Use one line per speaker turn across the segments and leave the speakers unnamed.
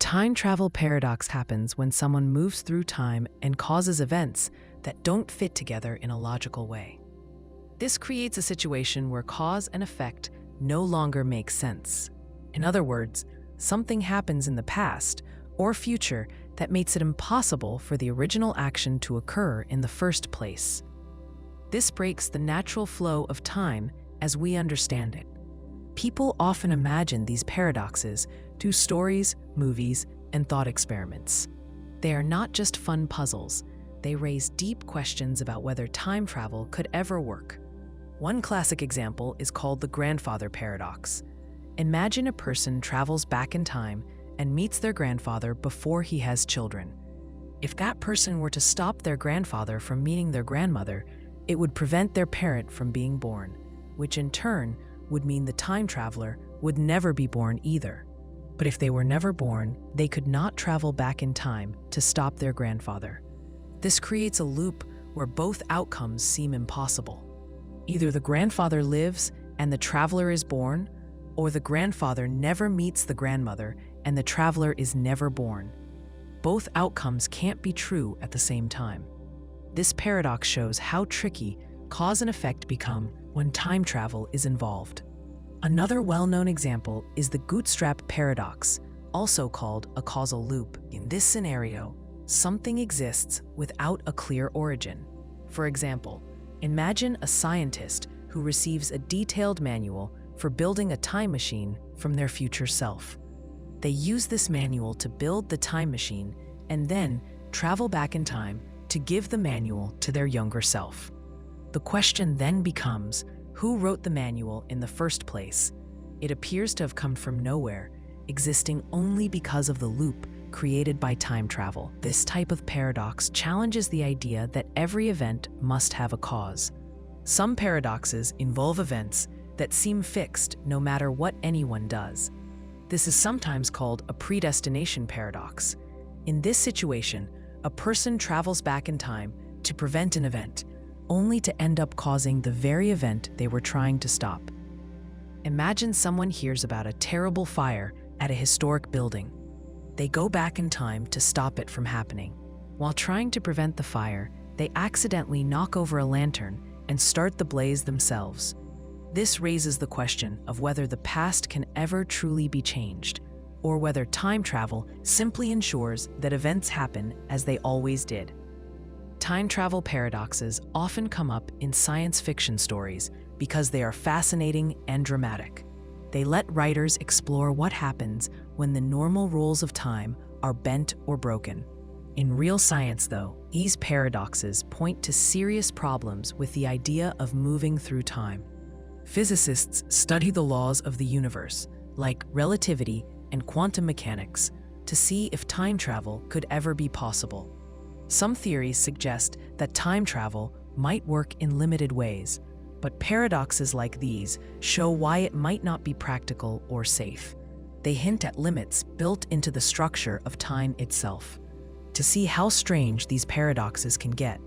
time travel paradox happens when someone moves through time and causes events that don't fit together in a logical way. This creates a situation where cause and effect no longer make sense. In other words, something happens in the past or future that makes it impossible for the original action to occur in the first place. This breaks the natural flow of time as we understand it. People often imagine these paradoxes through stories, movies, and thought experiments. They are not just fun puzzles, they raise deep questions about whether time travel could ever work. One classic example is called the grandfather paradox. Imagine a person travels back in time and meets their grandfather before he has children. If that person were to stop their grandfather from meeting their grandmother, it would prevent their parent from being born, which in turn would mean the time traveler would never be born either. But if they were never born, they could not travel back in time to stop their grandfather. This creates a loop where both outcomes seem impossible. Either the grandfather lives and the traveler is born, or the grandfather never meets the grandmother and the traveler is never born. Both outcomes can't be true at the same time. This paradox shows how tricky cause and effect become when time travel is involved. Another well-known example is the Bootstrap paradox, also called a causal loop. In this scenario, something exists without a clear origin. For example, imagine a scientist who receives a detailed manual for building a time machine from their future self. They use this manual to build the time machine and then travel back in time to give the manual to their younger self. The question then becomes, who wrote the manual in the first place? It appears to have come from nowhere, existing only because of the loop created by time travel. This type of paradox challenges the idea that every event must have a cause. Some paradoxes involve events that seem fixed no matter what anyone does. This is sometimes called a predestination paradox. In this situation, a person travels back in time to prevent an event, only to end up causing the very event they were trying to stop. Imagine someone hears about a terrible fire at a historic building. They go back in time to stop it from happening. While trying to prevent the fire, they accidentally knock over a lantern and start the blaze themselves. This raises the question of whether the past can ever truly be changed, or whether time travel simply ensures that events happen as they always did. Time travel paradoxes often come up in science fiction stories because they are fascinating and dramatic. They let writers explore what happens when the normal rules of time are bent or broken. In real science, though, these paradoxes point to serious problems with the idea of moving through time. Physicists study the laws of the universe, like relativity and quantum mechanics, to see if time travel could ever be possible. Some theories suggest that time travel might work in limited ways, but paradoxes like these show why it might not be practical or safe. They hint at limits built into the structure of time itself. To see how strange these paradoxes can get,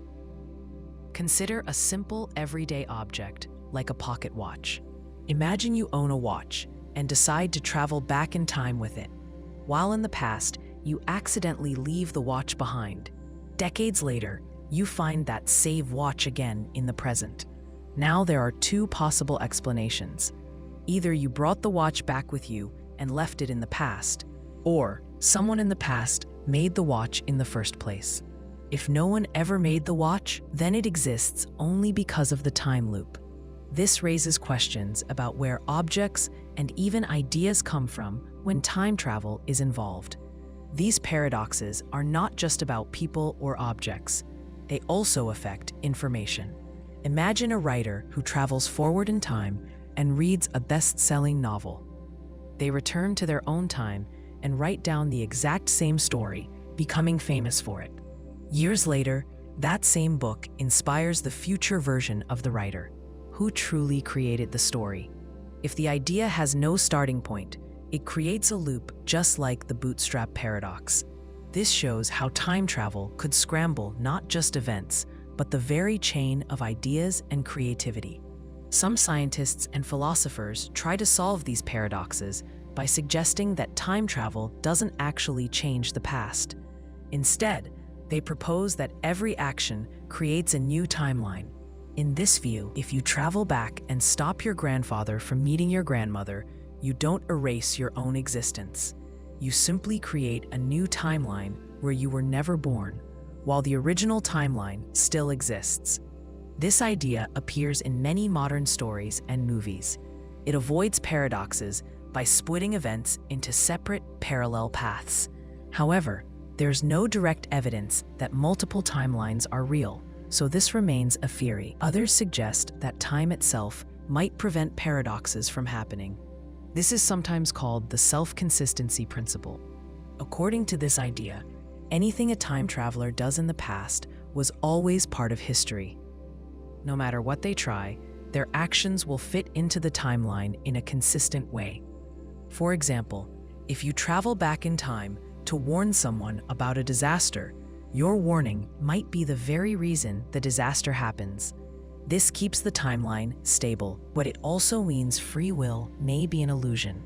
consider a simple everyday object like a pocket watch. Imagine you own a watch and decide to travel back in time with it. While in the past, you accidentally leave the watch behind. Decades later, you find that same watch again in the present. Now there are two possible explanations. Either you brought the watch back with you and left it in the past, or someone in the past made the watch in the first place. If no one ever made the watch, then it exists only because of the time loop. This raises questions about where objects and even ideas come from when time travel is involved. These paradoxes are not just about people or objects. They also affect information. Imagine a writer who travels forward in time and reads a best-selling novel. They return to their own time and write down the exact same story, becoming famous for it. Years later, that same book inspires the future version of the writer. Who truly created the story? If the idea has no starting point, it creates a loop just like the Bootstrap paradox. This shows how time travel could scramble not just events, but the very chain of ideas and creativity. Some scientists and philosophers try to solve these paradoxes by suggesting that time travel doesn't actually change the past. Instead, they propose that every action creates a new timeline. In this view, if you travel back and stop your grandfather from meeting your grandmother, you don't erase your own existence. You simply create a new timeline where you were never born, while the original timeline still exists. This idea appears in many modern stories and movies. It avoids paradoxes by splitting events into separate, parallel paths. However, there's no direct evidence that multiple timelines are real, so this remains a theory. Others suggest that time itself might prevent paradoxes from happening. This is sometimes called the self-consistency principle. According to this idea, anything a time traveler does in the past was always part of history. No matter what they try, their actions will fit into the timeline in a consistent way. For example, if you travel back in time to warn someone about a disaster, your warning might be the very reason the disaster happens. This keeps the timeline stable, but it also means free will may be an illusion.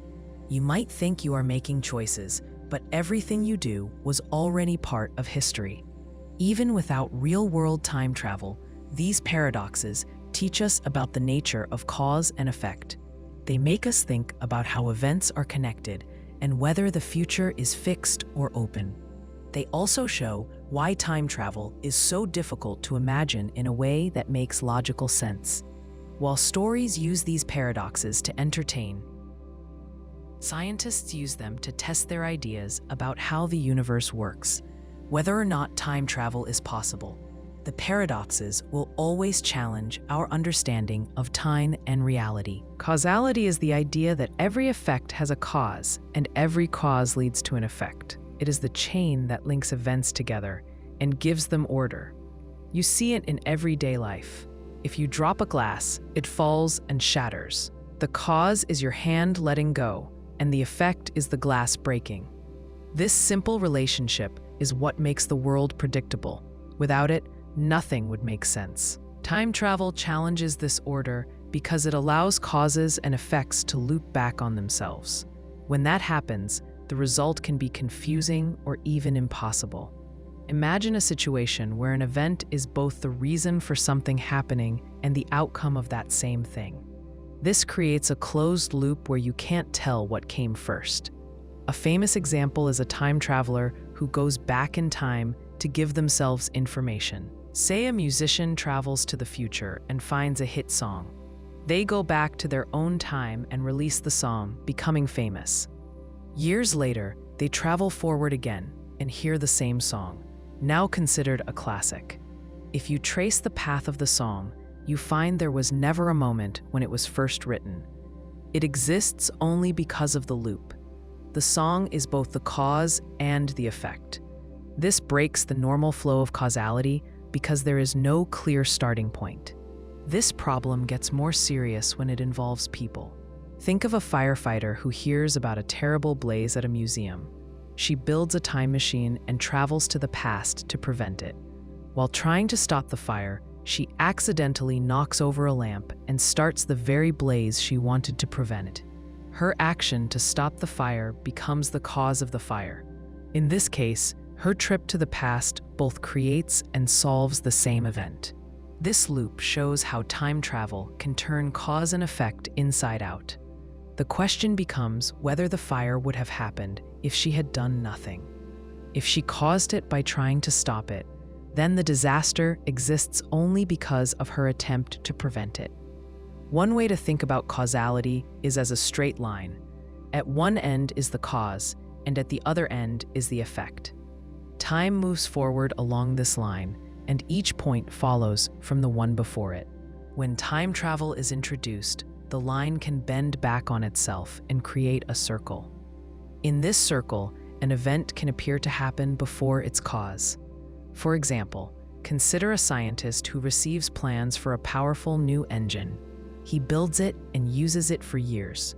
You might think you are making choices, but everything you do was already part of history. Even without real-world time travel, these paradoxes teach us about the nature of cause and effect. They make us think about how events are connected and whether the future is fixed or open. They also show why time travel is so difficult to imagine in a way that makes logical sense. While stories use these paradoxes to entertain, scientists use them to test their ideas about how the universe works, whether or not time travel is possible. The paradoxes will always challenge our understanding of time and reality. Causality is the idea that every effect has a cause, and every cause leads to an effect. It is the chain that links events together and gives them order. You see it in everyday life. If you drop a glass, it falls and shatters. The cause is your hand letting go, and the effect is the glass breaking. This simple relationship is what makes the world predictable. Without it, nothing would make sense. Time travel challenges this order because it allows causes and effects to loop back on themselves. When that happens, the result can be confusing or even impossible. Imagine a situation where an event is both the reason for something happening and the outcome of that same thing. This creates a closed loop where you can't tell what came first. A famous example is a time traveler who goes back in time to give themselves information. Say a musician travels to the future and finds a hit song. They go back to their own time and release the song, becoming famous. Years later, they travel forward again and hear the same song, now considered a classic. If you trace the path of the song, you find there was never a moment when it was first written. It exists only because of the loop. The song is both the cause and the effect. This breaks the normal flow of causality because there is no clear starting point. This problem gets more serious when it involves people. Think of a firefighter who hears about a terrible blaze at a museum. She builds a time machine and travels to the past to prevent it. While trying to stop the fire, she accidentally knocks over a lamp and starts the very blaze she wanted to prevent. Her action to stop the fire becomes the cause of the fire. In this case, her trip to the past both creates and solves the same event. This loop shows how time travel can turn cause and effect inside out. The question becomes whether the fire would have happened if she had done nothing. If she caused it by trying to stop it, then the disaster exists only because of her attempt to prevent it. One way to think about causality is as a straight line. At one end is the cause, and at the other end is the effect. Time moves forward along this line, and each point follows from the one before it. When time travel is introduced, the line can bend back on itself and create a circle. In this circle, an event can appear to happen before its cause. For example, consider a scientist who receives plans for a powerful new engine. He builds it and uses it for years.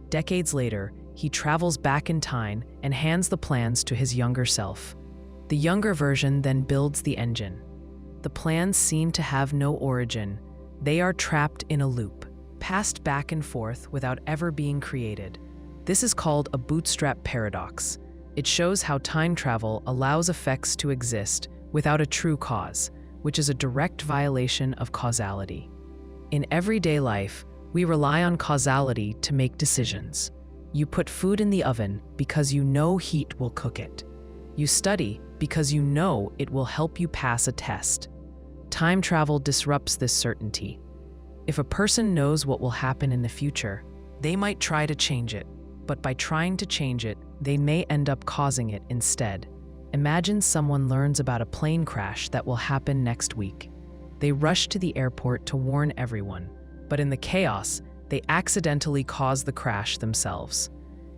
Decades later, he travels back in time and hands the plans to his younger self. The younger version then builds the engine. The plans seem to have no origin. They are trapped in a loop, passed back and forth without ever being created. This is called a Bootstrap paradox. It shows how time travel allows effects to exist without a true cause, which is a direct violation of causality. In everyday life, we rely on causality to make decisions. You put food in the oven because you know heat will cook it. You study because you know it will help you pass a test. Time travel disrupts this certainty. If a person knows what will happen in the future, they might try to change it, but by trying to change it, they may end up causing it instead. Imagine someone learns about a plane crash that will happen next week. They rush to the airport to warn everyone, but in the chaos, they accidentally cause the crash themselves.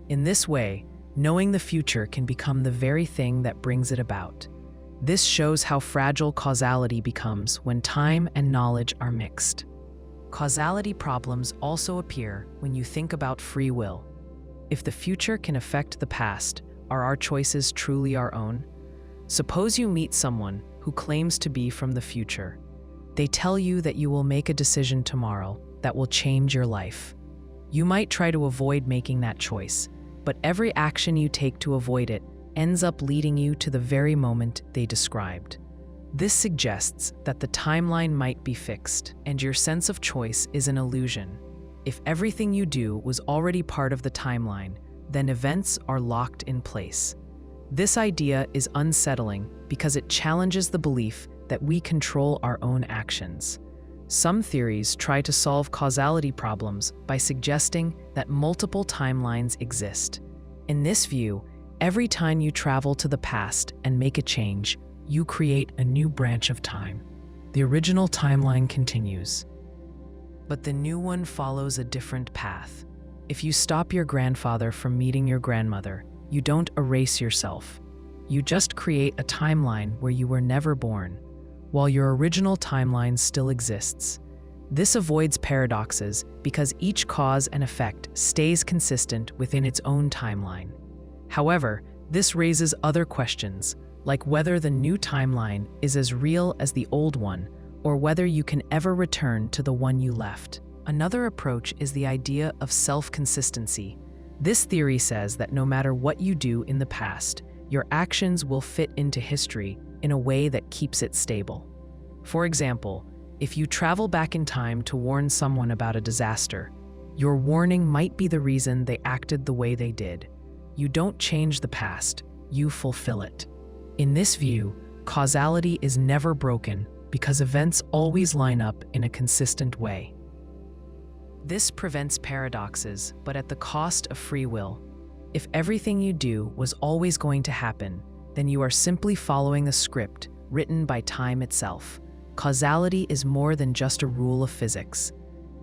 In this way, knowing the future can become the very thing that brings it about. This shows how fragile causality becomes when time and knowledge are mixed. Causality problems also appear when you think about free will. If the future can affect the past, are our choices truly our own? Suppose you meet someone who claims to be from the future. They tell you that you will make a decision tomorrow that will change your life. You might try to avoid making that choice, but every action you take to avoid it ends up leading you to the very moment they described. This suggests that the timeline might be fixed, and your sense of choice is an illusion. If everything you do was already part of the timeline, then events are locked in place. This idea is unsettling because it challenges the belief that we control our own actions. Some theories try to solve causality problems by suggesting that multiple timelines exist. In this view, every time you travel to the past and make a change, you create a new branch of time. The original timeline continues, but the new one follows a different path. If you stop your grandfather from meeting your grandmother, you don't erase yourself. You just create a timeline where you were never born, while your original timeline still exists. This avoids paradoxes because each cause and effect stays consistent within its own timeline. However, this raises other questions, like whether the new timeline is as real as the old one, or whether you can ever return to the one you left. Another approach is the idea of self-consistency. This theory says that no matter what you do in the past, your actions will fit into history in a way that keeps it stable. For example, if you travel back in time to warn someone about a disaster, your warning might be the reason they acted the way they did. You don't change the past, you fulfill it. In this view, causality is never broken because events always line up in a consistent way. This prevents paradoxes, but at the cost of free will. If everything you do was always going to happen, then you are simply following a script written by time itself. Causality is more than just a rule of physics.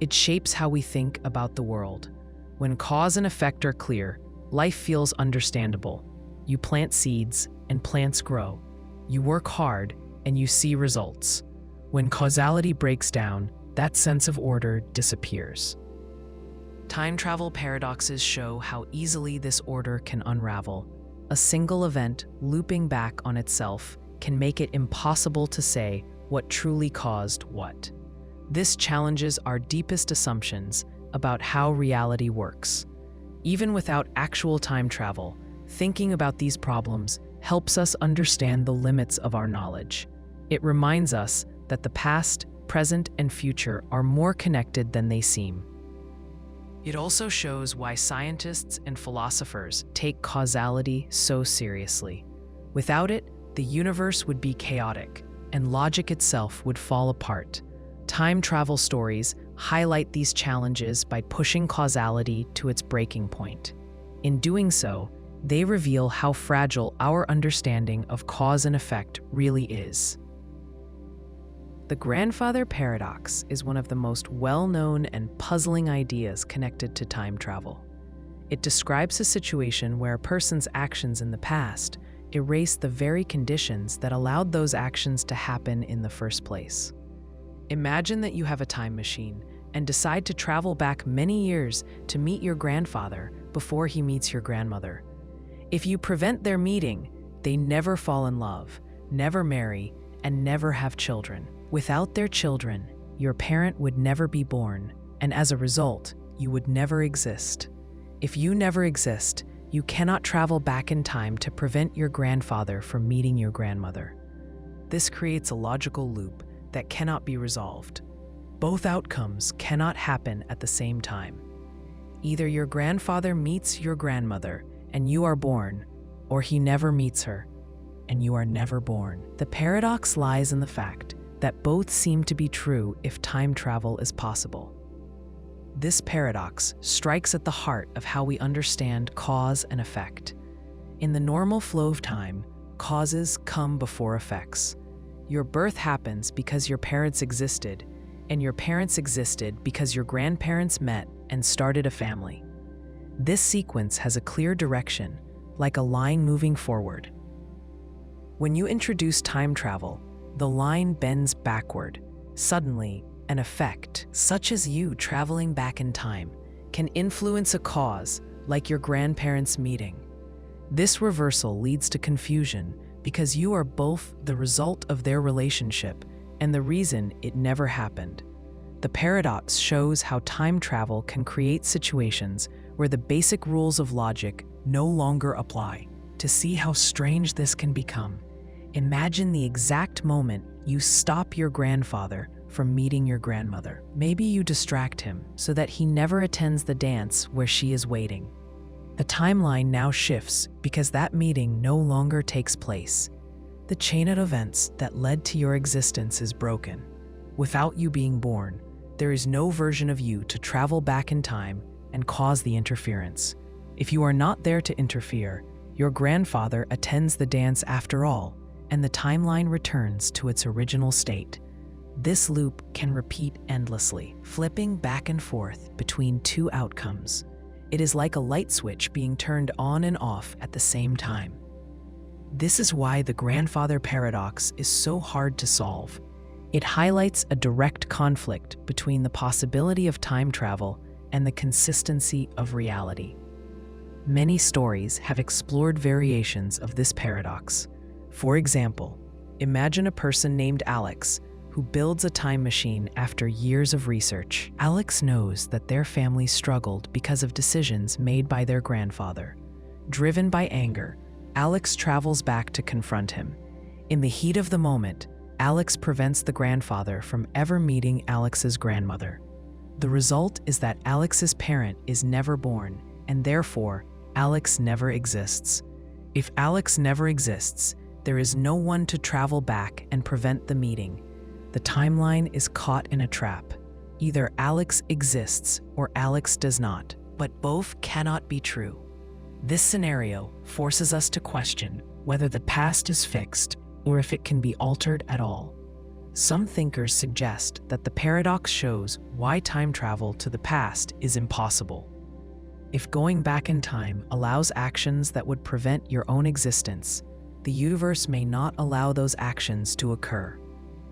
It shapes how we think about the world. When cause and effect are clear, life feels understandable. You plant seeds, and plants grow. You work hard, and you see results. When causality breaks down, that sense of order disappears. Time travel paradoxes show how easily this order can unravel. A single event looping back on itself can make it impossible to say what truly caused what. This challenges our deepest assumptions about how reality works. Even without actual time travel, thinking about these problems helps us understand the limits of our knowledge. It reminds us that the past, present, and future are more connected than they seem. It also shows why scientists and philosophers take causality so seriously. Without it, the universe would be chaotic, and logic itself would fall apart. Time travel stories highlight these challenges by pushing causality to its breaking point. In doing so, they reveal how fragile our understanding of cause and effect really is. The grandfather paradox is one of the most well-known and puzzling ideas connected to time travel. It describes a situation where a person's actions in the past erase the very conditions that allowed those actions to happen in the first place. Imagine that you have a time machine and decide to travel back many years to meet your grandfather before he meets your grandmother. If you prevent their meeting, they never fall in love, never marry, and never have children. Without their children, your parent would never be born, and as a result, you would never exist. If you never exist, you cannot travel back in time to prevent your grandfather from meeting your grandmother. This creates a logical loop that cannot be resolved. Both outcomes cannot happen at the same time. Either your grandfather meets your grandmother and you are born, or he never meets her and you are never born. The paradox lies in the fact that both seem to be true if time travel is possible. This paradox strikes at the heart of how we understand cause and effect. In the normal flow of time, causes come before effects. Your birth happens because your parents existed, and your parents existed because your grandparents met and started a family. This sequence has a clear direction, like a line moving forward. When you introduce time travel, the line bends backward. Suddenly, an effect, such as you traveling back in time, can influence a cause, like your grandparents meeting. This reversal leads to confusion because you are both the result of their relationship and the reason it never happened. The paradox shows how time travel can create situations where the basic rules of logic no longer apply. To see how strange this can become, imagine the exact moment you stop your grandfather from meeting your grandmother. Maybe you distract him so that he never attends the dance where she is waiting. The timeline now shifts because that meeting no longer takes place. The chain of events that led to your existence is broken. Without you being born, there is no version of you to travel back in time and cause the interference. If you are not there to interfere, your grandfather attends the dance after all, and the timeline returns to its original state. This loop can repeat endlessly, flipping back and forth between two outcomes. It is like a light switch being turned on and off at the same time. This is why the grandfather paradox is so hard to solve. It highlights a direct conflict between the possibility of time travel and the consistency of reality. Many stories have explored variations of this paradox. For example, imagine a person named Alex who builds a time machine after years of research. Alex knows that their family struggled because of decisions made by their grandfather. Driven by anger, Alex travels back to confront him. In the heat of the moment, Alex prevents the grandfather from ever meeting Alex's grandmother. The result is that Alex's parent is never born, and therefore, Alex never exists. If Alex never exists, there is no one to travel back and prevent the meeting. The timeline is caught in a trap. Either Alex exists or Alex does not, but both cannot be true. This scenario forces us to question whether the past is fixed or if it can be altered at all. Some thinkers suggest that the paradox shows why time travel to the past is impossible. If going back in time allows actions that would prevent your own existence, the universe may not allow those actions to occur.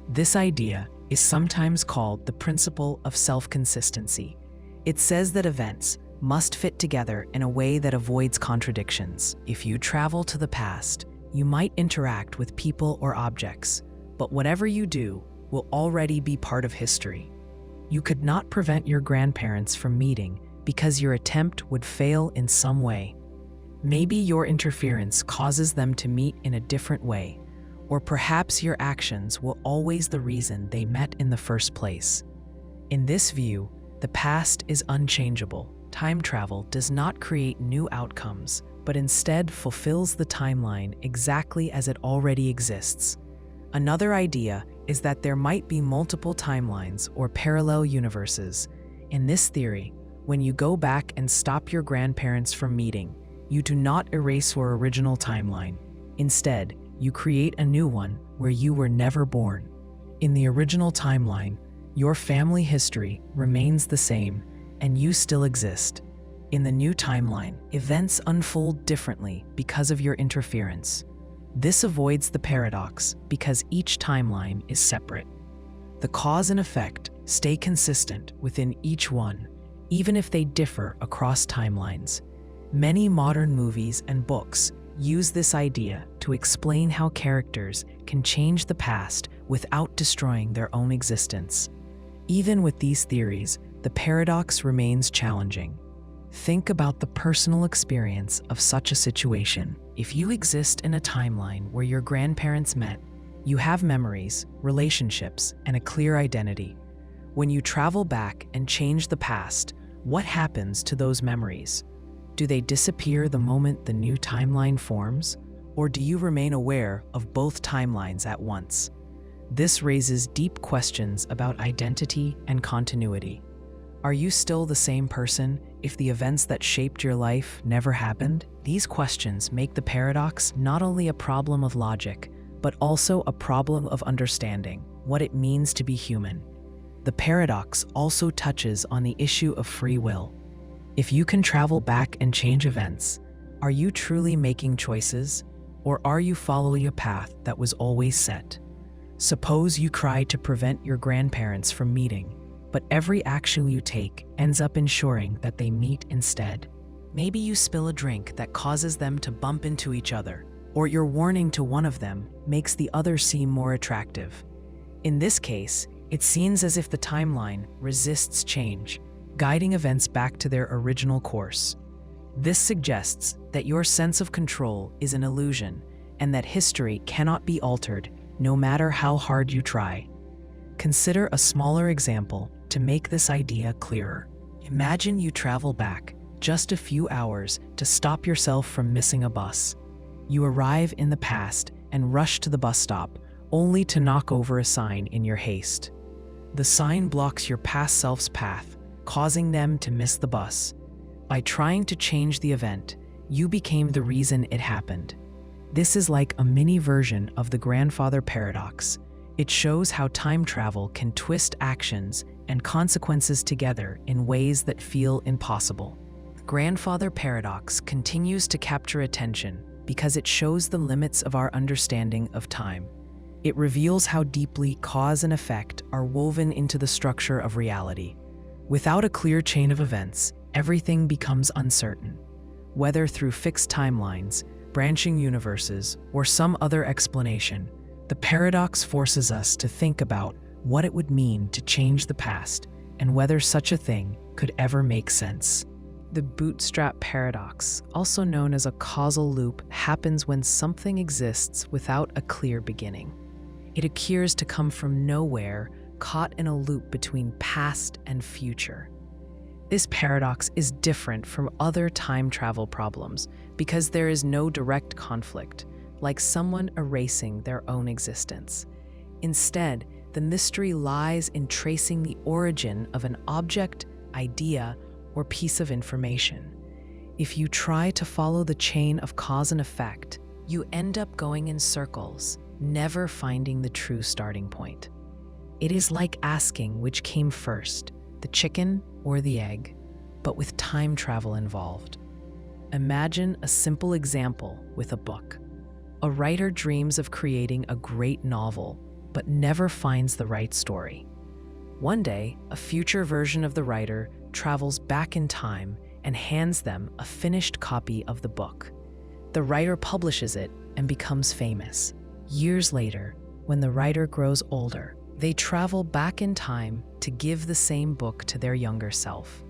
This idea is sometimes called the principle of self-consistency. It says that events must fit together in a way that avoids contradictions. If you travel to the past, you might interact with people or objects, but whatever you do will already be part of history. You could not prevent your grandparents from meeting because your attempt would fail in some way. Maybe your interference causes them to meet in a different way, or perhaps your actions were always the reason they met in the first place. In this view, the past is unchangeable. Time travel does not create new outcomes, but instead fulfills the timeline exactly as it already exists. Another idea is that there might be multiple timelines or parallel universes. In this theory, when you go back and stop your grandparents from meeting, you do not erase your original timeline. Instead, you create a new one where you were never born. In the original timeline, your family history remains the same and you still exist. In the new timeline, events unfold differently because of your interference. This avoids the paradox because each timeline is separate. The cause and effect stay consistent within each one, even if they differ across timelines. Many modern movies and books use this idea to explain how characters can change the past without destroying their own existence. Even with these theories, the paradox remains challenging. Think about the personal experience of such a situation. If you exist in a timeline where your grandparents met, you have memories, relationships, and a clear identity. When you travel back and change the past, what happens to those memories? Do they disappear the moment the new timeline forms, or do you remain aware of both timelines at once? This raises deep questions about identity and continuity. Are you still the same person if the events that shaped your life never happened? These questions make the paradox not only a problem of logic, but also a problem of understanding what it means to be human. The paradox also touches on the issue of free will. If you can travel back and change events, are you truly making choices, or are you following a path that was always set? Suppose you try to prevent your grandparents from meeting, but every action you take ends up ensuring that they meet instead. Maybe you spill a drink that causes them to bump into each other, or your warning to one of them makes the other seem more attractive. In this case, it seems as if the timeline resists change, guiding events back to their original course. This suggests that your sense of control is an illusion and that history cannot be altered no matter how hard you try. Consider a smaller example to make this idea clearer. Imagine you travel back just a few hours to stop yourself from missing a bus. You arrive in the past and rush to the bus stop, only to knock over a sign in your haste. The sign blocks your past self's path, causing them to miss the bus. By trying to change the event, you became the reason it happened. This is like a mini version of the grandfather paradox. It shows how time travel can twist actions and consequences together in ways that feel impossible. The grandfather paradox continues to capture attention because it shows the limits of our understanding of time. It reveals how deeply cause and effect are woven into the structure of reality. Without a clear chain of events, everything becomes uncertain. Whether through fixed timelines, branching universes, or some other explanation, the paradox forces us to think about what it would mean to change the past and whether such a thing could ever make sense. The Bootstrap paradox, also known as a causal loop, happens when something exists without a clear beginning. It appears to come from nowhere, caught in a loop between past and future. This paradox is different from other time travel problems because there is no direct conflict, like someone erasing their own existence. Instead, the mystery lies in tracing the origin of an object, idea, or piece of information. If you try to follow the chain of cause and effect, you end up going in circles, never finding the true starting point. It is like asking which came first, the chicken or the egg, but with time travel involved. Imagine a simple example with a book. A writer dreams of creating a great novel, but never finds the right story. One day, a future version of the writer travels back in time and hands them a finished copy of the book. The writer publishes it and becomes famous. Years later, when the writer grows older, they travel back in time to give the same book to their younger self.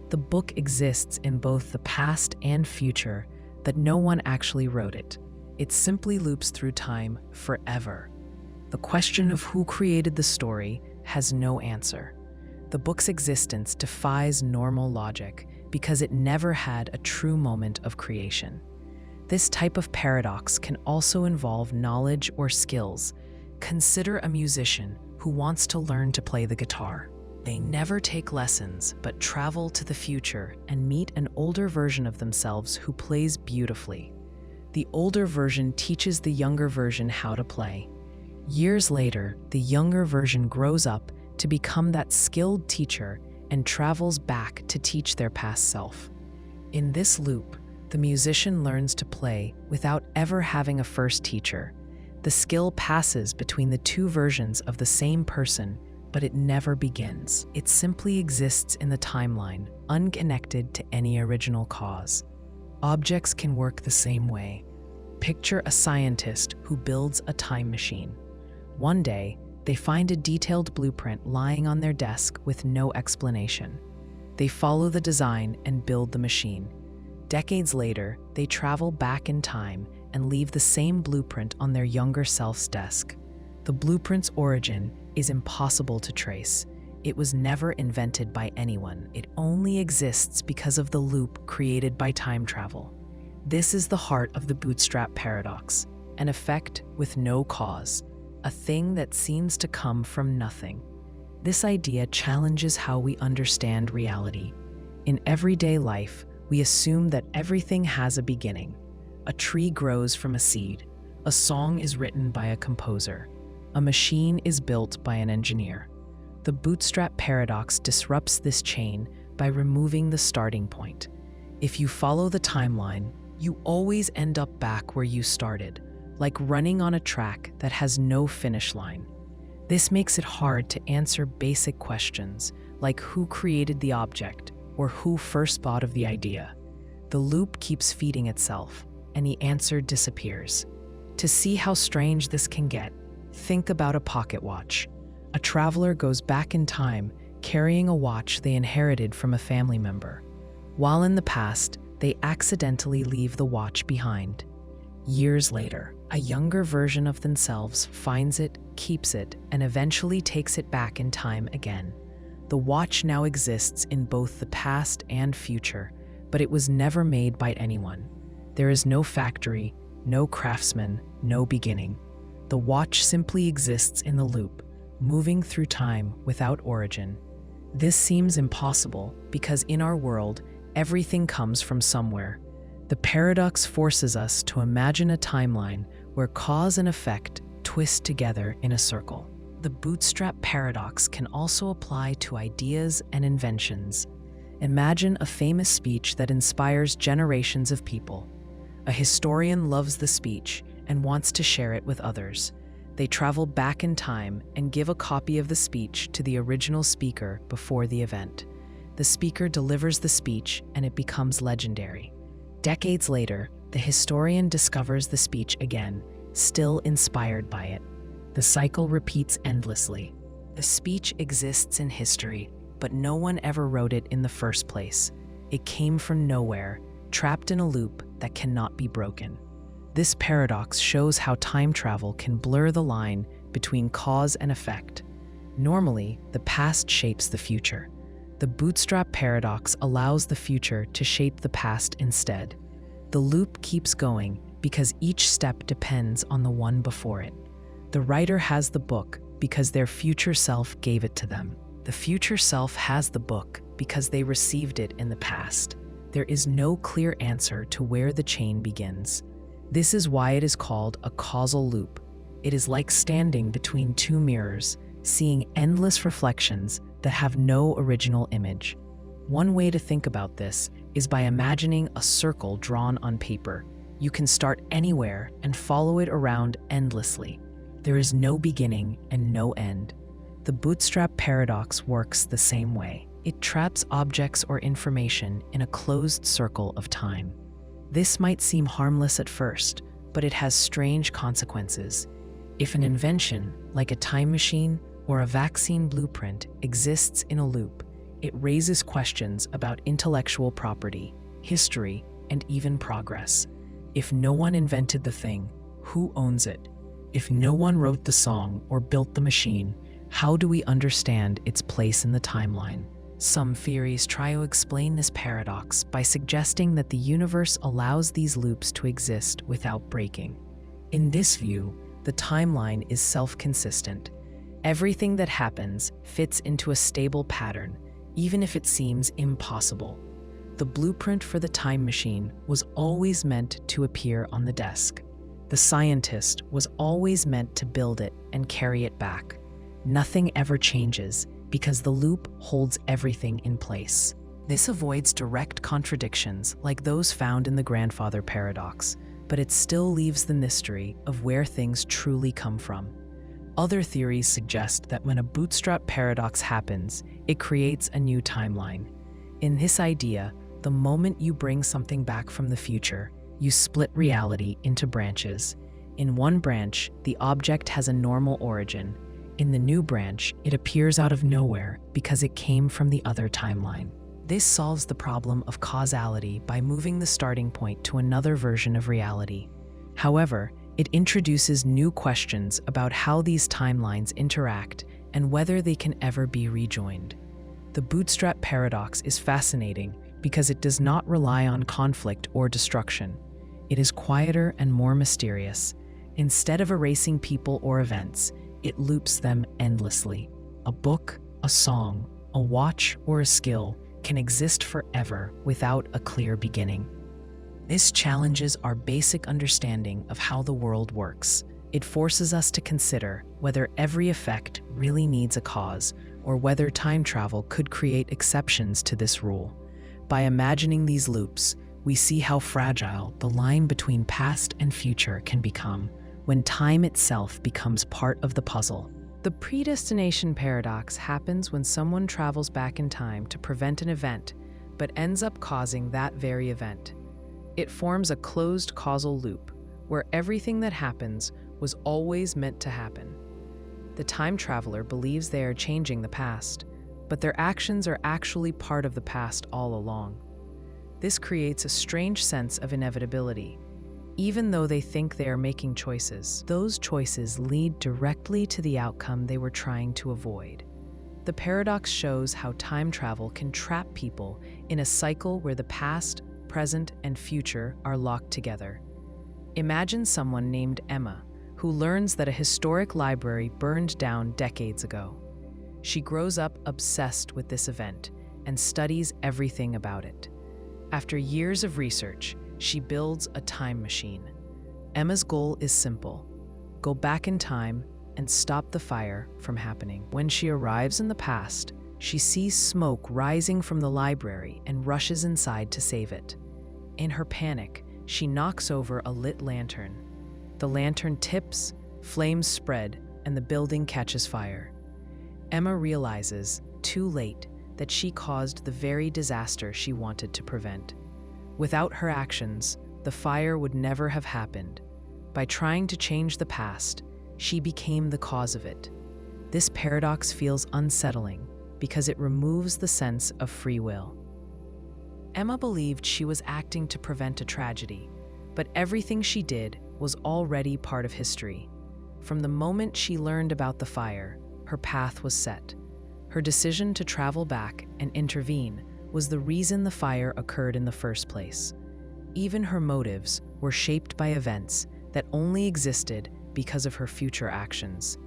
The book exists in both the past and future, but no one actually wrote it. It simply loops through time forever. The question of who created the story has no answer. The book's existence defies normal logic because it never had a true moment of creation. This type of paradox can also involve knowledge or skills. Consider a musician who wants to learn to play the guitar. They never take lessons, but travel to the future and meet an older version of themselves who plays beautifully. The older version teaches the younger version how to play. Years later, the younger version grows up to become that skilled teacher and travels back to teach their past self. In this loop, the musician learns to play without ever having a first teacher. The skill passes between the two versions of the same person, but it never begins. It simply exists in the timeline, unconnected to any original cause. Objects can work the same way. Picture a scientist who builds a time machine. One day, they find a detailed blueprint lying on their desk with no explanation. They follow the design and build the machine. Decades later, they travel back in time and leave the same blueprint on their younger self's desk. The blueprint's origin is impossible to trace. It was never invented by anyone. It only exists because of the loop created by time travel. This is the heart of the Bootstrap Paradox, an effect with no cause, a thing that seems to come from nothing. This idea challenges how we understand reality. In everyday life, we assume that everything has a beginning. A tree grows from a seed. A song is written by a composer. A machine is built by an engineer. The Bootstrap Paradox disrupts this chain by removing the starting point. If you follow the timeline, you always end up back where you started, like running on a track that has no finish line. This makes it hard to answer basic questions like who created the object or who first thought of the idea. The loop keeps feeding itself, and the answer disappears. To see how strange this can get, think about a pocket watch. A traveler goes back in time carrying a watch they inherited from a family member. While in the past, they accidentally leave the watch behind. Years later, a younger version of themselves finds it, keeps it, and eventually takes it back in time again. The watch now exists in both the past and future, but it was never made by anyone. There is no factory, no craftsman, no beginning. The watch simply exists in the loop, moving through time without origin. This seems impossible because in our world, everything comes from somewhere. The paradox forces us to imagine a timeline where cause and effect twist together in a circle. The Bootstrap Paradox can also apply to ideas and inventions. Imagine a famous speech that inspires generations of people. A historian loves the speech and wants to share it with others. They travel back in time and give a copy of the speech to the original speaker before the event. The speaker delivers the speech and it becomes legendary. Decades later, the historian discovers the speech again, still inspired by it. The cycle repeats endlessly. The speech exists in history, but no one ever wrote it in the first place. It came from nowhere, trapped in a loop that cannot be broken. This paradox shows how time travel can blur the line between cause and effect. Normally, the past shapes the future. The Bootstrap Paradox allows the future to shape the past instead. The loop keeps going because each step depends on the one before it. The writer has the book because their future self gave it to them. The future self has the book because they received it in the past. There is no clear answer to where the chain begins. This is why it is called a causal loop. It is like standing between two mirrors, seeing endless reflections that have no original image. One way to think about this is by imagining a circle drawn on paper. You can start anywhere and follow it around endlessly. There is no beginning and no end. The Bootstrap Paradox works the same way. It traps objects or information in a closed circle of time. This might seem harmless at first, but it has strange consequences. If an invention, like a time machine or a vaccine blueprint, exists in a loop, it raises questions about intellectual property, history, and even progress. If no one invented the thing, who owns it? If no one wrote the song or built the machine, how do we understand its place in the timeline? Some theories try to explain this paradox by suggesting that the universe allows these loops to exist without breaking. In this view, the timeline is self-consistent. Everything that happens fits into a stable pattern, even if it seems impossible. The blueprint for the time machine was always meant to appear on the desk. The scientist was always meant to build it and carry it back. Nothing ever changes because the loop holds everything in place. This avoids direct contradictions like those found in the grandfather paradox, but it still leaves the mystery of where things truly come from. Other theories suggest that when a Bootstrap paradox happens, it creates a new timeline. In this idea, the moment you bring something back from the future, you split reality into branches. In one branch, the object has a normal origin. In the new branch, it appears out of nowhere because it came from the other timeline. This solves the problem of causality by moving the starting point to another version of reality. However, it introduces new questions about how these timelines interact and whether they can ever be rejoined. The Bootstrap paradox is fascinating because it does not rely on conflict or destruction. It is quieter and more mysterious. Instead of erasing people or events, it loops them endlessly. A book, a song, a watch, or a skill can exist forever without a clear beginning. This challenges our basic understanding of how the world works. It forces us to consider whether every effect really needs a cause, or whether time travel could create exceptions to this rule. By imagining these loops, we see how fragile the line between past and future can become when time itself becomes part of the puzzle. The predestination paradox happens when someone travels back in time to prevent an event, but ends up causing that very event. It forms a closed causal loop, where everything that happens was always meant to happen. The time traveler believes they are changing the past, but their actions are actually part of the past all along. This creates a strange sense of inevitability. Even though they think they are making choices, those choices lead directly to the outcome they were trying to avoid. The paradox shows how time travel can trap people in a cycle where the past, present, and future are locked together. Imagine someone named Emma, who learns that a historic library burned down decades ago. She grows up obsessed with this event and studies everything about it. After years of research, she builds a time machine. Emma's goal is simple: go back in time and stop the fire from happening. When she arrives in the past, she sees smoke rising from the library and rushes inside to save it. In her panic, she knocks over a lit lantern. The lantern tips, flames spread, and the building catches fire. Emma realizes, too late, that she caused the very disaster she wanted to prevent. Without her actions, the fire would never have happened. By trying to change the past, she became the cause of it. This paradox feels unsettling because it removes the sense of free will. Emma believed she was acting to prevent a tragedy, but everything she did was already part of history. From the moment she learned about the fire, her path was set. Her decision to travel back and intervene was the reason the fire occurred in the first place. Even her motives were shaped by events that only existed because of her future actions.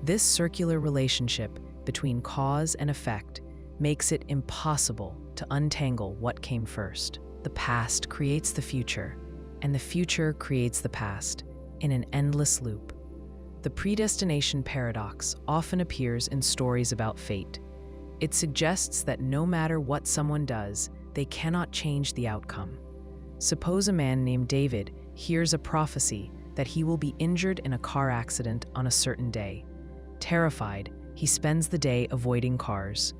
This circular relationship between cause and effect makes it impossible to untangle what came first. The past creates the future, and the future creates the past in an endless loop. The predestination paradox often appears in stories about fate. It suggests that no matter what someone does, they cannot change the outcome. Suppose a man named David hears a prophecy that he will be injured in a car accident on a certain day. Terrified, he spends the day avoiding cars.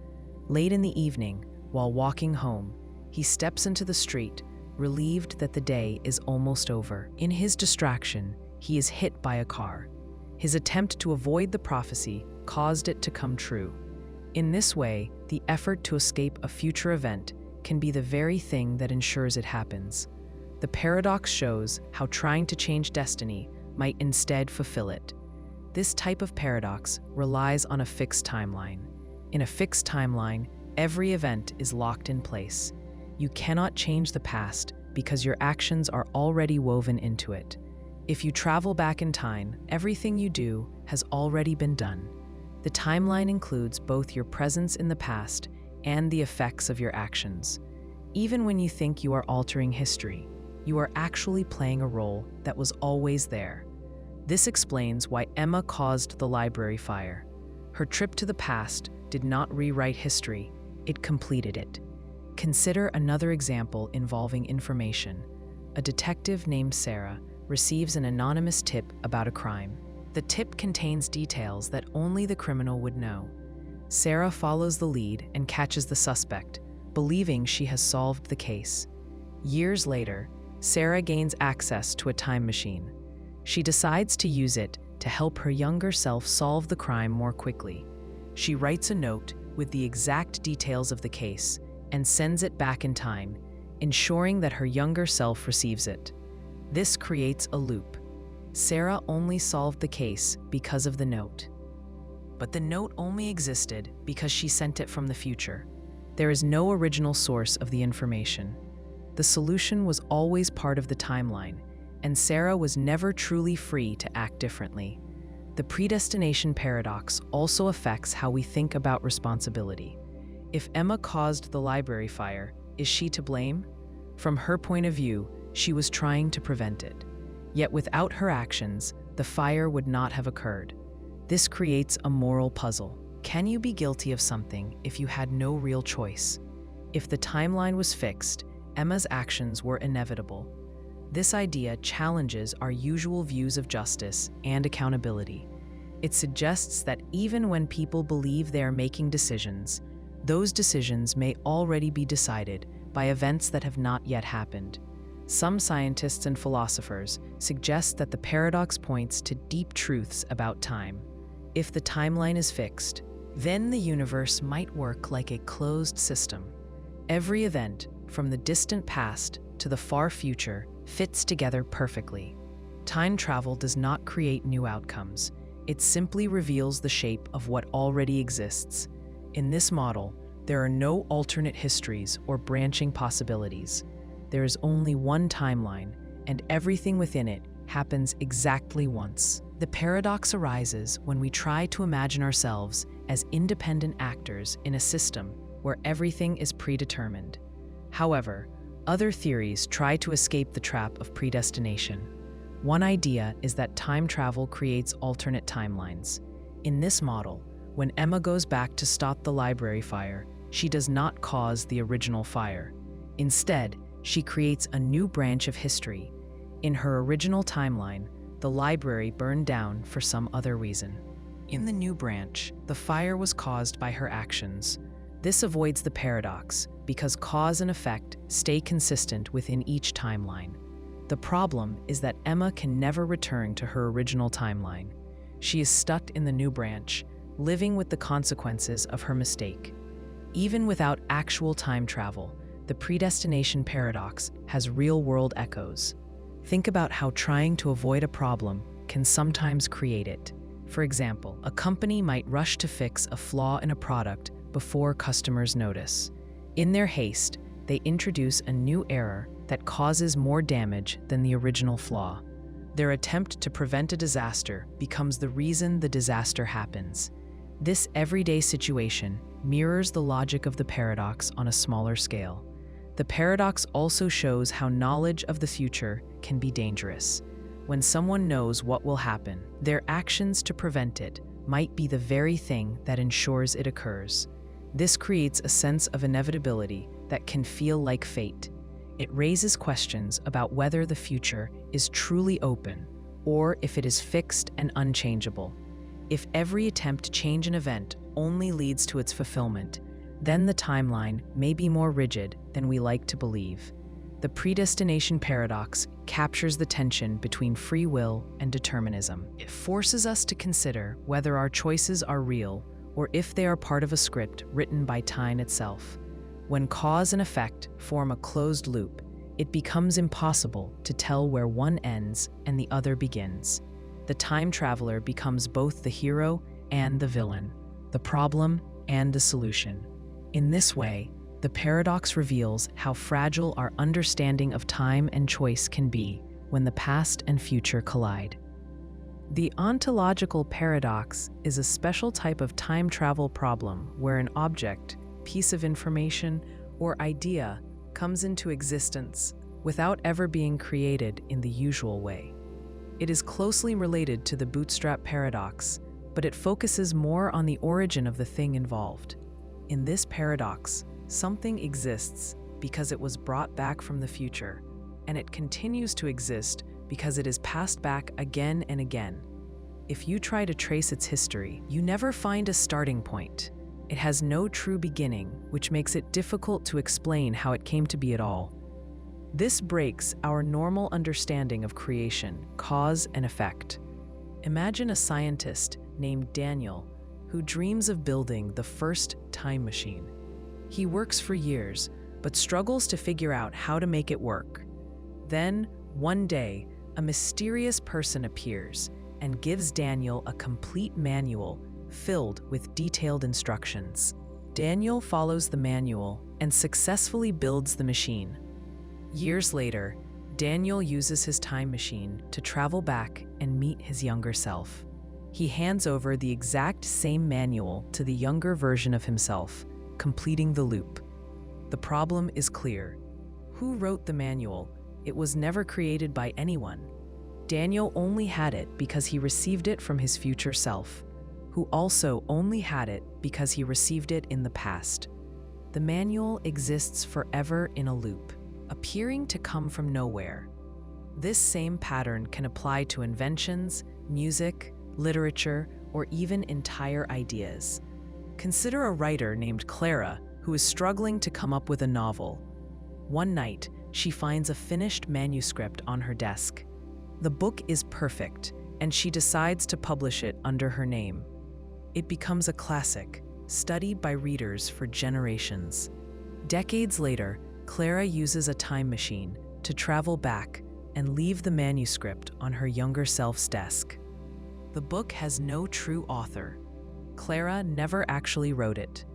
Late in the evening, while walking home, he steps into the street, relieved that the day is almost over. In his distraction, he is hit by a car. His attempt to avoid the prophecy caused it to come true. In this way, the effort to escape a future event can be the very thing that ensures it happens. The paradox shows how trying to change destiny might instead fulfill it. This type of paradox relies on a fixed timeline. In a fixed timeline, every event is locked in place. You cannot change the past because your actions are already woven into it. If you travel back in time, everything you do has already been done. The timeline includes both your presence in the past and the effects of your actions. Even when you think you are altering history, you are actually playing a role that was always there. This explains why Emma caused the library fire. Her trip to the past did not rewrite history, it completed it. Consider another example involving information. A detective named Sarah receives an anonymous tip about a crime. The tip contains details that only the criminal would know. Sarah follows the lead and catches the suspect, believing she has solved the case. Years later, Sarah gains access to a time machine. She decides to use it to help her younger self solve the crime more quickly. She writes a note with the exact details of the case and sends it back in time, ensuring that her younger self receives it. This creates a loop. Sarah only solved the case because of the note. But the note only existed because she sent it from the future. There is no original source of the information. The solution was always part of the timeline, and Sarah was never truly free to act differently. The predestination paradox also affects how we think about responsibility. If Emma caused the library fire, is she to blame? From her point of view, she was trying to prevent it. Yet without her actions, the fire would not have occurred. This creates a moral puzzle. Can you be guilty of something if you had no real choice? If the timeline was fixed, Emma's actions were inevitable. This idea challenges our usual views of justice and accountability. It suggests that even when people believe they are making decisions, those decisions may already be decided by events that have not yet happened. Some scientists and philosophers suggest that the paradox points to deep truths about time. If the timeline is fixed, then the universe might work like a closed system. Every event, from the distant past to the far future, fits together perfectly. Time travel does not create new outcomes. It simply reveals the shape of what already exists. In this model, there are no alternate histories or branching possibilities. There is only one timeline, and everything within it happens exactly once. The paradox arises when we try to imagine ourselves as independent actors in a system where everything is predetermined. However, other theories try to escape the trap of predestination. One idea is that time travel creates alternate timelines. In this model, when Emma goes back to stop the library fire, she does not cause the original fire. Instead, she creates a new branch of history. In her original timeline, the library burned down for some other reason. In the new branch, the fire was caused by her actions. This avoids the paradox because cause and effect stay consistent within each timeline. The problem is that Emma can never return to her original timeline. She is stuck in the new branch, living with the consequences of her mistake. Even without actual time travel, the predestination paradox has real-world echoes. Think about how trying to avoid a problem can sometimes create it. For example, a company might rush to fix a flaw in a product before customers notice. In their haste, they introduce a new error that causes more damage than the original flaw. Their attempt to prevent a disaster becomes the reason the disaster happens. This everyday situation mirrors the logic of the paradox on a smaller scale. The paradox also shows how knowledge of the future can be dangerous. When someone knows what will happen, their actions to prevent it might be the very thing that ensures it occurs. This creates a sense of inevitability that can feel like fate. It raises questions about whether the future is truly open or if it is fixed and unchangeable. If every attempt to change an event only leads to its fulfillment, then the timeline may be more rigid than we like to believe. The predestination paradox captures the tension between free will and determinism. It forces us to consider whether our choices are real or if they are part of a script written by time itself. When cause and effect form a closed loop, it becomes impossible to tell where one ends and the other begins. The time traveler becomes both the hero and the villain, the problem and the solution. In this way, the paradox reveals how fragile our understanding of time and choice can be when the past and future collide. The ontological paradox is a special type of time travel problem where an object, piece of information, or idea comes into existence without ever being created in the usual way. It is closely related to the Bootstrap paradox, but it focuses more on the origin of the thing involved. In this paradox, something exists because it was brought back from the future, and it continues to exist because it is passed back again and again. If you try to trace its history, you never find a starting point. It has no true beginning, which makes it difficult to explain how it came to be at all. This breaks our normal understanding of creation, cause and effect. Imagine a scientist named Daniel who dreams of building the first time machine. He works for years, but struggles to figure out how to make it work. Then, one day, a mysterious person appears and gives Daniel a complete manual filled with detailed instructions. Daniel follows the manual and successfully builds the machine. Years later, Daniel uses his time machine to travel back and meet his younger self. He hands over the exact same manual to the younger version of himself, completing the loop. The problem is clear. Who wrote the manual? It was never created by anyone. Daniel only had it because he received it from his future self, who also only had it because he received it in the past. The manual exists forever in a loop, appearing to come from nowhere. This same pattern can apply to inventions, music, literature, or even entire ideas. Consider a writer named Clara who is struggling to come up with a novel. One night, she finds a finished manuscript on her desk. The book is perfect, and she decides to publish it under her name. It becomes a classic, studied by readers for generations. Decades later, Clara uses a time machine to travel back and leave the manuscript on her younger self's desk. The book has no true author. Clara never actually wrote it.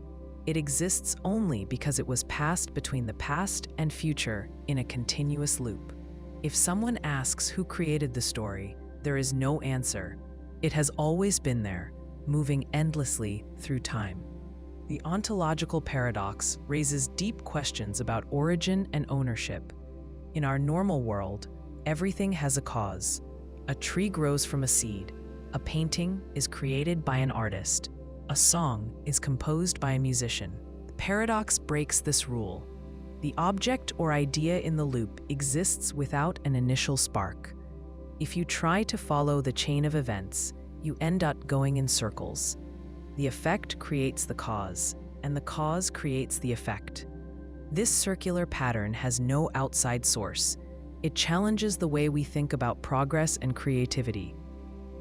It exists only because it was passed between the past and future in a continuous loop. If someone asks who created the story, there is no answer. It has always been there, moving endlessly through time. The ontological paradox raises deep questions about origin and ownership. In our normal world, everything has a cause. A tree grows from a seed. A painting is created by an artist. A song is composed by a musician. The paradox breaks this rule. The object or idea in the loop exists without an initial spark. If you try to follow the chain of events, you end up going in circles. The effect creates the cause, and the cause creates the effect. This circular pattern has no outside source. It challenges the way we think about progress and creativity.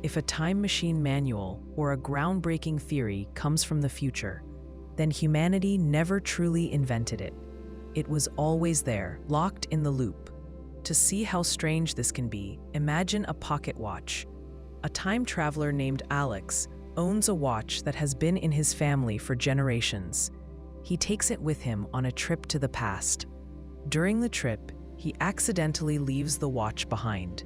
If a time machine manual or a groundbreaking theory comes from the future, then humanity never truly invented it. It was always there, locked in the loop. To see how strange this can be, imagine a pocket watch. A time traveler named Alex owns a watch that has been in his family for generations. He takes it with him on a trip to the past. During the trip, he accidentally leaves the watch behind.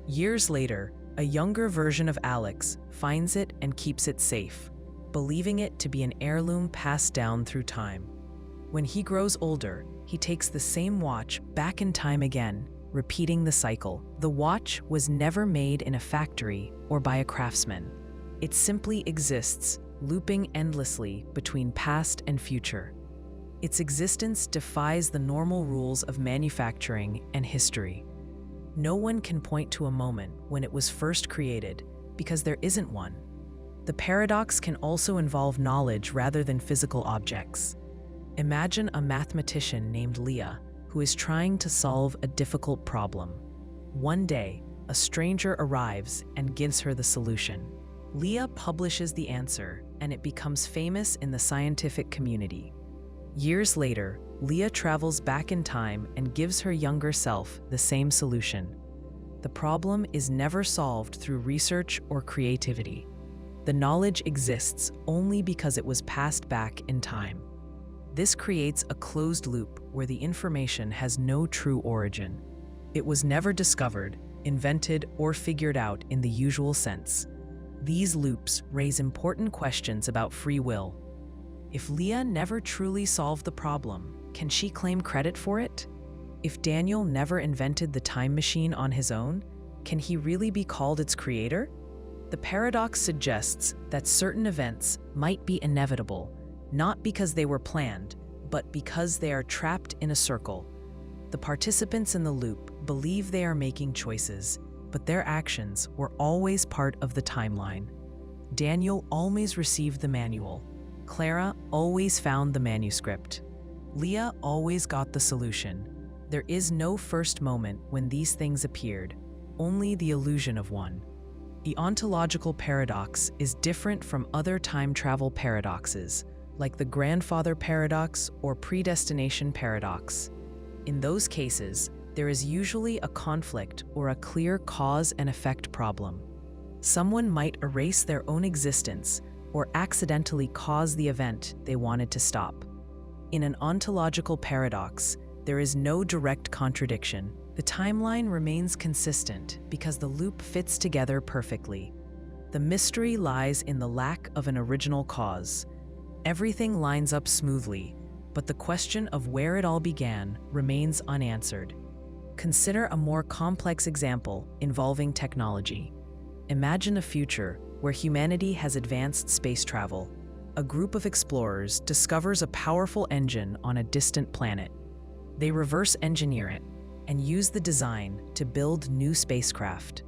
Years later, a younger version of Alex finds it and keeps it safe, believing it to be an heirloom passed down through time. When he grows older, he takes the same watch back in time again, repeating the cycle. The watch was never made in a factory or by a craftsman. It simply exists, looping endlessly between past and future. Its existence defies the normal rules of manufacturing and history. No one can point to a moment when it was first created, because there isn't one. The paradox can also involve knowledge rather than physical objects. Imagine a mathematician named Leah who is trying to solve a difficult problem. One day, a stranger arrives and gives her the solution. Leah publishes the answer, and it becomes famous in the scientific community. Years later, Leah travels back in time and gives her younger self the same solution. The problem is never solved through research or creativity. The knowledge exists only because it was passed back in time. This creates a closed loop where the information has no true origin. It was never discovered, invented, or figured out in the usual sense. These loops raise important questions about free will. If Leah never truly solved the problem, can she claim credit for it? If Daniel never invented the time machine on his own, can he really be called its creator? The paradox suggests that certain events might be inevitable, not because they were planned, but because they are trapped in a circle. The participants in the loop believe they are making choices, but their actions were always part of the timeline. Daniel always received the manual. Clara always found the manuscript. Leah always got the solution. There is no first moment when these things appeared, only the illusion of one. The ontological paradox is different from other time travel paradoxes. like the grandfather paradox or predestination paradox. In those cases, there is usually a conflict or a clear cause and effect problem. Someone might erase their own existence or accidentally cause the event they wanted to stop. In an ontological paradox, there is no direct contradiction. The timeline remains consistent because the loop fits together perfectly. The mystery lies in the lack of an original cause. Everything lines up smoothly, but the question of where it all began remains unanswered. Consider a more complex example involving technology. Imagine a future where humanity has advanced space travel. A group of explorers discovers a powerful engine on a distant planet. They reverse engineer it and use the design to build new spacecraft,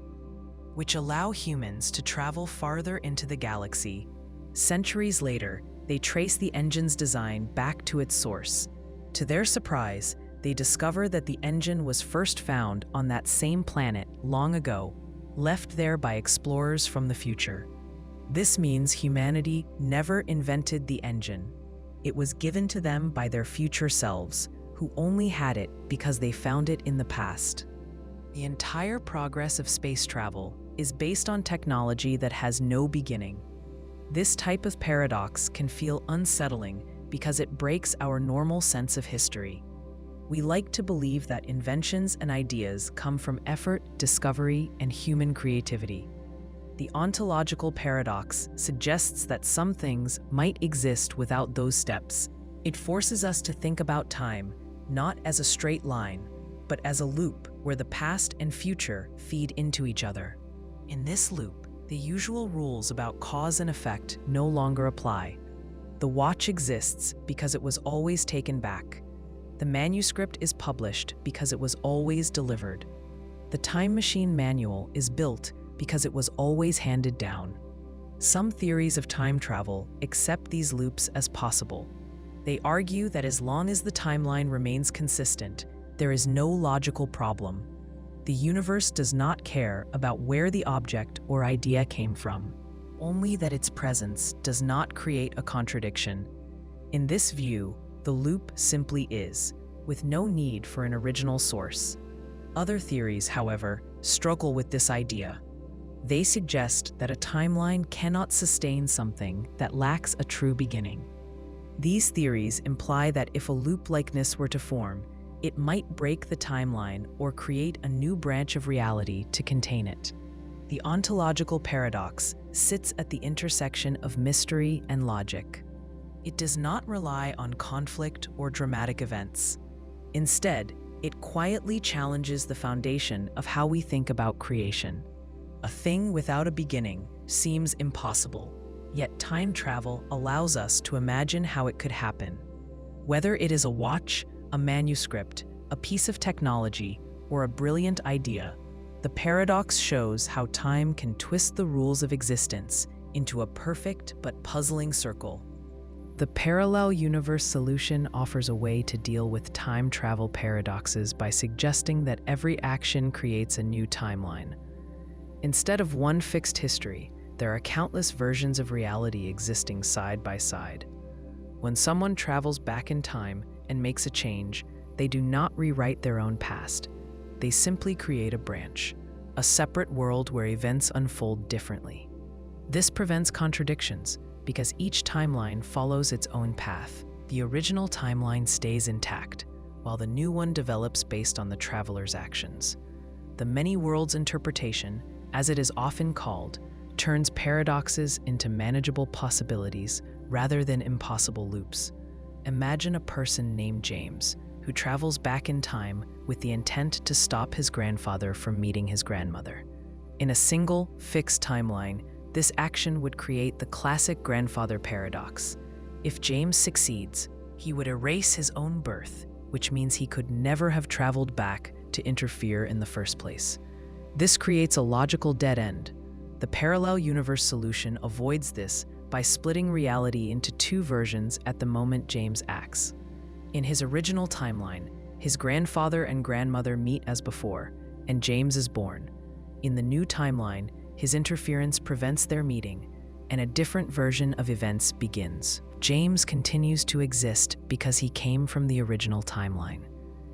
which allow humans to travel farther into the galaxy. Centuries later, they trace the engine's design back to its source. To their surprise, they discover that the engine was first found on that same planet long ago, left there by explorers from the future. This means humanity never invented the engine. It was given to them by their future selves, who only had it because they found it in the past. The entire progress of space travel is based on technology that has no beginning. This type of paradox can feel unsettling because it breaks our normal sense of history. We like to believe that inventions and ideas come from effort, discovery, and human creativity. The ontological paradox suggests that some things might exist without those steps. It forces us to think about time not as a straight line, but as a loop where the past and future feed into each other. In this loop, the usual rules about cause and effect no longer apply. The watch exists because it was always taken back. The manuscript is published because it was always delivered. The time machine manual is built because it was always handed down. Some theories of time travel accept these loops as possible. They argue that as long as the timeline remains consistent, there is no logical problem. The universe does not care about where the object or idea came from, only that its presence does not create a contradiction. In this view, the loop simply is, with no need for an original source. Other theories, however, struggle with this idea. They suggest that a timeline cannot sustain something that lacks a true beginning. These theories imply that if a loop-likeness were to form, it might break the timeline or create a new branch of reality to contain it. The ontological paradox sits at the intersection of mystery and logic. It does not rely on conflict or dramatic events. Instead, it quietly challenges the foundation of how we think about creation. A thing without a beginning seems impossible, yet time travel allows us to imagine how it could happen. Whether it is a watch, a manuscript, a piece of technology, or a brilliant idea, the paradox shows how time can twist the rules of existence into a perfect but puzzling circle. The parallel universe solution offers a way to deal with time travel paradoxes by suggesting that every action creates a new timeline. Instead of one fixed history, there are countless versions of reality existing side by side. When someone travels back in time and makes a change, they do not rewrite their own past. They simply create a branch, a separate world where events unfold differently. This prevents contradictions because each timeline follows its own path. The original timeline stays intact, while the new one develops based on the traveler's actions. The many worlds interpretation, as it is often called, turns paradoxes into manageable possibilities rather than impossible loops. Imagine a person named James, who travels back in time with the intent to stop his grandfather from meeting his grandmother. In a single, fixed timeline, this action would create the classic grandfather paradox. If James succeeds, he would erase his own birth, which means he could never have traveled back to interfere in the first place. This creates a logical dead end. The parallel universe solution avoids this by splitting reality into two versions at the moment James acts. In his original timeline, his grandfather and grandmother meet as before, and James is born. In the new timeline, his interference prevents their meeting, and a different version of events begins. James continues to exist because he came from the original timeline.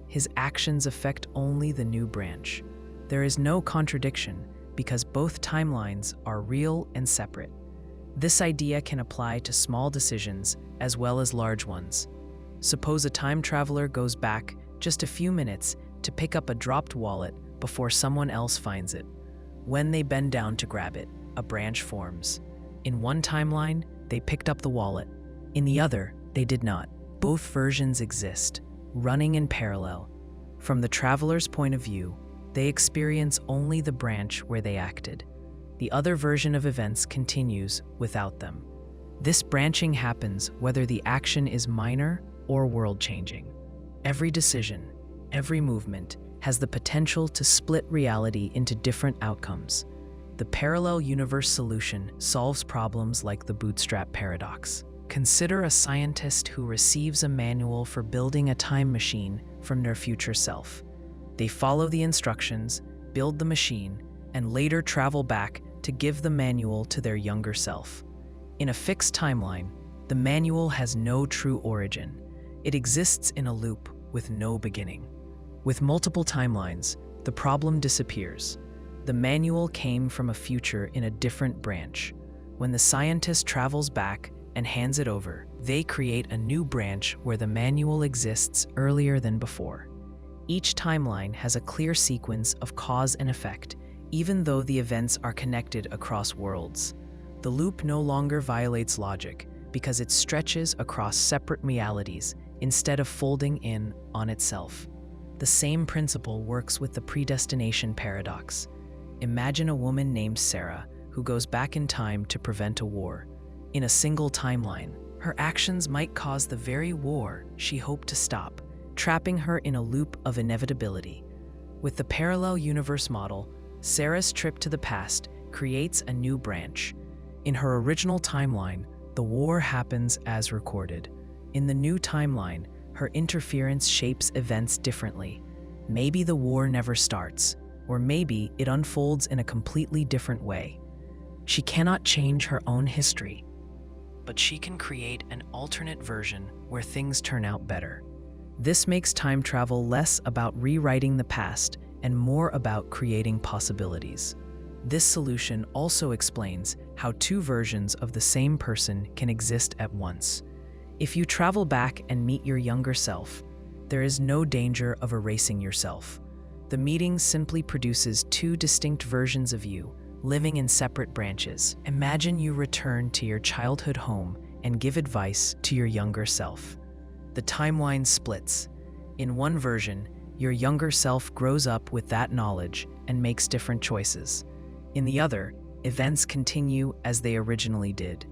His actions affect only the new branch. There is no contradiction because both timelines are real and separate. This idea can apply to small decisions as well as large ones. Suppose a time traveler goes back just a few minutes to pick up a dropped wallet before someone else finds it. When they bend down to grab it, a branch forms. In one timeline, they picked up the wallet. In the other, they did not. Both versions exist, running in parallel. From the traveler's point of view, they experience only the branch where they acted. The other version of events continues without them. This branching happens whether the action is minor or world-changing. Every decision, every movement, has the potential to split reality into different outcomes. The parallel universe solution solves problems like the Bootstrap paradox. Consider a scientist who receives a manual for building a time machine from their future self. They follow the instructions, build the machine, and later travel back to give the manual to their younger self. In a fixed timeline, the manual has no true origin. It exists in a loop with no beginning. With multiple timelines, the problem disappears. The manual came from a future in a different branch. When the scientist travels back and hands it over, they create a new branch where the manual exists earlier than before. Each timeline has a clear sequence of cause and effect, even though the events are connected across worlds. The loop no longer violates logic because it stretches across separate realities instead of folding in on itself. The same principle works with the Predestination Paradox. Imagine a woman named Sarah who goes back in time to prevent a war. In a single timeline, her actions might cause the very war she hoped to stop, trapping her in a loop of inevitability. With the parallel universe model, Sarah's trip to the past creates a new branch. In her original timeline, the war happens as recorded. In the new timeline, her interference shapes events differently. Maybe the war never starts, or maybe it unfolds in a completely different way. She cannot change her own history, but she can create an alternate version where things turn out better. This makes time travel less about rewriting the past and more about creating possibilities. This solution also explains how two versions of the same person can exist at once. If you travel back and meet your younger self, there is no danger of erasing yourself. The meeting simply produces two distinct versions of you, living in separate branches. Imagine you return to your childhood home and give advice to your younger self. The timeline splits. In one version, your younger self grows up with that knowledge and makes different choices. In the other, events continue as they originally did.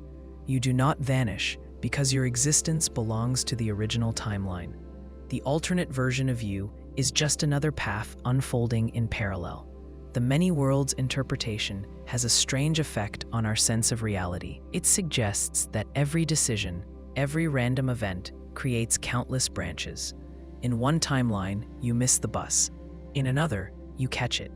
You do not vanish because your existence belongs to the original timeline. The alternate version of you is just another path unfolding in parallel. The many worlds interpretation has a strange effect on our sense of reality. It suggests that every decision, every random event, creates countless branches. In one timeline, you miss the bus. In another, you catch it.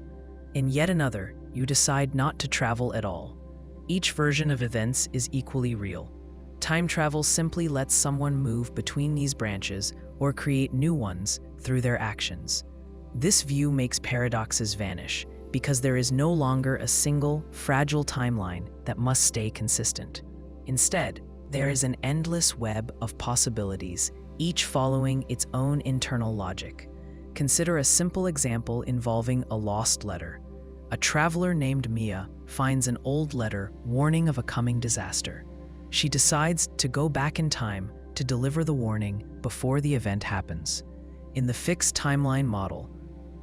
In yet another, you decide not to travel at all. Each version of events is equally real. Time travel simply lets someone move between these branches or create new ones through their actions. This view makes paradoxes vanish because there is no longer a single, fragile timeline that must stay consistent. Instead, there is an endless web of possibilities, each following its own internal logic. Consider a simple example involving a lost letter. A traveler named Mia finds an old letter warning of a coming disaster. She decides to go back in time to deliver the warning before the event happens. In the fixed timeline model,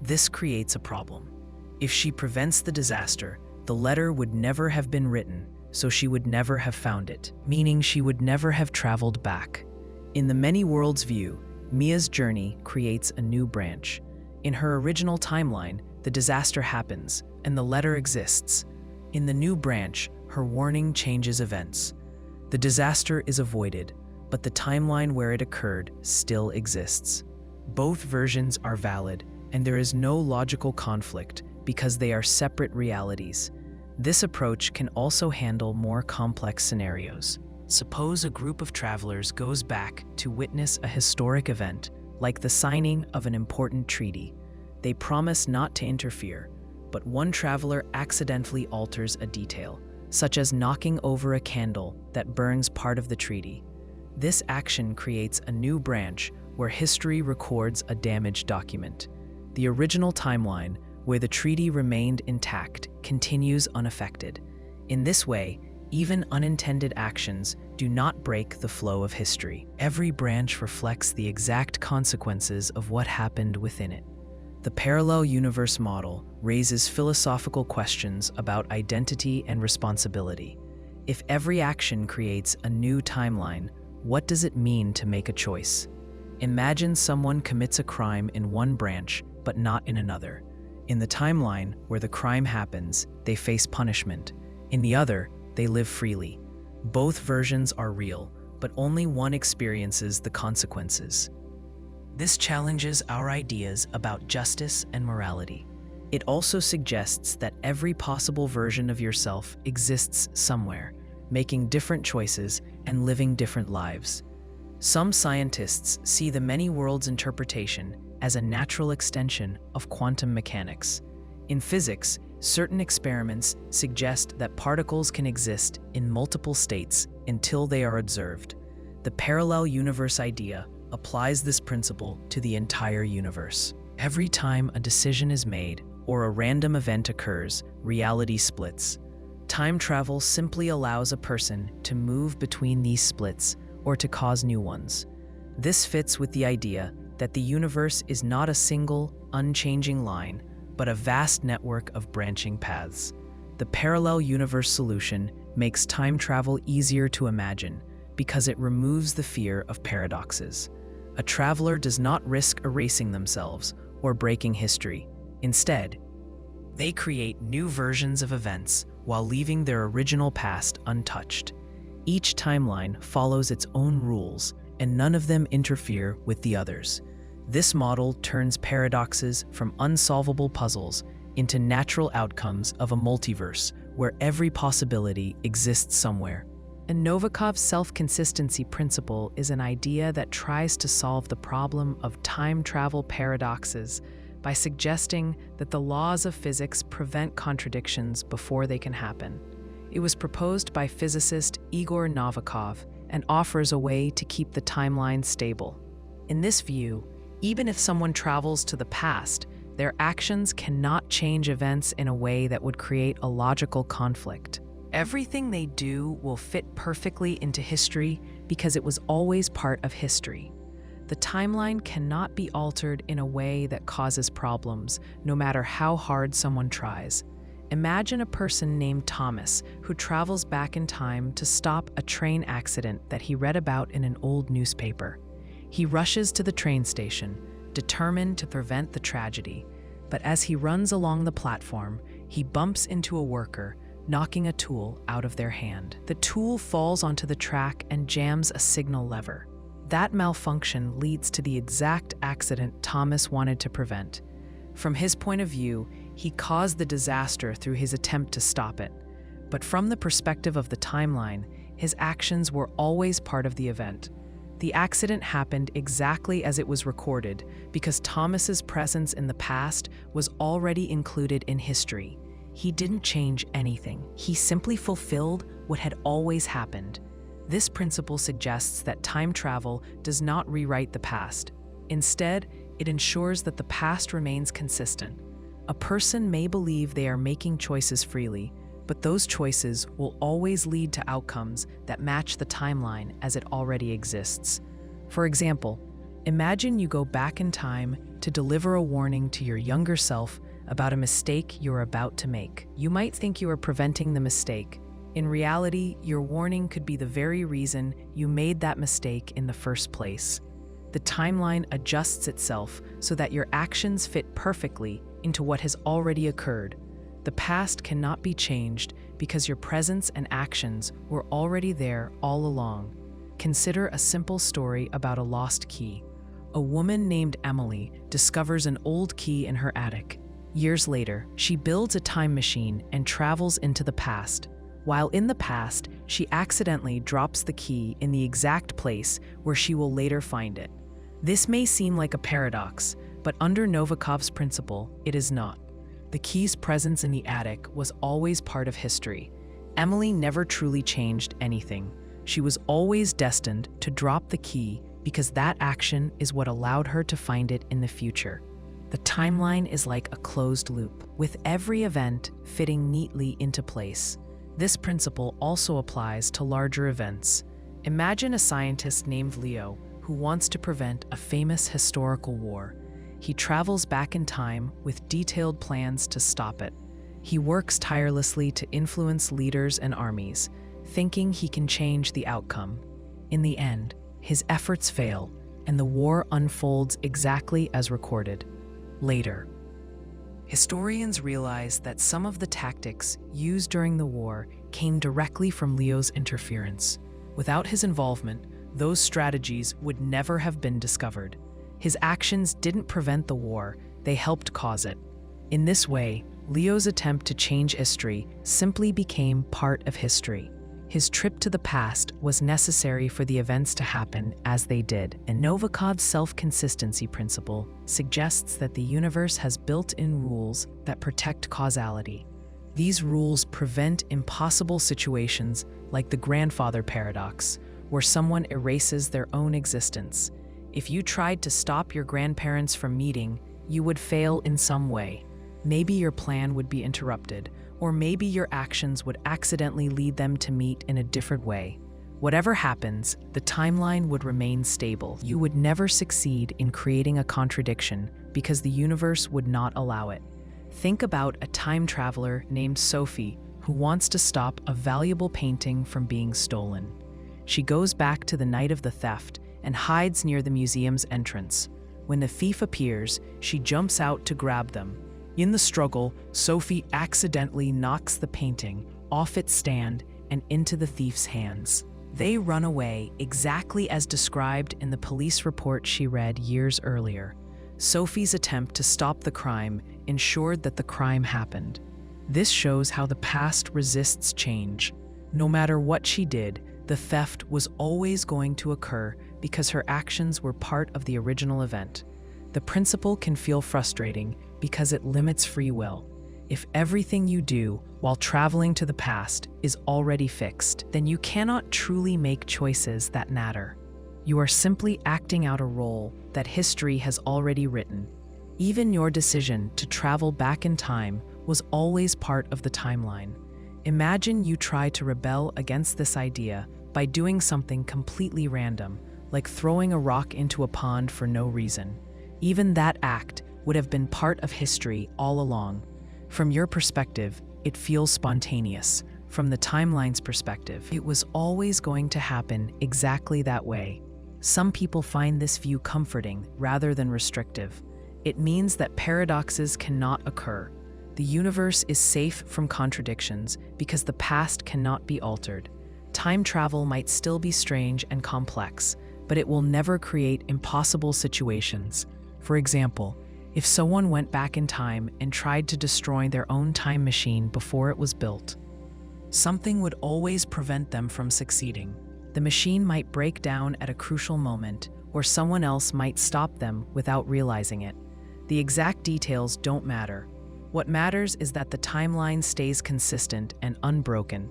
this creates a problem. If she prevents the disaster, the letter would never have been written, so she would never have found it, meaning she would never have traveled back. In the many worlds view, Mia's journey creates a new branch. In her original timeline, the disaster happens, and the letter exists. In the new branch, her warning changes events. The disaster is avoided, but the timeline where it occurred still exists. Both versions are valid, and there is no logical conflict because they are separate realities. This approach can also handle more complex scenarios. Suppose a group of travelers goes back to witness a historic event, like the signing of an important treaty. They promise not to interfere, but one traveler accidentally alters a detail, such as knocking over a candle that burns part of the treaty. This action creates a new branch where history records a damaged document. The original timeline, where the treaty remained intact, continues unaffected. In this way, even unintended actions do not break the flow of history. Every branch reflects the exact consequences of what happened within it. The parallel universe model raises philosophical questions about identity and responsibility. If every action creates a new timeline, what does it mean to make a choice? Imagine someone commits a crime in one branch, but not in another. In the timeline where the crime happens, they face punishment. In the other, they live freely. Both versions are real, but only one experiences the consequences. This challenges our ideas about justice and morality. It also suggests that every possible version of yourself exists somewhere, making different choices and living different lives. Some scientists see the many worlds interpretation as a natural extension of quantum mechanics. In physics, certain experiments suggest that particles can exist in multiple states until they are observed. The parallel universe idea applies this principle to the entire universe. Every time a decision is made or a random event occurs, reality splits. Time travel simply allows a person to move between these splits or to cause new ones. This fits with the idea that the universe is not a single, unchanging line, but a vast network of branching paths. The parallel universe solution makes time travel easier to imagine because it removes the fear of paradoxes. A traveler does not risk erasing themselves or breaking history. Instead, they create new versions of events while leaving their original past untouched. Each timeline follows its own rules, and none of them interfere with the others. This model turns paradoxes from unsolvable puzzles into natural outcomes of a multiverse where every possibility exists somewhere. And Novikov's self-consistency principle is an idea that tries to solve the problem of time travel paradoxes by suggesting that the laws of physics prevent contradictions before they can happen. It was proposed by physicist Igor Novikov and offers a way to keep the timeline stable. In this view, even if someone travels to the past, their actions cannot change events in a way that would create a logical conflict. Everything they do will fit perfectly into history because it was always part of history. The timeline cannot be altered in a way that causes problems, no matter how hard someone tries. Imagine a person named Thomas who travels back in time to stop a train accident that he read about in an old newspaper. He rushes to the train station, determined to prevent the tragedy, but as he runs along the platform, he bumps into a worker, knocking a tool out of their hand. The tool falls onto the track and jams a signal lever. That malfunction leads to the exact accident Thomas wanted to prevent. From his point of view, he caused the disaster through his attempt to stop it. But from the perspective of the timeline, his actions were always part of the event. The accident happened exactly as it was recorded because Thomas's presence in the past was already included in history. He didn't change anything. He simply fulfilled what had always happened. This principle suggests that time travel does not rewrite the past. Instead, it ensures that the past remains consistent. A person may believe they are making choices freely, but those choices will always lead to outcomes that match the timeline as it already exists. For example, imagine you go back in time to deliver a warning to your younger self about a mistake you're about to make. You might think you are preventing the mistake. In reality, your warning could be the very reason you made that mistake in the first place. The timeline adjusts itself so that your actions fit perfectly into what has already occurred. The past cannot be changed because your presence and actions were already there all along. Consider a simple story about a lost key. A woman named Emily discovers an old key in her attic. Years later, she builds a time machine and travels into the past. while in the past, she accidentally drops the key in the exact place where she will later find it. This may seem like a paradox, but under Novikov's principle, it is not. The key's presence in the attic was always part of history. Emily never truly changed anything. She was always destined to drop the key because that action is what allowed her to find it in the future. The timeline is like a closed loop, with every event fitting neatly into place. This principle also applies to larger events. Imagine a scientist named Leo who wants to prevent a famous historical war. He travels back in time with detailed plans to stop it. He works tirelessly to influence leaders and armies, thinking he can change the outcome. In the end, his efforts fail, and the war unfolds exactly as recorded. Later, historians realize that some of the tactics used during the war came directly from Leo's interference. Without his involvement, those strategies would never have been discovered. His actions didn't prevent the war, they helped cause it. In this way, Leo's attempt to change history simply became part of history. His trip to the past was necessary for the events to happen as they did, and Novikov's self-consistency principle suggests that the universe has built-in rules that protect causality. These rules prevent impossible situations like the grandfather paradox, where someone erases their own existence. If you tried to stop your grandparents from meeting, you would fail in some way. Maybe your plan would be interrupted, or maybe your actions would accidentally lead them to meet in a different way. Whatever happens, the timeline would remain stable. You would never succeed in creating a contradiction because the universe would not allow it. Think about a time traveler named Sophie who wants to stop a valuable painting from being stolen. She goes back to the night of the theft and hides near the museum's entrance. When the thief appears, she jumps out to grab them. In the struggle, Sophie accidentally knocks the painting off its stand and into the thief's hands. They run away exactly as described in the police report she read years earlier. Sophie's attempt to stop the crime ensured that the crime happened. This shows how the past resists change. No matter what she did, the theft was always going to occur because her actions were part of the original event. The principle can feel frustrating because it limits free will. If everything you do while traveling to the past is already fixed, then you cannot truly make choices that matter. You are simply acting out a role that history has already written. Even your decision to travel back in time was always part of the timeline. Imagine you try to rebel against this idea by doing something completely random, like throwing a rock into a pond for no reason. Even that act would have been part of history all along. From your perspective, it feels spontaneous. From the timeline's perspective, it was always going to happen exactly that way. Some people find this view comforting rather than restrictive. It means that paradoxes cannot occur. The universe is safe from contradictions because the past cannot be altered. Time travel might still be strange and complex, but it will never create impossible situations. For example, if someone went back in time and tried to destroy their own time machine before it was built, something would always prevent them from succeeding. The machine might break down at a crucial moment, or someone else might stop them without realizing it. The exact details don't matter. What matters is that the timeline stays consistent and unbroken.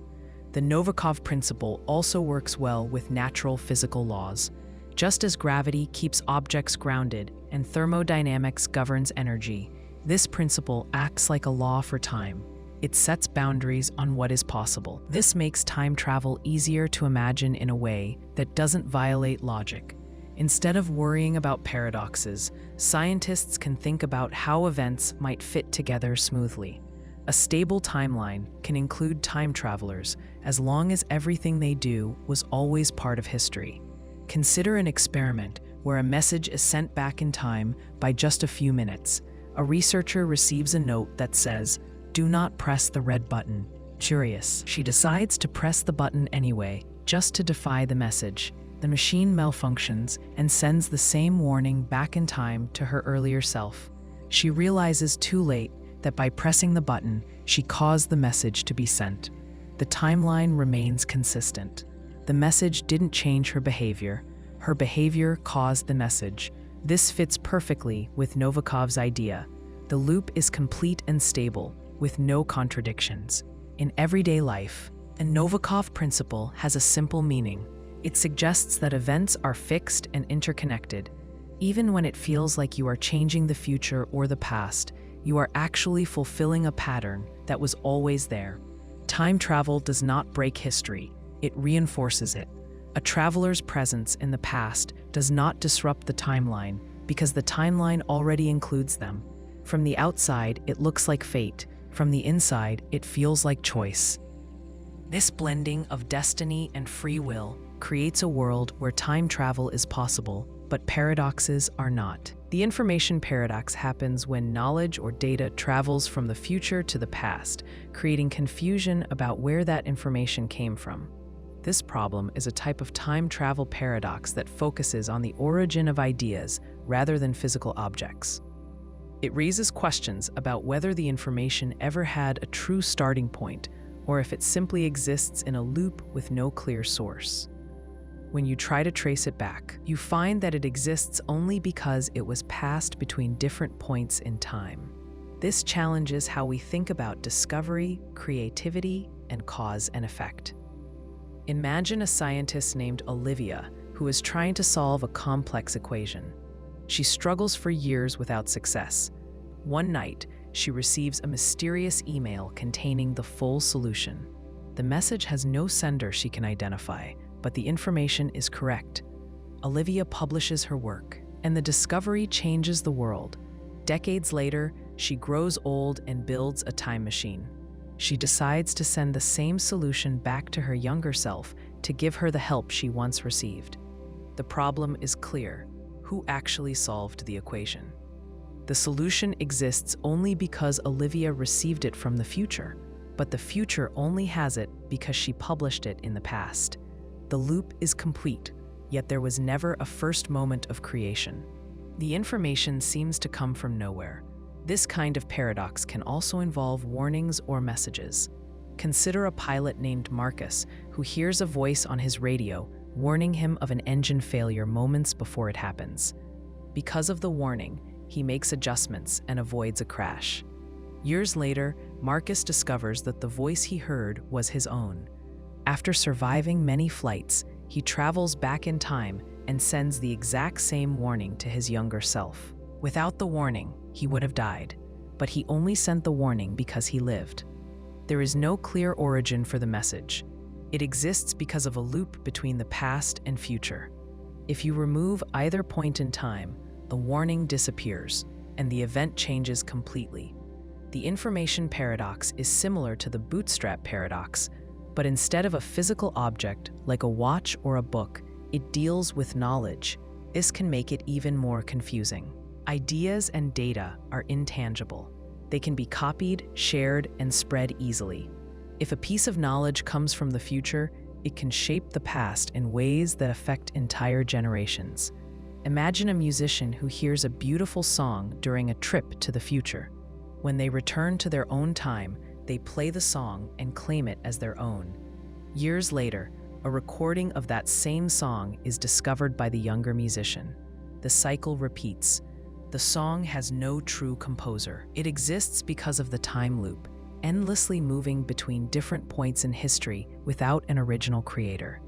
The Novikov principle also works well with natural physical laws. Just as gravity keeps objects grounded and thermodynamics governs energy, this principle acts like a law for time. It sets boundaries on what is possible. This makes time travel easier to imagine in a way that doesn't violate logic. Instead of worrying about paradoxes, scientists can think about how events might fit together smoothly. A stable timeline can include time travelers as long as everything they do was always part of history. Consider an experiment where a message is sent back in time by just a few minutes. A researcher receives a note that says, "Do not press the red button." Curious, she decides to press the button anyway, just to defy the message. The machine malfunctions and sends the same warning back in time to her earlier self. She realizes too late that by pressing the button, she caused the message to be sent. the timeline remains consistent. The message didn't change her behavior caused the message. This fits perfectly with Novikov's idea. The loop is complete and stable, with no contradictions. In everyday life, the Novikov principle has a simple meaning. It suggests that events are fixed and interconnected. Even when it feels like you are changing the future or the past, you are actually fulfilling a pattern that was always there. Time travel does not break history, it reinforces it. A traveler's presence in the past does not disrupt the timeline because the timeline already includes them. From the outside, it looks like fate. From the inside, it feels like choice. This blending of destiny and free will creates a world where time travel is possible, but paradoxes are not. The information paradox happens when knowledge or data travels from the future to the past, creating confusion about where that information came from. This problem is a type of time travel paradox that focuses on the origin of ideas rather than physical objects. It raises questions about whether the information ever had a true starting point, or if it simply exists in a loop with no clear source. When you try to trace it back, you find that it exists only because it was passed between different points in time. This challenges how we think about discovery, creativity, and cause and effect. Imagine a scientist named Olivia who is trying to solve a complex equation. She struggles for years without success. One night, she receives a mysterious email containing the full solution. The message has no sender she can identify, but the information is correct. Olivia publishes her work, and the discovery changes the world. Decades later, she grows old and builds a time machine. She decides to send the same solution back to her younger self to give her the help she once received. The problem is clear. Who actually solved the equation? The solution exists only because Olivia received it from the future, but the future only has it because she published it in the past. The loop is complete, yet there was never a first moment of creation. The information seems to come from nowhere. This kind of paradox can also involve warnings or messages. Consider a pilot named Marcus who hears a voice on his radio warning him of an engine failure moments before it happens. Because of the warning, he makes adjustments and avoids a crash. Years later, Marcus discovers that the voice he heard was his own. After surviving many flights, he travels back in time and sends the exact same warning to his younger self. Without the warning, he would have died, but he only sent the warning because he lived. There is no clear origin for the message. It exists because of a loop between the past and future. If you remove either point in time, the warning disappears, and the event changes completely. The information paradox is similar to the Bootstrap paradox, but instead of a physical object like a watch or a book, it deals with knowledge. This can make it even more confusing. Ideas and data are intangible. They can be copied, shared, and spread easily. If a piece of knowledge comes from the future, it can shape the past in ways that affect entire generations. Imagine a musician who hears a beautiful song during a trip to the future. When they return to their own time, they play the song and claim it as their own. Years later, a recording of that same song is discovered by the younger musician. The cycle repeats. The song has no true composer. It exists because of the time loop, endlessly moving between different points in history without an original creator.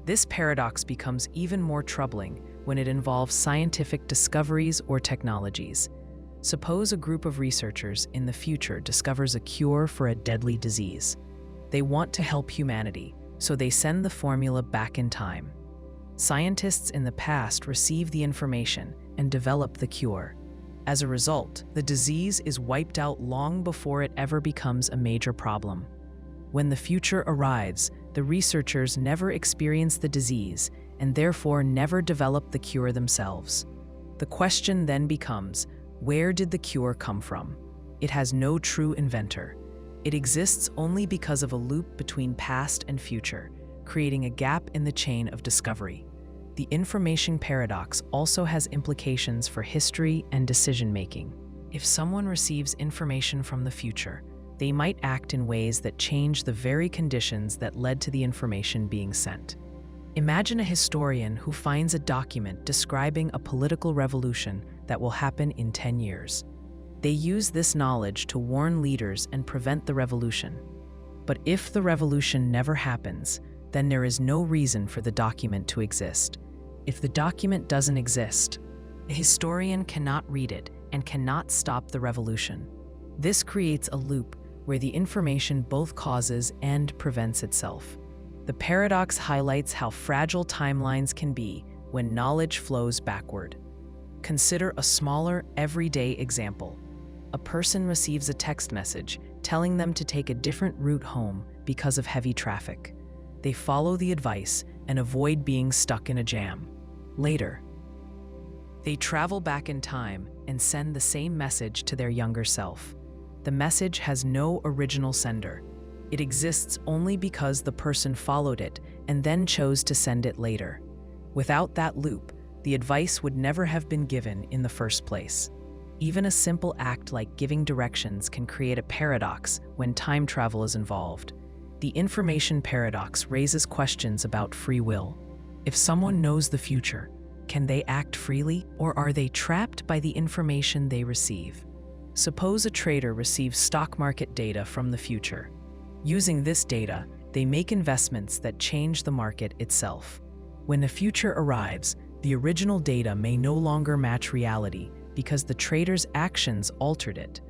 This paradox becomes even more troubling when it involves scientific discoveries or technologies. Suppose a group of researchers in the future discovers a cure for a deadly disease. They want to help humanity, so they send the formula back in time. Scientists in the past receive the information and develop the cure. As a result, the disease is wiped out long before it ever becomes a major problem. When the future arrives, the researchers never experience the disease and therefore never develop the cure themselves. The question then becomes, where did the cure come from? It has no true inventor. It exists only because of a loop between past and future, creating a gap in the chain of discovery. The information paradox also has implications for history and decision-making. If someone receives information from the future, they might act in ways that change the very conditions that led to the information being sent. Imagine a historian who finds a document describing a political revolution that will happen in 10 years. They use this knowledge to warn leaders and prevent the revolution. But if the revolution never happens, then there is no reason for the document to exist. If the document doesn't exist, a historian cannot read it and cannot stop the revolution. This creates a loop where the information both causes and prevents itself. The paradox highlights how fragile timelines can be when knowledge flows backward. Consider a smaller, everyday example. A person receives a text message telling them to take a different route home because of heavy traffic. They follow the advice and avoid being stuck in a jam. Later, they travel back in time and send the same message to their younger self. The message has no original sender. It exists only because the person followed it and then chose to send it later. Without that loop, the advice would never have been given in the first place. Even a simple act like giving directions can create a paradox when time travel is involved. The information paradox raises questions about free will. If someone knows the future, can they act freely, or are they trapped by the information they receive? Suppose a trader receives stock market data from the future. Using this data, they make investments that change the market itself. When the future arrives, the original data may no longer match reality because the trader's actions altered it.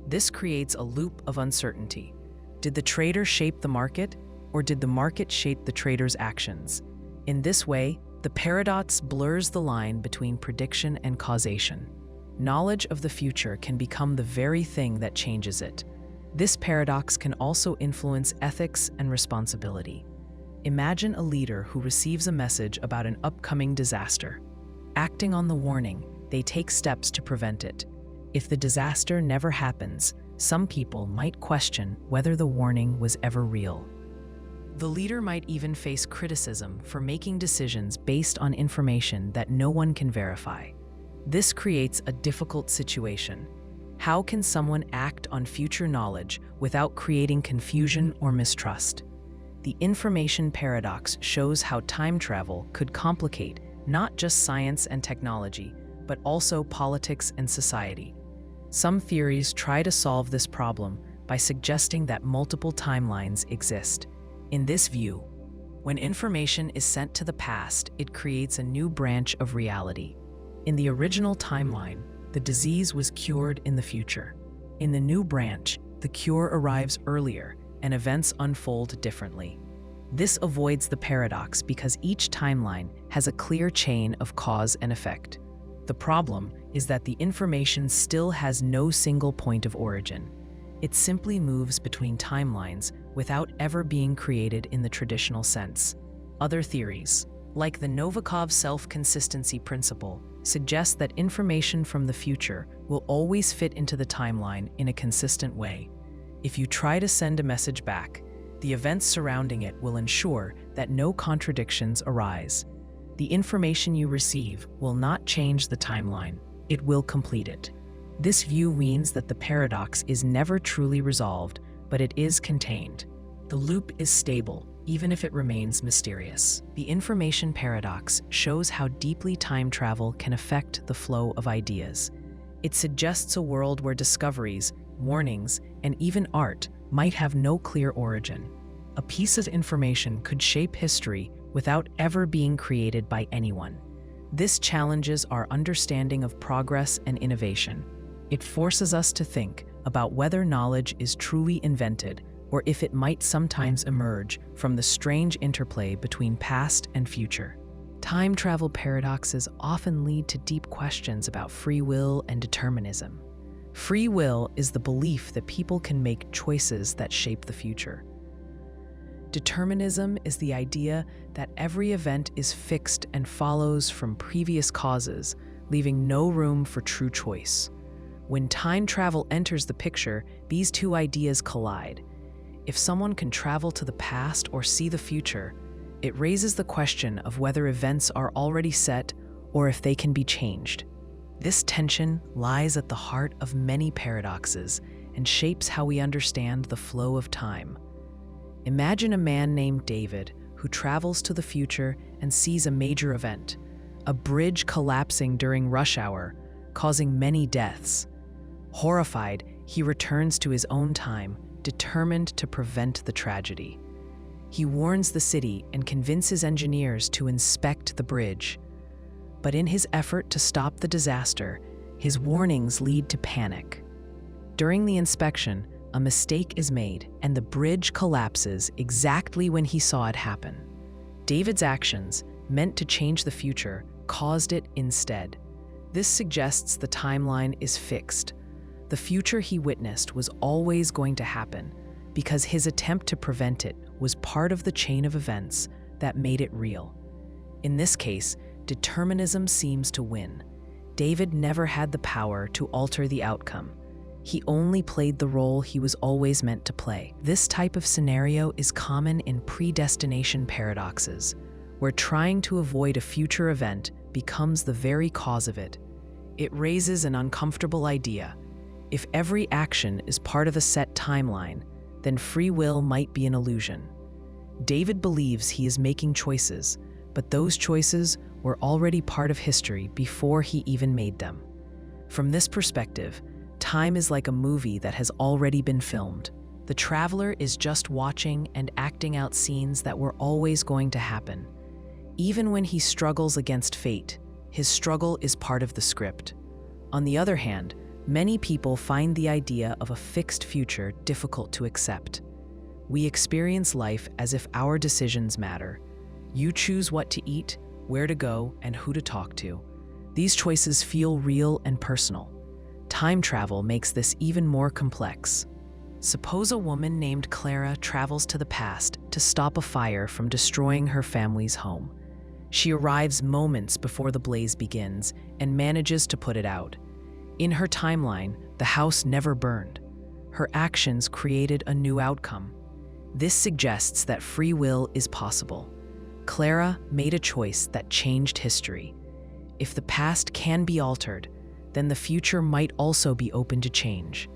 This creates a loop of uncertainty. Did the trader shape the market, or did the market shape the trader's actions? In this way, the paradox blurs the line between prediction and causation. Knowledge of the future can become the very thing that changes it. This paradox can also influence ethics and responsibility. Imagine a leader who receives a message about an upcoming disaster. Acting on the warning, they take steps to prevent it. If the disaster never happens, some people might question whether the warning was ever real. The leader might even face criticism for making decisions based on information that no one can verify. This creates a difficult situation. How can someone act on future knowledge without creating confusion or mistrust? The information paradox shows how time travel could complicate not just science and technology, but also politics and society. Some theories try to solve this problem by suggesting that multiple timelines exist. In this view, when information is sent to the past, it creates a new branch of reality. In the original timeline, the disease was cured in the future. In the new branch, the cure arrives earlier and events unfold differently. This avoids the paradox because each timeline has a clear chain of cause and effect. The problem is that the information still has no single point of origin. It simply moves between timelines without ever being created in the traditional sense. Other theories, like the Novikov self-consistency principle, suggest that information from the future will always fit into the timeline in a consistent way. If you try to send a message back, the events surrounding it will ensure that no contradictions arise. The information you receive will not change the timeline, it will complete it. This view means that the paradox is never truly resolved, but it is contained. The loop is stable, even if it remains mysterious. The information paradox shows how deeply time travel can affect the flow of ideas. It suggests a world where discoveries, warnings, and even art might have no clear origin. A piece of information could shape history without ever being created by anyone. This challenges our understanding of progress and innovation. It forces us to think about whether knowledge is truly invented or if it might sometimes emerge from the strange interplay between past and future. Time travel paradoxes often lead to deep questions about free will and determinism. Free will is the belief that people can make choices that shape the future. Determinism is the idea that every event is fixed and follows from previous causes, leaving no room for true choice. When time travel enters the picture, these two ideas collide. If someone can travel to the past or see the future, it raises the question of whether events are already set or if they can be changed. This tension lies at the heart of many paradoxes and shapes how we understand the flow of time. Imagine a man named David who travels to the future and sees a major event, a bridge collapsing during rush hour, causing many deaths. Horrified, he returns to his own time, determined to prevent the tragedy. He warns the city and convinces engineers to inspect the bridge. But in his effort to stop the disaster, his warnings lead to panic. During the inspection, a mistake is made and the bridge collapses exactly when he saw it happen. David's actions, meant to change the future, caused it instead. This suggests the timeline is fixed. The future he witnessed was always going to happen because his attempt to prevent it was part of the chain of events that made it real. In this case, determinism seems to win. David never had the power to alter the outcome. He only played the role he was always meant to play. This type of scenario is common in predestination paradoxes, where trying to avoid a future event becomes the very cause of it. It raises an uncomfortable idea. If every action is part of a set timeline, then free will might be an illusion. David believes he is making choices, but those choices were already part of history before he even made them. From this perspective, time is like a movie that has already been filmed. The traveler is just watching and acting out scenes that were always going to happen. Even when he struggles against fate, his struggle is part of the script. On the other hand, many people find the idea of a fixed future difficult to accept. We experience life as if our decisions matter. You choose what to eat, where to go, and who to talk to. These choices feel real and personal. Time travel makes this even more complex. Suppose a woman named Clara travels to the past to stop a fire from destroying her family's home. She arrives moments before the blaze begins and manages to put it out. In her timeline, the house never burned. Her actions created a new outcome. This suggests that free will is possible. Clara made a choice that changed history. If the past can be altered, then the future might also be open to change.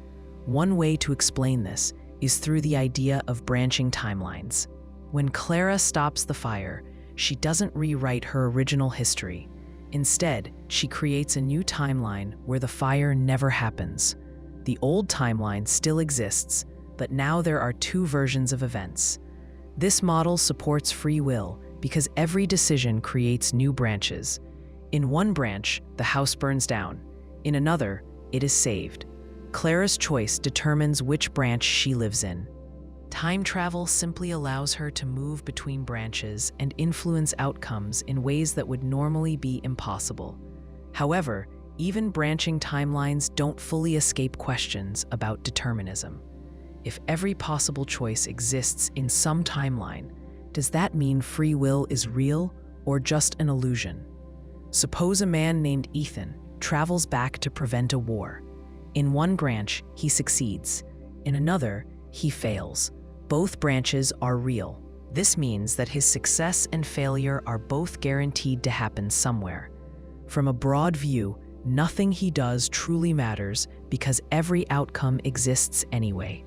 One way to explain this is through the idea of branching timelines. When Clara stops the fire, she doesn't rewrite her original history. Instead, she creates a new timeline where the fire never happens. The old timeline still exists, but now there are two versions of events. This model supports free will because every decision creates new branches. In one branch, the house burns down. In another, it is saved. Clara's choice determines which branch she lives in. Time travel simply allows her to move between branches and influence outcomes in ways that would normally be impossible. However, even branching timelines don't fully escape questions about determinism. If every possible choice exists in some timeline, does that mean free will is real or just an illusion? Suppose a man named Ethan travels back to prevent a war. In one branch, he succeeds. In another, he fails. Both branches are real. This means that his success and failure are both guaranteed to happen somewhere. From a broad view, nothing he does truly matters because every outcome exists anyway.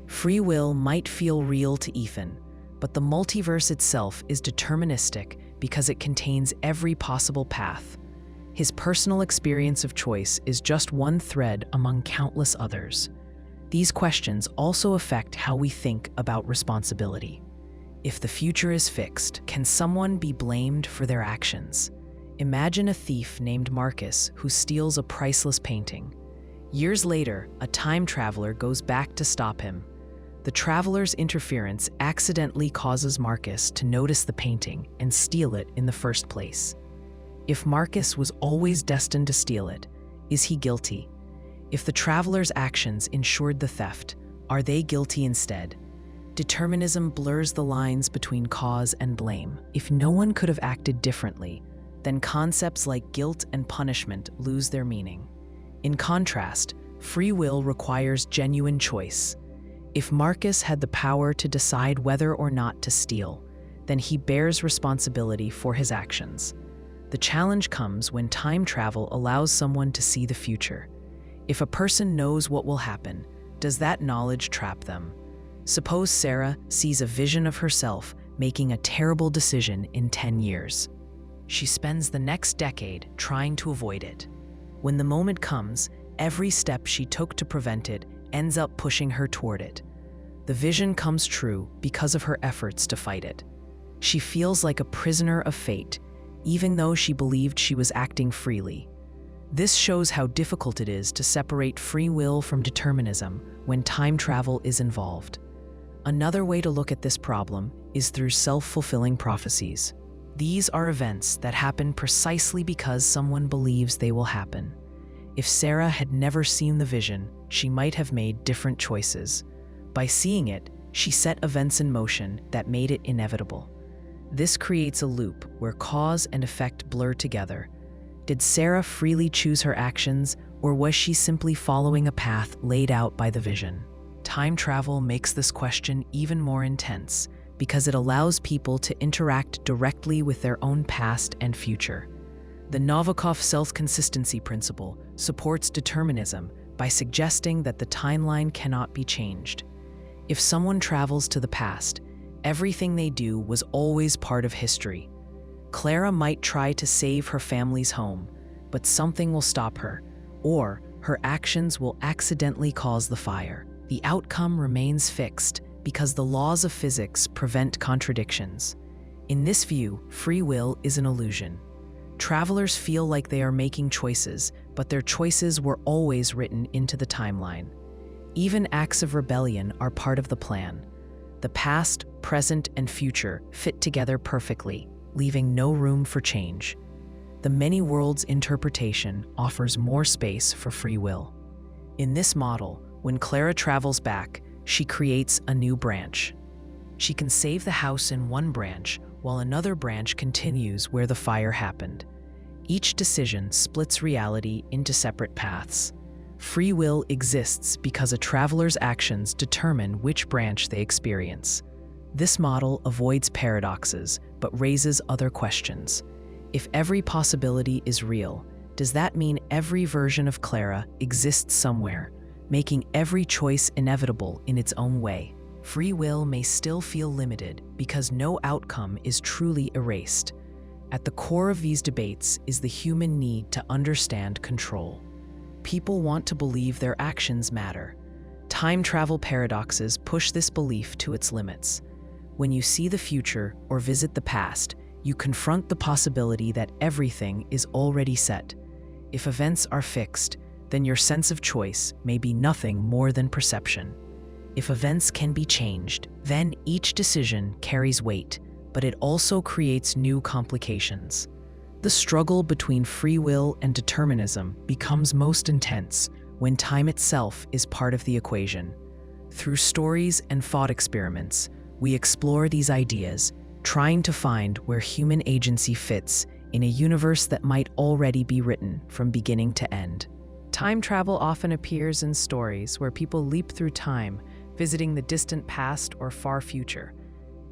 Free will might feel real to Ethan, but the multiverse itself is deterministic because it contains every possible path. His personal experience of choice is just one thread among countless others. These questions also affect how we think about responsibility. If the future is fixed, can someone be blamed for their actions? Imagine a thief named Marcus who steals a priceless painting. Years later, a time traveler goes back to stop him. The traveler's interference accidentally causes Marcus to notice the painting and steal it in the first place. If Marcus was always destined to steal it, is he guilty? If the traveler's actions ensured the theft, are they guilty instead? Determinism blurs the lines between cause and blame. If no one could have acted differently, then concepts like guilt and punishment lose their meaning. In contrast, free will requires genuine choice. If Marcus had the power to decide whether or not to steal, then he bears responsibility for his actions. The challenge comes when time travel allows someone to see the future. If a person knows what will happen, does that knowledge trap them? Suppose Sarah sees a vision of herself making a terrible decision in 10 years. She spends the next decade trying to avoid it. When the moment comes, every step she took to prevent it ends up pushing her toward it. The vision comes true because of her efforts to fight it. She feels like a prisoner of fate, even though she believed she was acting freely. This shows how difficult it is to separate free will from determinism when time travel is involved. Another way to look at this problem is through self-fulfilling prophecies. These are events that happen precisely because someone believes they will happen. If Sarah had never seen the vision, she might have made different choices. By seeing it, she set events in motion that made it inevitable. This creates a loop where cause and effect blur together. Did Sarah freely choose her actions, or was she simply following a path laid out by the vision? Time travel makes this question even more intense because it allows people to interact directly with their own past and future. The Novikov self-consistency principle supports determinism by suggesting that the timeline cannot be changed. If someone travels to the past, everything they do was always part of history. Clara might try to save her family's home, but something will stop her, or her actions will accidentally cause the fire. The outcome remains fixed because the laws of physics prevent contradictions. In this view, free will is an illusion. Travelers feel like they are making choices, but their choices were always written into the timeline. Even acts of rebellion are part of the plan. The past, present, and future fit together perfectly, leaving no room for change. The many worlds interpretation offers more space for free will. In this model, when Clara travels back, she creates a new branch. She can save the house in one branch, while another branch continues where the fire happened. Each decision splits reality into separate paths. Free will exists because a traveler's actions determine which branch they experience. This model avoids paradoxes, but raises other questions. If every possibility is real, does that mean every version of Clara exists somewhere, making every choice inevitable in its own way? Free will may still feel limited because no outcome is truly erased. At the core of these debates is the human need to understand control. People want to believe their actions matter. Time travel paradoxes push this belief to its limits. When you see the future or visit the past, you confront the possibility that everything is already set. If events are fixed, then your sense of choice may be nothing more than perception. If events can be changed, then each decision carries weight, but it also creates new complications. The struggle between free will and determinism becomes most intense when time itself is part of the equation. Through stories and thought experiments, we explore these ideas, trying to find where human agency fits in a universe that might already be written from beginning to end. Time travel often appears in stories where people leap through time, visiting the distant past or far future.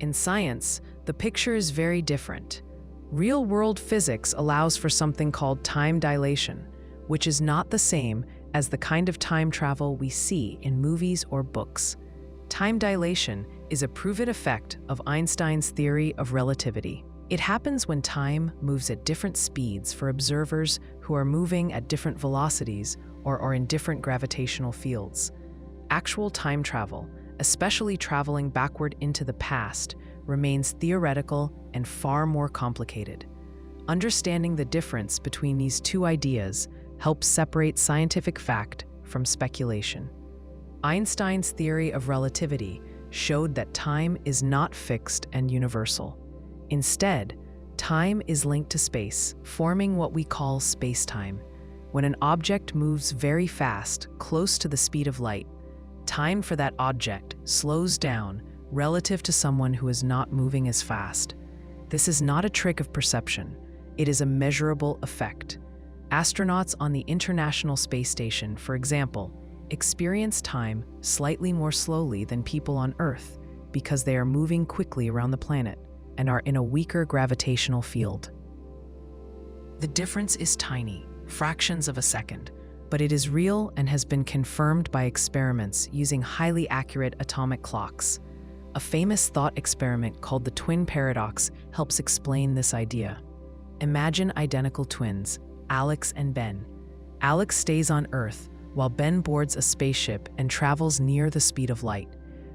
In science, the picture is very different. Real-world physics allows for something called time dilation, which is not the same as the kind of time travel we see in movies or books. Time dilation is a proven effect of Einstein's theory of relativity. It happens when time moves at different speeds for observers who are moving at different velocities or are in different gravitational fields. Actual time travel, especially traveling backward into the past, remains theoretical and far more complicated. Understanding the difference between these two ideas helps separate scientific fact from speculation. Einstein's theory of relativity showed that time is not fixed and universal. Instead, time is linked to space, forming what we call spacetime. When an object moves very fast, close to the speed of light, time for that object slows down relative to someone who is not moving as fast. This is not a trick of perception. It is a measurable effect. Astronauts on the International Space Station, for example, experience time slightly more slowly than people on Earth because they are moving quickly around the planet and are in a weaker gravitational field. The difference is tiny, fractions of a second. but it is real and has been confirmed by experiments using highly accurate atomic clocks. A famous thought experiment called the twin paradox helps explain this idea. Imagine identical twins, Alex and Ben. Alex stays on Earth, while Ben boards a spaceship and travels near the speed of light.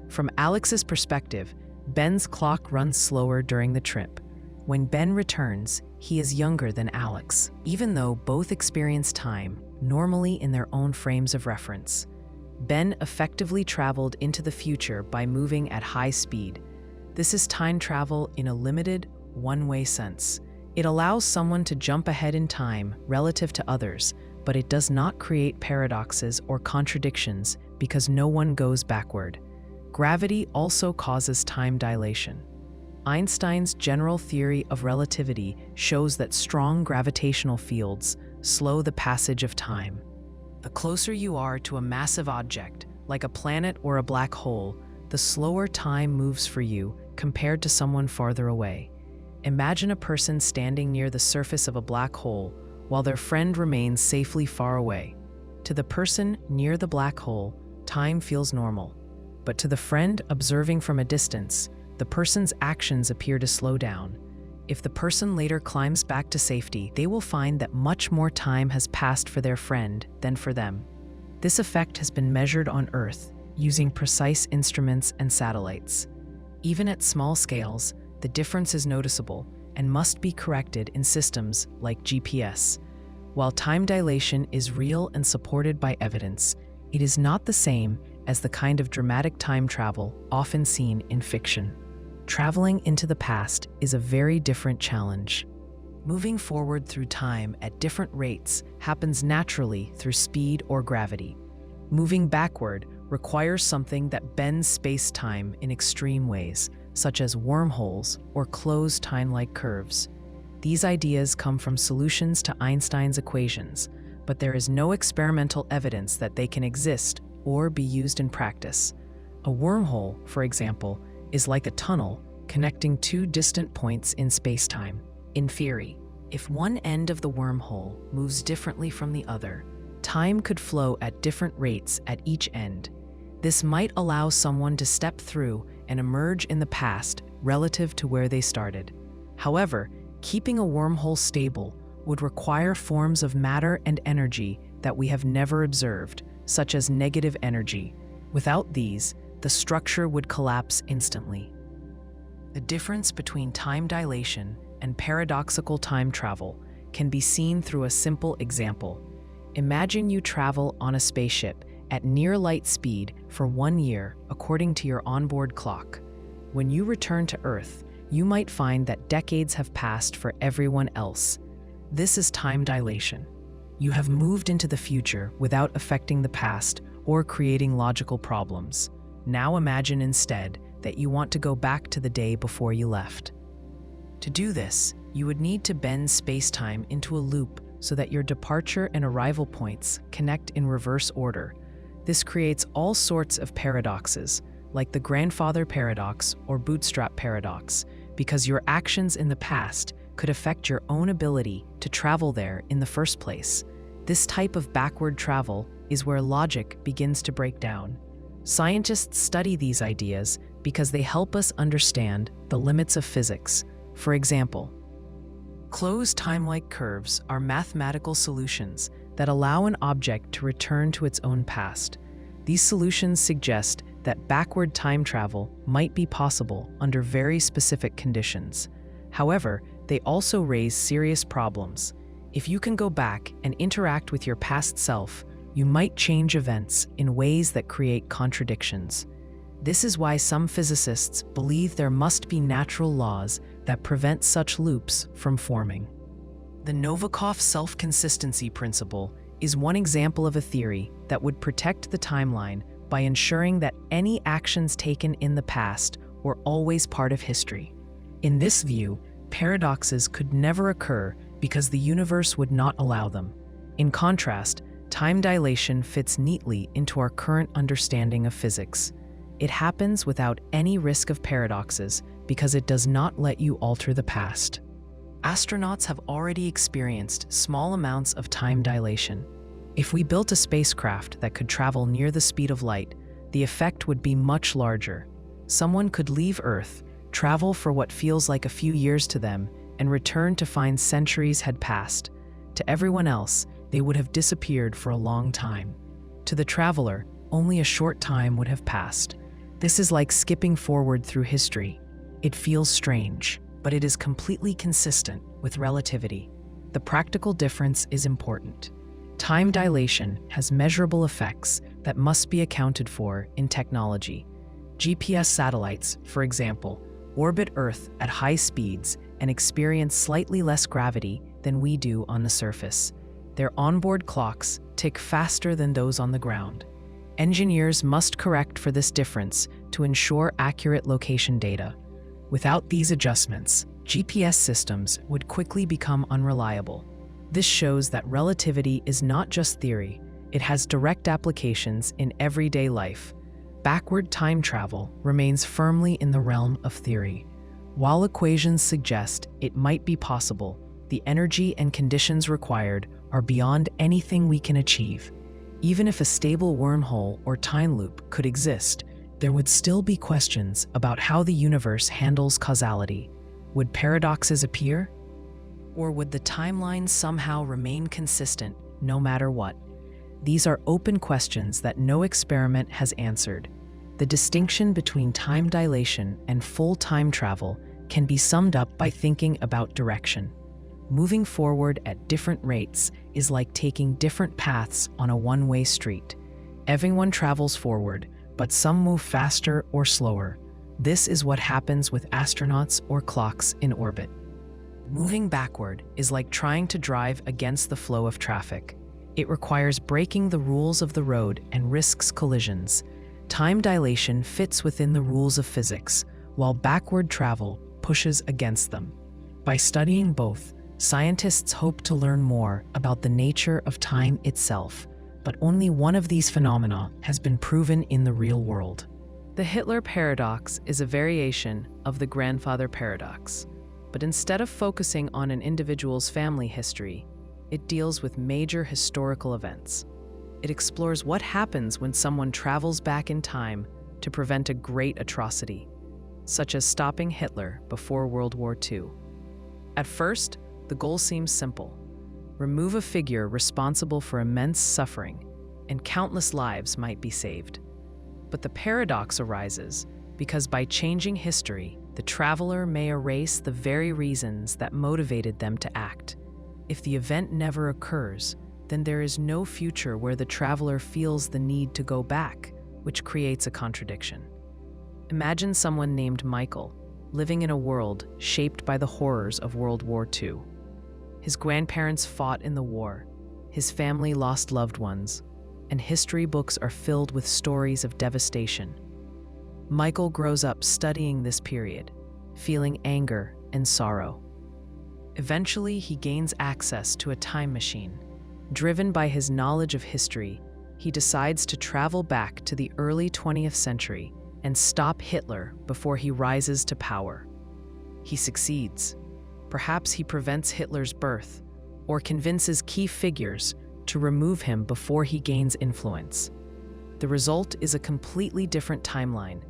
From Alex's perspective, Ben's clock runs slower during the trip. When Ben returns, he is younger than Alex, even though both experience time normally in their own frames of reference. Ben effectively traveled into the future by moving at high speed. This is time travel in a limited, one-way sense. It allows someone to jump ahead in time relative to others, but it does not create paradoxes or contradictions because no one goes backward. Gravity also causes time dilation. Einstein's general theory of relativity shows that strong gravitational fields slow the passage of time. The closer you are to a massive object, like a planet or a black hole, the slower time moves for you compared to someone farther away. Imagine a person standing near the surface of a black hole while their friend remains safely far away. To the person near the black hole, time feels normal. But to the friend observing from a distance, the person's actions appear to slow down. If the person later climbs back to safety, they will find that much more time has passed for their friend than for them. This effect has been measured on Earth using precise instruments and satellites. Even at small scales, the difference is noticeable and must be corrected in systems like GPS. While time dilation is real and supported by evidence, it is not the same as the kind of dramatic time travel often seen in fiction. Traveling into the past is a very different challenge. Moving forward through time at different rates happens naturally through speed or gravity. Moving backward requires something that bends space-time in extreme ways, such as wormholes or closed time-like curves. These ideas come from solutions to Einstein's equations, but there is no experimental evidence that they can exist or be used in practice. A wormhole, for example, is like a tunnel connecting two distant points in space-time. In theory, if one end of the wormhole moves differently from the other, time could flow at different rates at each end. This might allow someone to step through and emerge in the past relative to where they started. However, keeping a wormhole stable would require forms of matter and energy that we have never observed, such as negative energy. Without these, the structure would collapse instantly. The difference between time dilation and paradoxical time travel can be seen through a simple example. Imagine you travel on a spaceship at near light speed for 1 year according to your onboard clock. When you return to Earth, you might find that decades have passed for everyone else. This is time dilation. You have moved into the future without affecting the past or creating logical problems. Now imagine instead that you want to go back to the day before you left. To do this, you would need to bend space-time into a loop so that your departure and arrival points connect in reverse order. This creates all sorts of paradoxes, like the grandfather paradox or Bootstrap paradox, because your actions in the past could affect your own ability to travel there in the first place. This type of backward travel is where logic begins to break down. Scientists study these ideas because they help us understand the limits of physics. For example, closed time-like curves are mathematical solutions that allow an object to return to its own past. These solutions suggest that backward time travel might be possible under very specific conditions. However, they also raise serious problems. If you can go back and interact with your past self, you might change events in ways that create contradictions. This is why some physicists believe there must be natural laws that prevent such loops from forming. The Novikov self-consistency principle is one example of a theory that would protect the timeline by ensuring that any actions taken in the past were always part of history. In this view, paradoxes could never occur because the universe would not allow them. In contrast, time dilation fits neatly into our current understanding of physics. It happens without any risk of paradoxes because it does not let you alter the past. Astronauts have already experienced small amounts of time dilation. If we built a spacecraft that could travel near the speed of light, the effect would be much larger. Someone could leave Earth, travel for what feels like a few years to them, and return to find centuries had passed. To everyone else, they would have disappeared for a long time. To the traveler, only a short time would have passed. This is like skipping forward through history. It feels strange, but it is completely consistent with relativity. The practical difference is important. Time dilation has measurable effects that must be accounted for in technology. GPS satellites, for example, orbit Earth at high speeds and experience slightly less gravity than we do on the surface. Their onboard clocks tick faster than those on the ground. Engineers must correct for this difference to ensure accurate location data. Without these adjustments, GPS systems would quickly become unreliable. This shows that relativity is not just theory, it has direct applications in everyday life. Backward time travel remains firmly in the realm of theory. While equations suggest it might be possible, the energy and conditions required are beyond anything we can achieve. Even if a stable wormhole or time loop could exist, there would still be questions about how the universe handles causality. Would paradoxes appear? Or would the timeline somehow remain consistent no matter what? These are open questions that no experiment has answered. The distinction between time dilation and full time travel can be summed up by thinking about direction. Moving forward at different rates is like taking different paths on a one-way street. Everyone travels forward, but some move faster or slower. This is what happens with astronauts or clocks in orbit. Moving backward is like trying to drive against the flow of traffic. It requires breaking the rules of the road and risks collisions. Time dilation fits within the rules of physics, while backward travel pushes against them. By studying both, scientists hope to learn more about the nature of time itself, but only one of these phenomena has been proven in the real world. The Hitler paradox is a variation of the grandfather paradox, but instead of focusing on an individual's family history, it deals with major historical events. It explores what happens when someone travels back in time to prevent a great atrocity, such as stopping Hitler before World War II. At first, the goal seems simple. Remove a figure responsible for immense suffering, and countless lives might be saved. But the paradox arises because by changing history, the traveler may erase the very reasons that motivated them to act. If the event never occurs, then there is no future where the traveler feels the need to go back, which creates a contradiction. Imagine someone named Michael, living in a world shaped by the horrors of World War II. His grandparents fought in the war, his family lost loved ones, and history books are filled with stories of devastation. Michael grows up studying this period, feeling anger and sorrow. Eventually, he gains access to a time machine. Driven by his knowledge of history, he decides to travel back to the early 20th century and stop Hitler before he rises to power. He succeeds. Perhaps he prevents Hitler's birth, or convinces key figures to remove him before he gains influence. The result is a completely different timeline.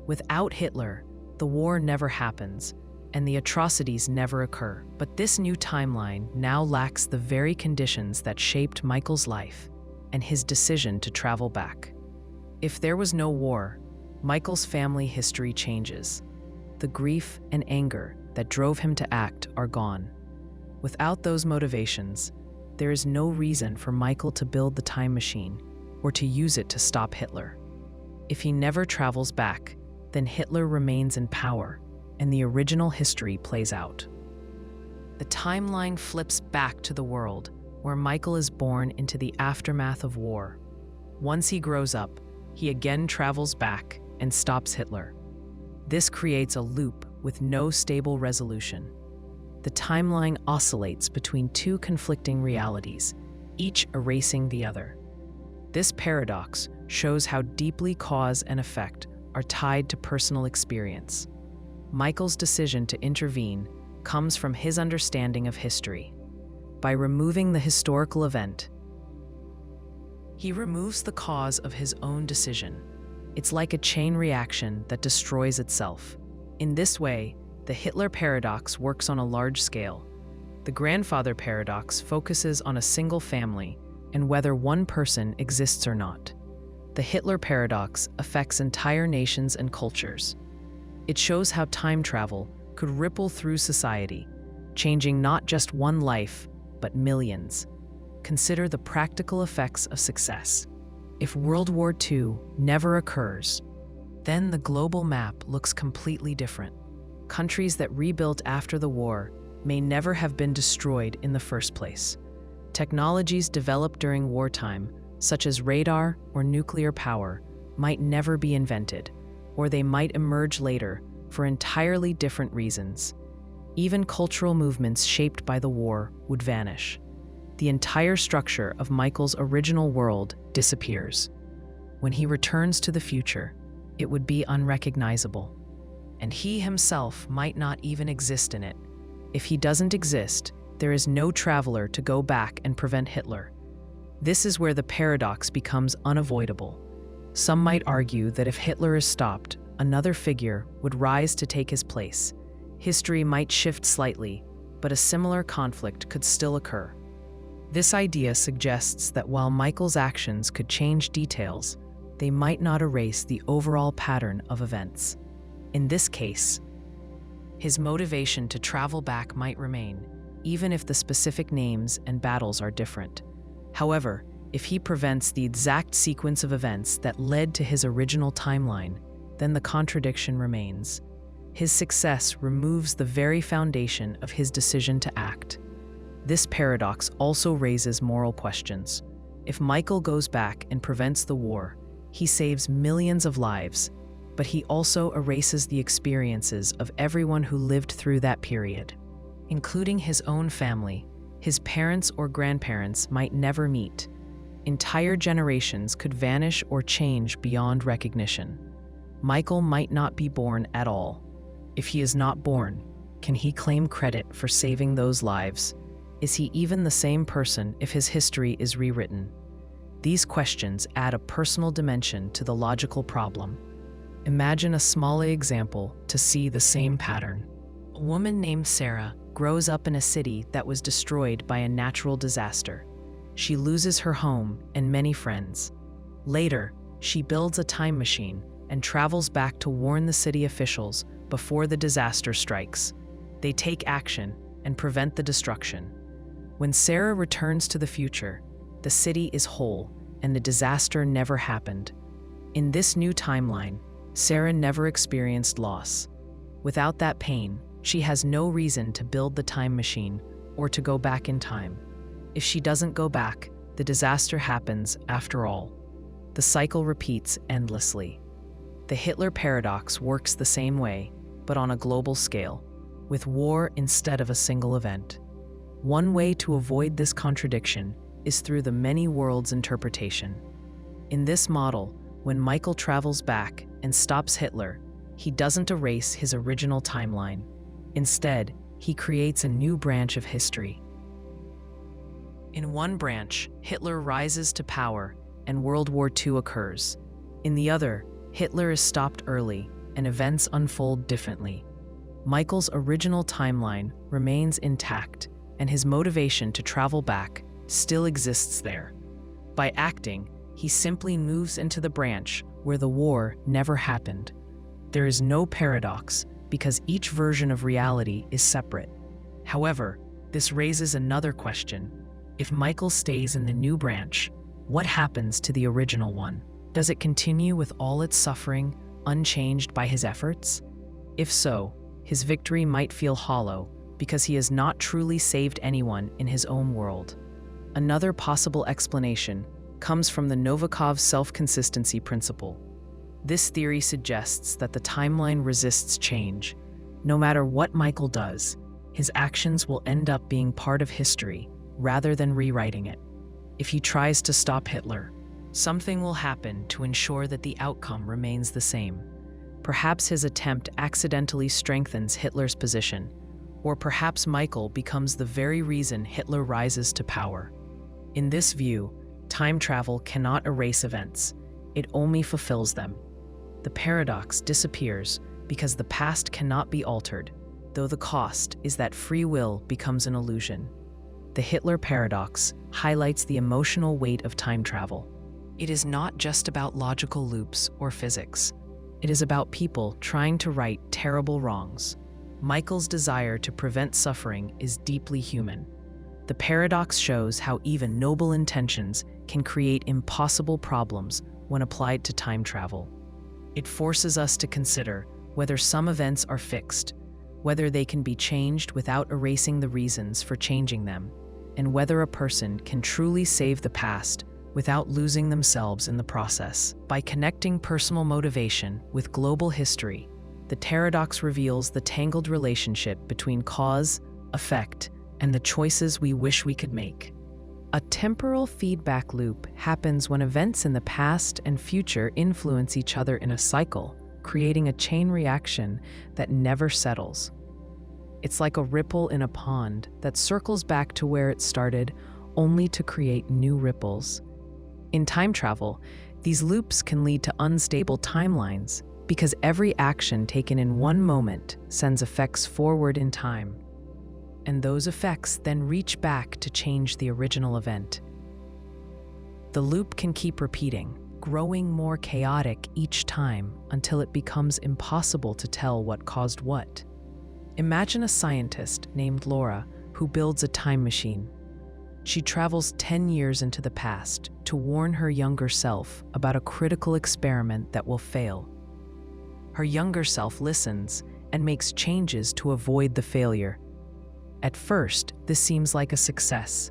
Without Hitler, the war never happens, and the atrocities never occur. But this new timeline now lacks the very conditions that shaped Michael's life and his decision to travel back. If there was no war, Michael's family history changes. The grief and anger that drove him to act are gone. Without those motivations, there is no reason for Michael to build the time machine or to use it to stop Hitler. If he never travels back, then Hitler remains in power and the original history plays out. The timeline flips back to the world where Michael is born into the aftermath of war. Once he grows up, he again travels back and stops Hitler. This creates a loop with no stable resolution. The timeline oscillates between two conflicting realities, each erasing the other. This paradox shows how deeply cause and effect are tied to personal experience. Michael's decision to intervene comes from his understanding of history. By removing the historical event, He removes the cause of his own decision. It's like a chain reaction that destroys itself. In this way, the Hitler paradox works on a large scale. The grandfather paradox focuses on a single family and whether one person exists or not. The Hitler paradox affects entire nations and cultures. It shows how time travel could ripple through society, changing not just one life, but millions. Consider the practical effects of success. If World War II never occurs, then the global map looks completely different. Countries that rebuilt after the war may never have been destroyed in the first place. Technologies developed during wartime, such as radar or nuclear power, might never be invented, or they might emerge later for entirely different reasons. Even cultural movements shaped by the war would vanish. The entire structure of Michael's original world disappears. When he returns to the future, it would be unrecognizable, and he himself might not even exist in it. If he doesn't exist, there is no traveler to go back and prevent Hitler. This is where the paradox becomes unavoidable. Some might argue that if Hitler is stopped, another figure would rise to take his place. History might shift slightly, but a similar conflict could still occur. This idea suggests that while Michael's actions could change details, they might not erase the overall pattern of events. In this case, his motivation to travel back might remain, even if the specific names and battles are different. However, if he prevents the exact sequence of events that led to his original timeline, then the contradiction remains. His success removes the very foundation of his decision to act. This paradox also raises moral questions. If Michael goes back and prevents the war, he saves millions of lives, but he also erases the experiences of everyone who lived through that period, including his own family. His parents or grandparents might never meet. Entire generations could vanish or change beyond recognition. Michael might not be born at all. If he is not born, can he claim credit for saving those lives? Is he even the same person if his history is rewritten? These questions add a personal dimension to the logical problem. Imagine a small example to see the same pattern. A woman named Sarah grows up in a city that was destroyed by a natural disaster. She loses her home and many friends. Later, she builds a time machine and travels back to warn the city officials before the disaster strikes. They take action and prevent the destruction. When Sarah returns to the future, the city is whole and the disaster never happened. In this new timeline, Sarah never experienced loss. Without that pain, she has no reason to build the time machine or to go back in time. If she doesn't go back, the disaster happens after all. The cycle repeats endlessly. The Hitler paradox works the same way, but on a global scale, with war instead of a single event. One way to avoid this contradiction is through the many worlds interpretation. In this model, when Michael travels back and stops Hitler, he doesn't erase his original timeline. Instead, he creates a new branch of history. In one branch, Hitler rises to power and World War II occurs. In the other, Hitler is stopped early and events unfold differently. Michael's original timeline remains intact, and his motivation to travel back still exists there. By acting, he simply moves into the branch where the war never happened. There is no paradox because each version of reality is separate. However, this raises another question. If Michael stays in the new branch, what happens to the original one? Does it continue with all its suffering, unchanged by his efforts? If so, his victory might feel hollow because he has not truly saved anyone in his own world. Another possible explanation comes from the Novikov self-consistency principle. This theory suggests that the timeline resists change. No matter what Michael does, his actions will end up being part of history rather than rewriting it. If he tries to stop Hitler, something will happen to ensure that the outcome remains the same. Perhaps his attempt accidentally strengthens Hitler's position, or perhaps Michael becomes the very reason Hitler rises to power. In this view, Time travel cannot erase events. It only fulfills them. The paradox disappears because the past cannot be altered, though the cost is that free will becomes an illusion. The Hitler paradox highlights the emotional weight of time travel. It is not just about logical loops or physics. It is about people trying to right terrible wrongs. Michael's desire to prevent suffering is deeply human. The paradox shows how even noble intentions can create impossible problems when applied to time travel. It forces us to consider whether some events are fixed, whether they can be changed without erasing the reasons for changing them, and whether a person can truly save the past without losing themselves in the process. By connecting personal motivation with global history, the paradox reveals the tangled relationship between cause, effect, and the choices we wish we could make. A temporal feedback loop happens when events in the past and future influence each other in a cycle, creating a chain reaction that never settles. It's like a ripple in a pond that circles back to where it started, only to create new ripples. In time travel, these loops can lead to unstable timelines because every action taken in one moment sends effects forward in time, and those effects then reach back to change the original event. The loop can keep repeating, growing more chaotic each time until it becomes impossible to tell what caused what. Imagine a scientist named Laura who builds a time machine. She travels 10 years into the past to warn her younger self about a critical experiment that will fail. Her younger self listens and makes changes to avoid the failure. At first, this seems like a success.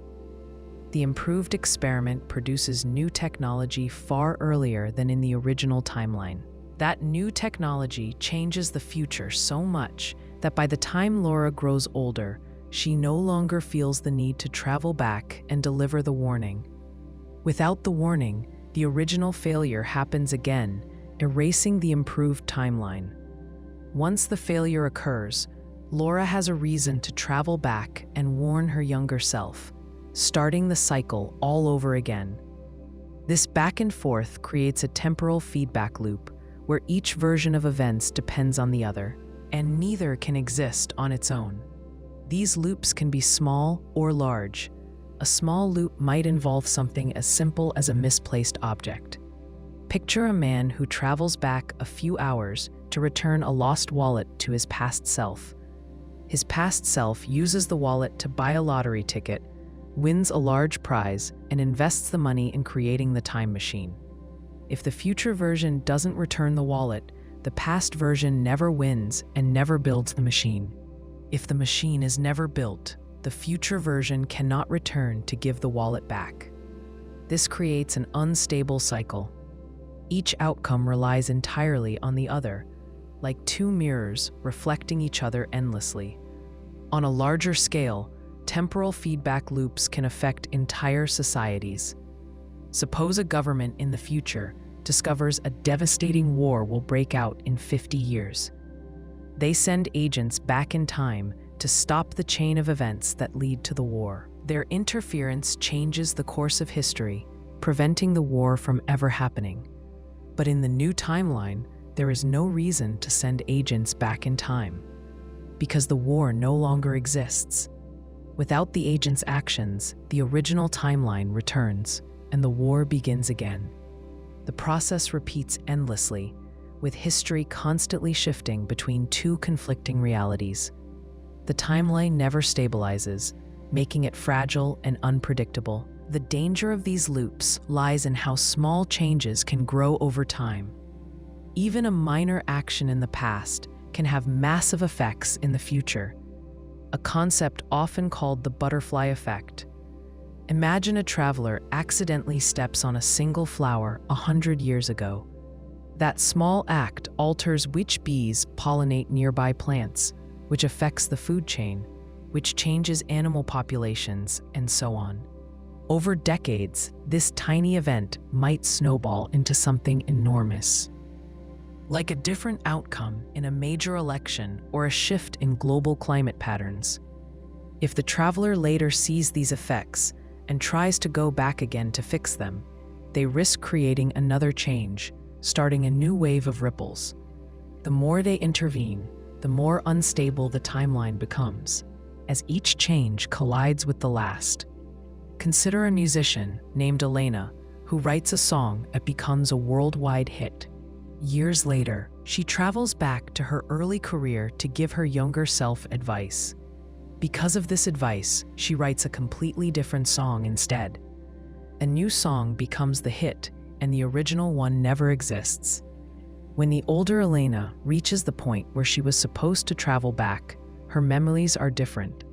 The improved experiment produces new technology far earlier than in the original timeline. That new technology changes the future so much that by the time Laura grows older, she no longer feels the need to travel back and deliver the warning. Without the warning, the original failure happens again, erasing the improved timeline. Once the failure occurs, Laura has a reason to travel back and warn her younger self, starting the cycle all over again. This back and forth creates a temporal feedback loop where each version of events depends on the other, and neither can exist on its own. These loops can be small or large. A small loop might involve something as simple as a misplaced object. Picture a man who travels back a few hours to return a lost wallet to his past self. His past self uses the wallet to buy a lottery ticket, wins a large prize, and invests the money in creating the time machine. If the future version doesn't return the wallet, the past version never wins and never builds the machine. If the machine is never built, the future version cannot return to give the wallet back. This creates an unstable cycle. Each outcome relies entirely on the other, like two mirrors reflecting each other endlessly. On a larger scale, temporal feedback loops can affect entire societies. Suppose a government in the future discovers a devastating war will break out in 50 years. They send agents back in time to stop the chain of events that lead to the war. Their interference changes the course of history, preventing the war from ever happening. But in the new timeline, there is no reason to send agents back in time, because the war no longer exists. Without the agent's actions, the original timeline returns, and the war begins again. The process repeats endlessly, with history constantly shifting between two conflicting realities. The timeline never stabilizes, making it fragile and unpredictable. The danger of these loops lies in how small changes can grow over time. Even a minor action in the past can have massive effects in the future, a concept often called the butterfly effect. Imagine a traveler accidentally steps on a single flower 100 years ago. That small act alters which bees pollinate nearby plants, which affects the food chain, which changes animal populations, and so on. Over decades, this tiny event might snowball into something enormous, like a different outcome in a major election or a shift in global climate patterns. If the traveler later sees these effects, and tries to go back again to fix them, they risk creating another change, starting a new wave of ripples. The more they intervene, the more unstable the timeline becomes, as each change collides with the last. Consider a musician named Elena who writes a song that becomes a worldwide hit. Years later, she travels back to her early career to give her younger self advice. Because of this advice, she writes a completely different song instead. A new song becomes the hit, and the original one never exists. When the older Elena reaches the point where she was supposed to travel back, her memories are different.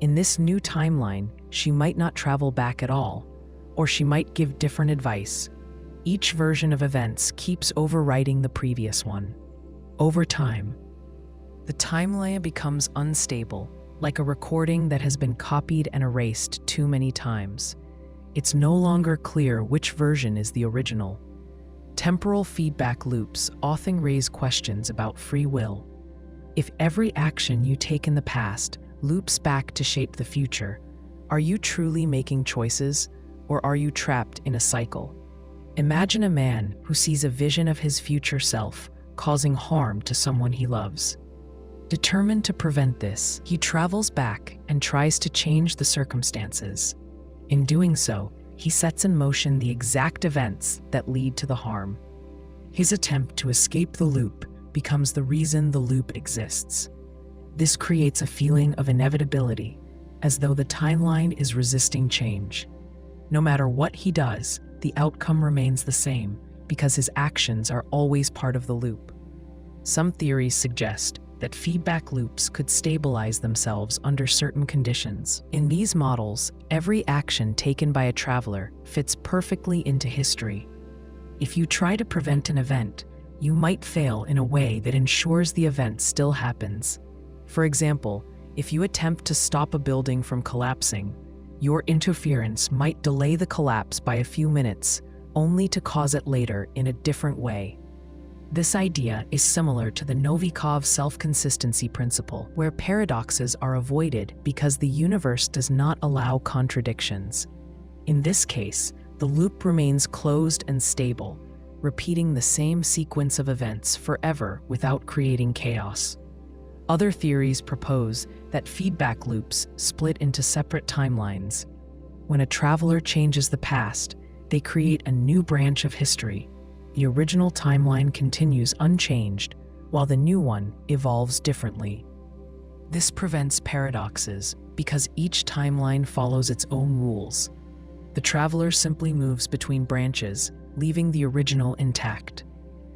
In this new timeline, she might not travel back at all, or she might give different advice. Each version of events keeps overwriting the previous one. Over time, the timeline becomes unstable, like a recording that has been copied and erased too many times. It's no longer clear which version is the original. Temporal feedback loops often raise questions about free will. If every action you take in the past loops back to shape the future, are you truly making choices, or are you trapped in a cycle? Imagine a man who sees a vision of his future self causing harm to someone he loves. Determined to prevent this, he travels back and tries to change the circumstances. In doing so, he sets in motion the exact events that lead to the harm. His attempt to escape the loop becomes the reason the loop exists. This creates a feeling of inevitability, as though the timeline is resisting change. No matter what he does, the outcome remains the same because his actions are always part of the loop. Some theories suggest that feedback loops could stabilize themselves under certain conditions. In these models, every action taken by a traveler fits perfectly into history. If you try to prevent an event, you might fail in a way that ensures the event still happens. For example, if you attempt to stop a building from collapsing, your interference might delay the collapse by a few minutes, only to cause it later in a different way. This idea is similar to the Novikov self-consistency principle, where paradoxes are avoided because the universe does not allow contradictions. In this case, the loop remains closed and stable, repeating the same sequence of events forever without creating chaos. Other theories propose that feedback loops split into separate timelines. When a traveler changes the past, they create a new branch of history. The original timeline continues unchanged, while the new one evolves differently. This prevents paradoxes because each timeline follows its own rules. The traveler simply moves between branches, leaving the original intact.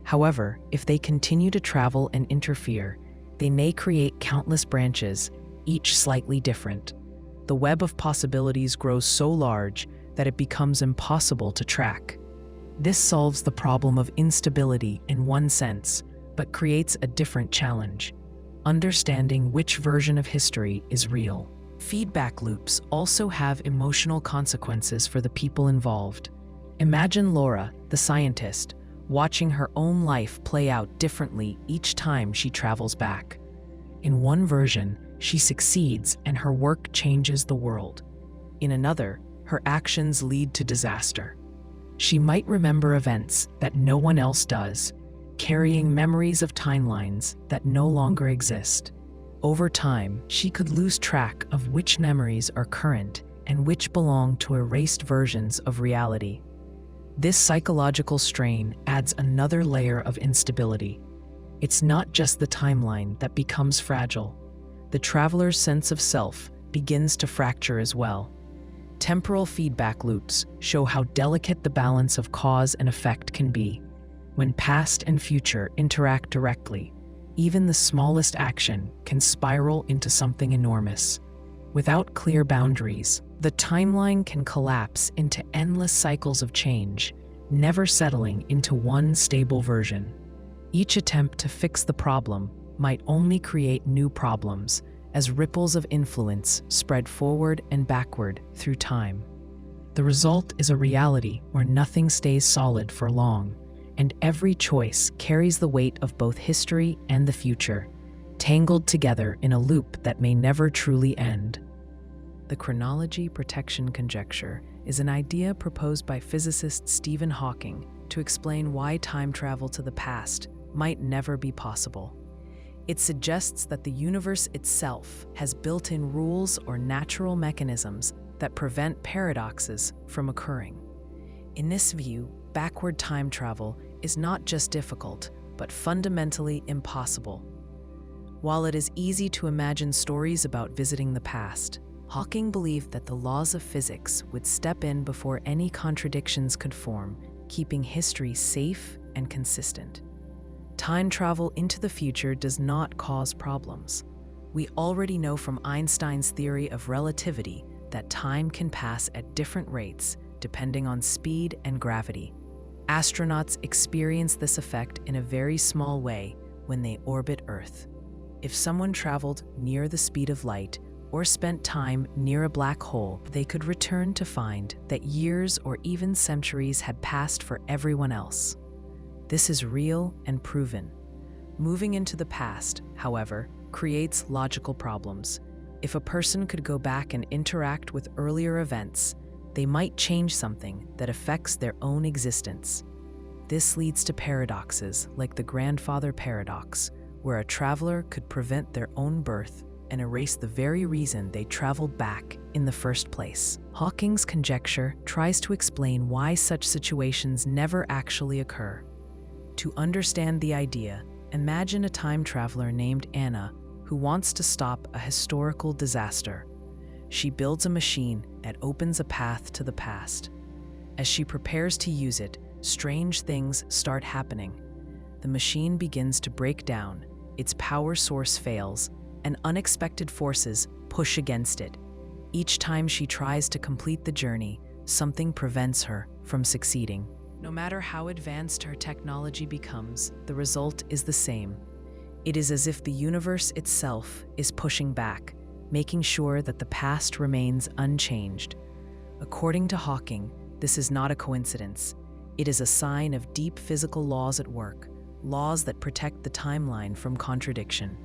However, if they continue to travel and interfere, they may create countless branches, each slightly different. The web of possibilities grows so large that it becomes impossible to track. This solves the problem of instability in one sense, but creates a different challenge: understanding which version of history is real. Feedback loops also have emotional consequences for the people involved. Imagine Laura, the scientist, watching her own life play out differently each time she travels back. In one version, she succeeds and her work changes the world. In another, her actions lead to disaster. She might remember events that no one else does, carrying memories of timelines that no longer exist. Over time, she could lose track of which memories are current and which belong to erased versions of reality. This psychological strain adds another layer of instability. It's not just the timeline that becomes fragile. The traveler's sense of self begins to fracture as well. Temporal feedback loops show how delicate the balance of cause and effect can be. When past and future interact directly, even the smallest action can spiral into something enormous. Without clear boundaries, the timeline can collapse into endless cycles of change, never settling into one stable version. Each attempt to fix the problem might only create new problems, as ripples of influence spread forward and backward through time. The result is a reality where nothing stays solid for long, and every choice carries the weight of both history and the future, tangled together in a loop that may never truly end. The chronology protection conjecture is an idea proposed by physicist Stephen Hawking to explain why time travel to the past might never be possible. It suggests that the universe itself has built-in rules or natural mechanisms that prevent paradoxes from occurring. In this view, backward time travel is not just difficult, but fundamentally impossible. While it is easy to imagine stories about visiting the past, Hawking believed that the laws of physics would step in before any contradictions could form, keeping history safe and consistent. Time travel into the future does not cause problems. We already know from Einstein's theory of relativity that time can pass at different rates depending on speed and gravity. Astronauts experience this effect in a very small way when they orbit Earth. If someone traveled near the speed of light or spent time near a black hole, they could return to find that years or even centuries had passed for everyone else. This is real and proven. Moving into the past, however, creates logical problems. If a person could go back and interact with earlier events, they might change something that affects their own existence. This leads to paradoxes like the grandfather paradox, where a traveler could prevent their own birth and erase the very reason they traveled back in the first place. Hawking's conjecture tries to explain why such situations never actually occur. To understand the idea, imagine a time traveler named Anna who wants to stop a historical disaster. She builds a machine that opens a path to the past. As she prepares to use it, strange things start happening. The machine begins to break down, its power source fails, and unexpected forces push against it. Each time she tries to complete the journey, something prevents her from succeeding. No matter how advanced her technology becomes, the result is the same. It is as if the universe itself is pushing back, making sure that the past remains unchanged. According to Hawking, this is not a coincidence. It is a sign of deep physical laws at work, laws that protect the timeline from contradiction.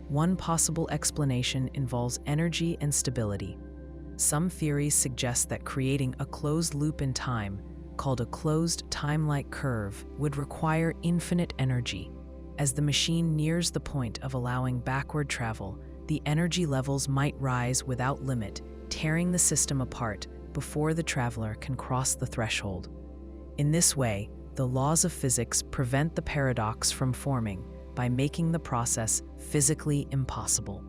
One possible explanation involves energy and stability. Some theories suggest that creating a closed loop in time, called a closed time-like curve, would require infinite energy. As the machine nears the point of allowing backward travel, the energy levels might rise without limit, tearing the system apart before the traveler can cross the threshold. In this way, the laws of physics prevent the paradox from forming by making the process physically impossible.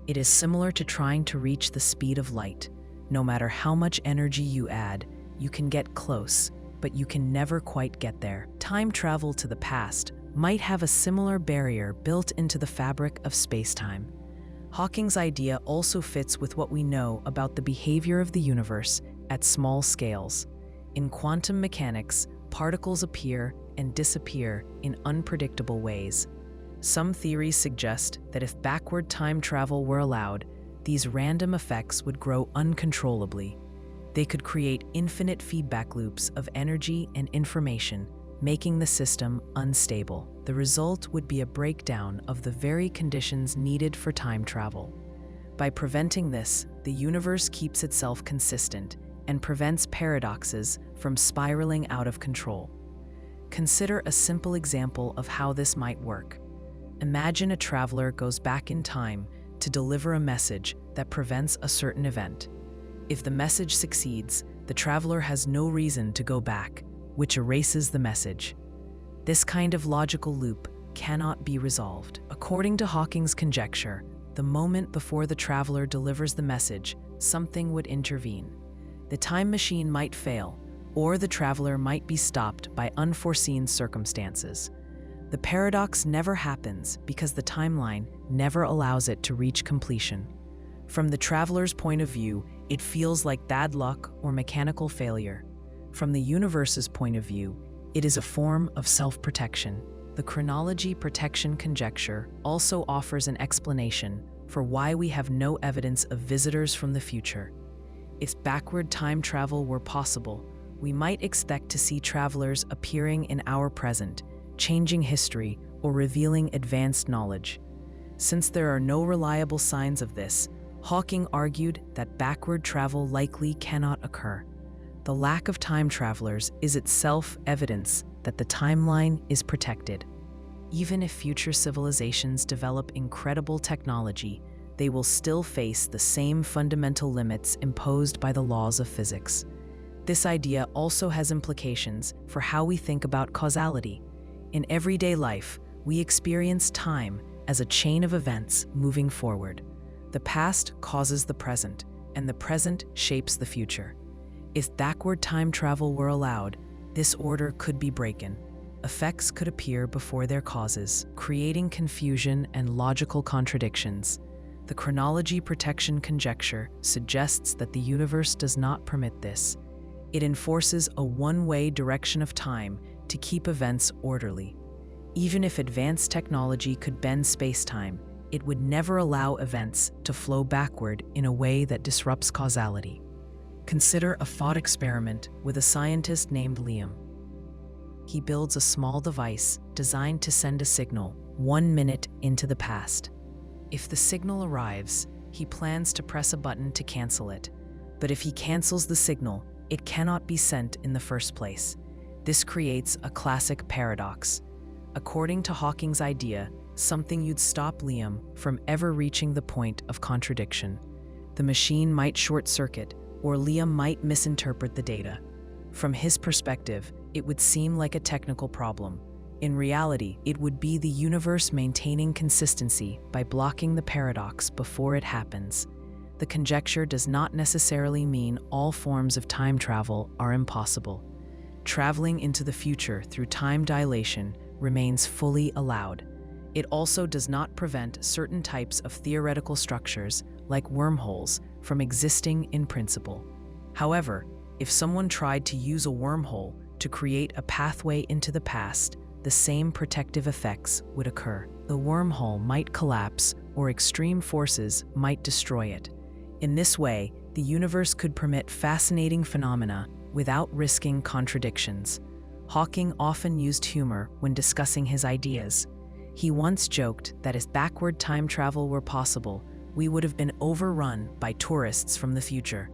It is similar to trying to reach the speed of light. No matter how much energy you add, you can get close, but you can never quite get there. Time travel to the past might have a similar barrier built into the fabric of space-time. Hawking's idea also fits with what we know about the behavior of the universe at small scales. In quantum mechanics, particles appear and disappear in unpredictable ways. Some theories suggest that if backward time travel were allowed, these random effects would grow uncontrollably. They could create infinite feedback loops of energy and information, making the system unstable. The result would be a breakdown of the very conditions needed for time travel. By preventing this, the universe keeps itself consistent and prevents paradoxes from spiraling out of control. Consider a simple example of how this might work. Imagine a traveler goes back in time to deliver a message that prevents a certain event. If the message succeeds, the traveler has no reason to go back, which erases the message. This kind of logical loop cannot be resolved. According to Hawking's conjecture, the moment before the traveler delivers the message, something would intervene. The time machine might fail, or the traveler might be stopped by unforeseen circumstances. The paradox never happens because the timeline never allows it to reach completion. From the traveler's point of view, it feels like bad luck or mechanical failure. From the universe's point of view, it is a form of self-protection. The chronology protection conjecture also offers an explanation for why we have no evidence of visitors from the future. If backward time travel were possible, we might expect to see travelers appearing in our present, changing history or revealing advanced knowledge. Since there are no reliable signs of this, Hawking argued that backward travel likely cannot occur. The lack of time travelers is itself evidence that the timeline is protected. Even if future civilizations develop incredible technology, they will still face the same fundamental limits imposed by the laws of physics. This idea also has implications for how we think about causality. In everyday life, we experience time as a chain of events moving forward. The past causes the present, and the present shapes the future. If backward time travel were allowed, this order could be broken. Effects could appear before their causes, creating confusion and logical contradictions. The chronology protection conjecture suggests that the universe does not permit this. It enforces a one-way direction of time to keep events orderly. Even if advanced technology could bend space-time, it would never allow events to flow backward in a way that disrupts causality. Consider a thought experiment with a scientist named Liam. He builds a small device designed to send a signal 1 minute into the past. If the signal arrives, he plans to press a button to cancel it. But if he cancels the signal, it cannot be sent in the first place. This creates a classic paradox. According to Hawking's idea, something you'd stop Liam from ever reaching the point of contradiction. The machine might short-circuit, or Liam might misinterpret the data. From his perspective, it would seem like a technical problem. In reality, it would be the universe maintaining consistency by blocking the paradox before it happens. The conjecture does not necessarily mean all forms of time travel are impossible. Traveling into the future through time dilation remains fully allowed. It also does not prevent certain types of theoretical structures, like wormholes, from existing in principle. However, if someone tried to use a wormhole to create a pathway into the past, the same protective effects would occur. The wormhole might collapse, or extreme forces might destroy it. In this way, the universe could permit fascinating phenomena without risking contradictions. Hawking often used humor when discussing his ideas. He once joked that if backward time travel were possible, we would have been overrun by tourists from the future.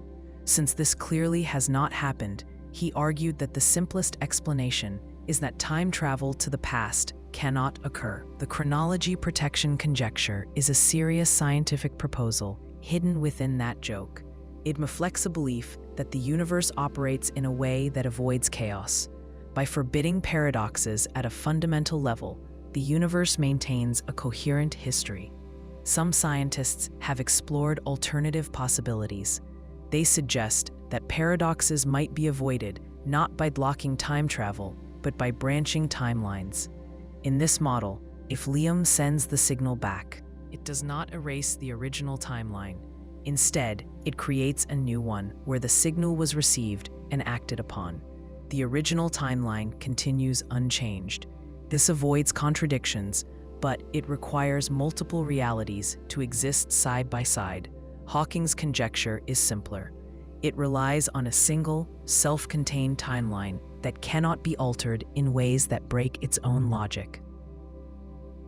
Since this clearly has not happened, he argued that the simplest explanation is that time travel to the past cannot occur. The chronology protection conjecture is a serious scientific proposal hidden within that joke. It reflects a belief that the universe operates in a way that avoids chaos. By forbidding paradoxes at a fundamental level, the universe maintains a coherent history. Some scientists have explored alternative possibilities. They suggest that paradoxes might be avoided not by blocking time travel, but by branching timelines. In this model, if Liam sends the signal back, it does not erase the original timeline. Instead, it creates a new one where the signal was received and acted upon. The original timeline continues unchanged. This avoids contradictions, but it requires multiple realities to exist side by side. Hawking's conjecture is simpler. It relies on a single, self-contained timeline that cannot be altered in ways that break its own logic.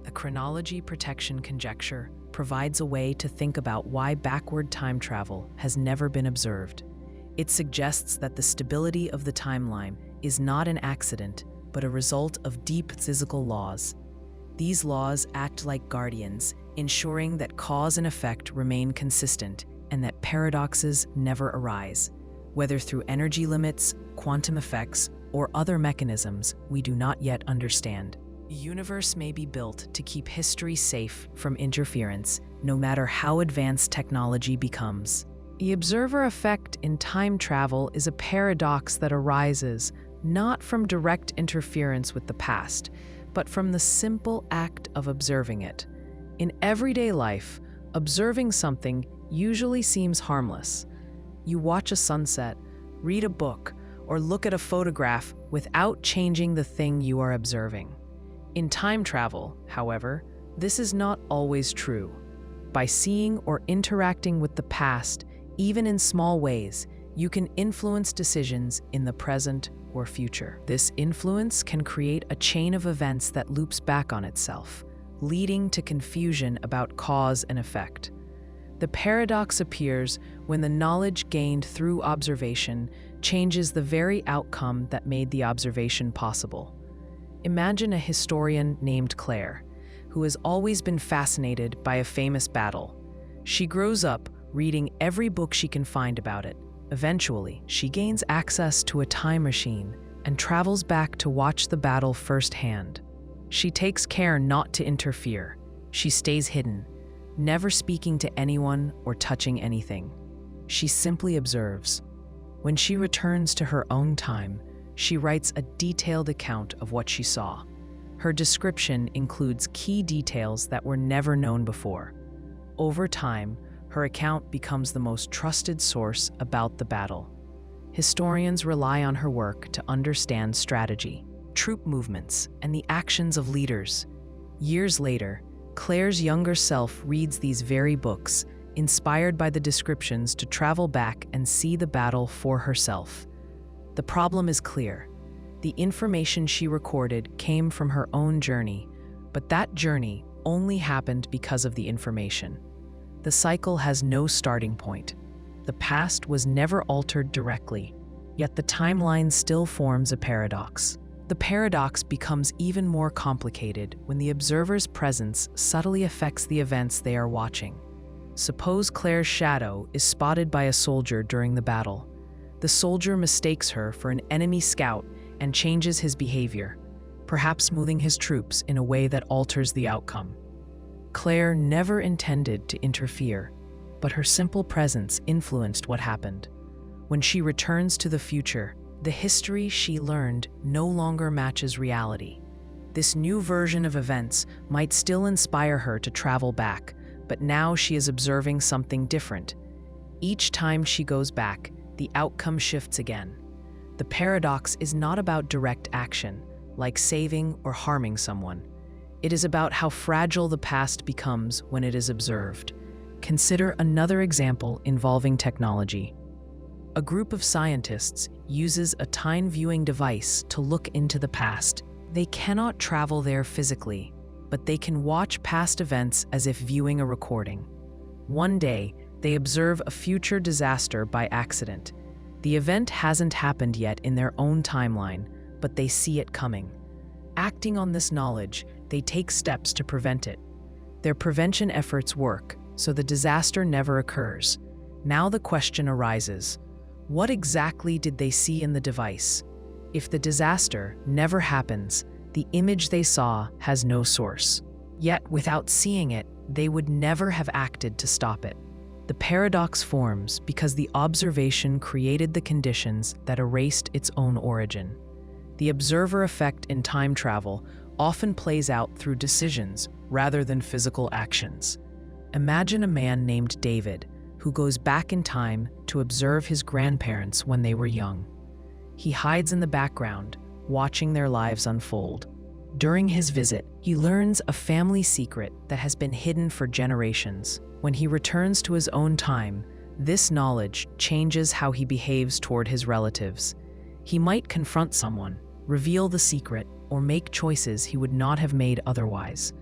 The chronology protection conjecture provides a way to think about why backward time travel has never been observed. It suggests that the stability of the timeline is not an accident, but a result of deep physical laws. These laws act like guardians, ensuring that cause and effect remain consistent and that paradoxes never arise. Whether through energy limits, quantum effects, or other mechanisms we do not yet understand. The universe may be built to keep history safe from interference, no matter how advanced technology becomes. The observer effect in time travel is a paradox that arises not from direct interference with the past, but from the simple act of observing it. In everyday life, observing something usually seems harmless. You watch a sunset, read a book, or look at a photograph without changing the thing you are observing. In time travel, however, this is not always true. By seeing or interacting with the past, even in small ways, you can influence decisions in the present or future. This influence can create a chain of events that loops back on itself, leading to confusion about cause and effect. The paradox appears when the knowledge gained through observation changes the very outcome that made the observation possible. Imagine a historian named Claire, who has always been fascinated by a famous battle. She grows up reading every book she can find about it. Eventually, she gains access to a time machine and travels back to watch the battle firsthand. She takes care not to interfere. She stays hidden, never speaking to anyone or touching anything. She simply observes. When she returns to her own time, she writes a detailed account of what she saw. Her description includes key details that were never known before. Over time, her account becomes the most trusted source about the battle. Historians rely on her work to understand strategy, troop movements, and the actions of leaders. Years later, Claire's younger self reads these very books, inspired by the descriptions to travel back and see the battle for herself. The problem is clear. The information she recorded came from her own journey, but that journey only happened because of the information. The cycle has no starting point. The past was never altered directly, yet the timeline still forms a paradox. The paradox becomes even more complicated when the observer's presence subtly affects the events they are watching. Suppose Claire's shadow is spotted by a soldier during the battle. The soldier mistakes her for an enemy scout and changes his behavior, perhaps moving his troops in a way that alters the outcome. Claire never intended to interfere, but her simple presence influenced what happened. When she returns to the future, the history she learned no longer matches reality. This new version of events might still inspire her to travel back, but now she is observing something different. Each time she goes back, the outcome shifts again. The paradox is not about direct action, like saving or harming someone. It is about how fragile the past becomes when it is observed. Consider another example involving technology. A group of scientists uses a time-viewing device to look into the past. They cannot travel there physically, but they can watch past events as if viewing a recording. One day, they observe a future disaster by accident. The event hasn't happened yet in their own timeline, but they see it coming. Acting on this knowledge, they take steps to prevent it. Their prevention efforts work, so the disaster never occurs. Now the question arises, what exactly did they see in the device? If the disaster never happens, the image they saw has no source. Yet, without seeing it, they would never have acted to stop it. The paradox forms because the observation created the conditions that erased its own origin. The observer effect in time travel often plays out through decisions rather than physical actions. Imagine a man named David who goes back in time to observe his grandparents when they were young. He hides in the background, watching their lives unfold. During his visit, he learns a family secret that has been hidden for generations. When he returns to his own time, this knowledge changes how he behaves toward his relatives. He might confront someone, reveal the secret, or make choices he would not have made otherwise.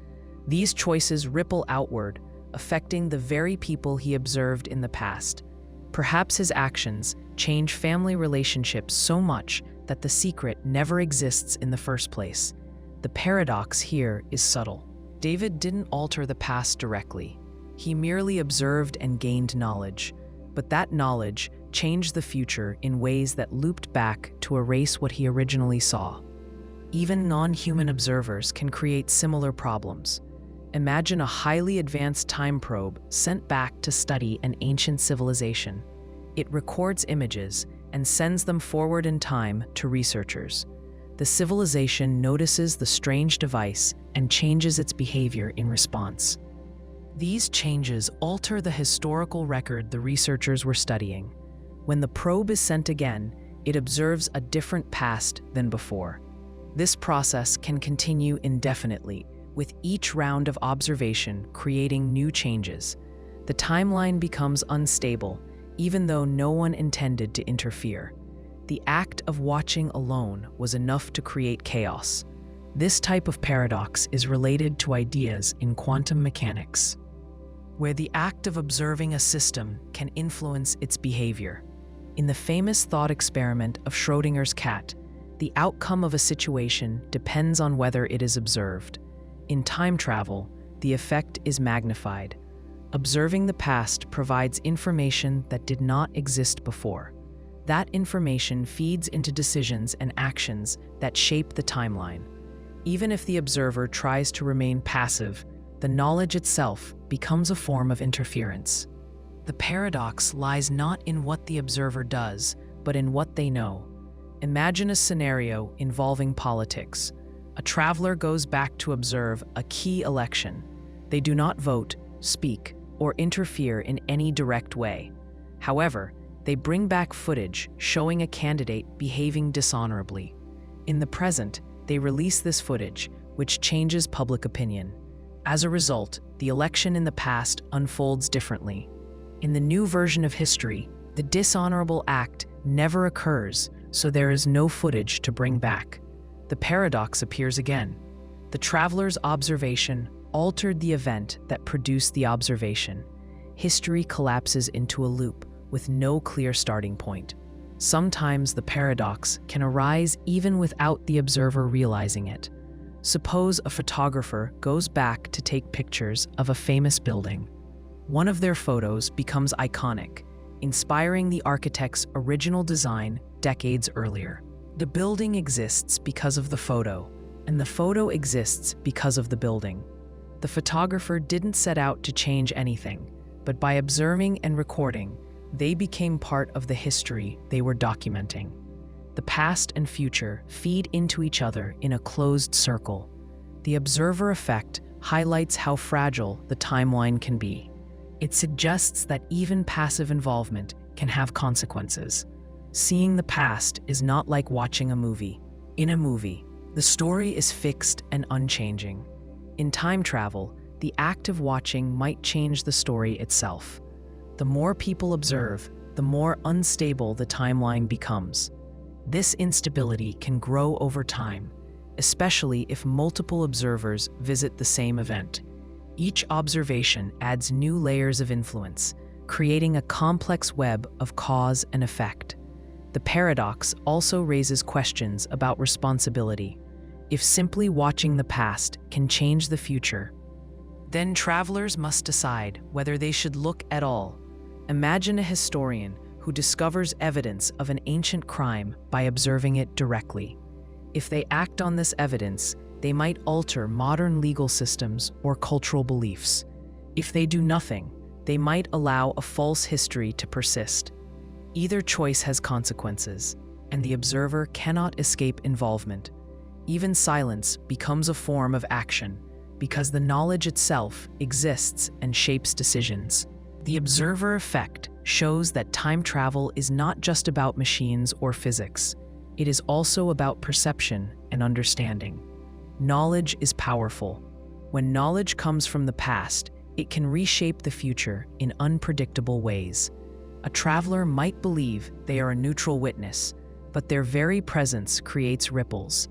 These choices ripple outward, affecting the very people he observed in the past. Perhaps his actions change family relationships so much that the secret never exists in the first place. The paradox here is subtle. David didn't alter the past directly. He merely observed and gained knowledge, but that knowledge changed the future in ways that looped back to erase what he originally saw. Even non-human observers can create similar problems. Imagine a highly advanced time probe sent back to study an ancient civilization. It records images and sends them forward in time to researchers. The civilization notices the strange device and changes its behavior in response. These changes alter the historical record the researchers were studying. When the probe is sent again, it observes a different past than before. This process can continue indefinitely, with each round of observation creating new changes. The timeline becomes unstable, even though no one intended to interfere. The act of watching alone was enough to create chaos. This type of paradox is related to ideas in quantum mechanics. where the act of observing a system can influence its behavior. In the famous thought experiment of Schrödinger's cat, the outcome of a situation depends on whether it is observed. In time travel, the effect is magnified. Observing the past provides information that did not exist before. That information feeds into decisions and actions that shape the timeline. Even if the observer tries to remain passive, the knowledge itself becomes a form of interference. The paradox lies not in what the observer does, but in what they know. Imagine a scenario involving politics. A traveler goes back to observe a key election. They do not vote, speak, or interfere in any direct way. However, they bring back footage showing a candidate behaving dishonorably. In the present, they release this footage, which changes public opinion. As a result, the election in the past unfolds differently. In the new version of history, the dishonorable act never occurs, so there is no footage to bring back. The paradox appears again. The traveler's observation altered the event that produced the observation. History collapses into a loop with no clear starting point. Sometimes the paradox can arise even without the observer realizing it. Suppose a photographer goes back to take pictures of a famous building. One of their photos becomes iconic, inspiring the architect's original design decades earlier. The building exists because of the photo, and the photo exists because of the building. The photographer didn't set out to change anything, but by observing and recording, they became part of the history they were documenting. The past and future feed into each other in a closed circle. The observer effect highlights how fragile the timeline can be. It suggests that even passive involvement can have consequences. Seeing the past is not like watching a movie. In a movie, the story is fixed and unchanging. In time travel, the act of watching might change the story itself. The more people observe, the more unstable the timeline becomes. This instability can grow over time, especially if multiple observers visit the same event. Each observation adds new layers of influence, creating a complex web of cause and effect. The paradox also raises questions about responsibility. If simply watching the past can change the future, then travelers must decide whether they should look at all. Imagine a historian who discovers evidence of an ancient crime by observing it directly. If they act on this evidence, they might alter modern legal systems or cultural beliefs. If they do nothing, they might allow a false history to persist. Either choice has consequences, and the observer cannot escape involvement. Even silence becomes a form of action, because the knowledge itself exists and shapes decisions. The observer effect shows that time travel is not just about machines or physics. It is also about perception and understanding. Knowledge is powerful. When knowledge comes from the past, it can reshape the future in unpredictable ways. A traveler might believe they are a neutral witness, but their very presence creates ripples.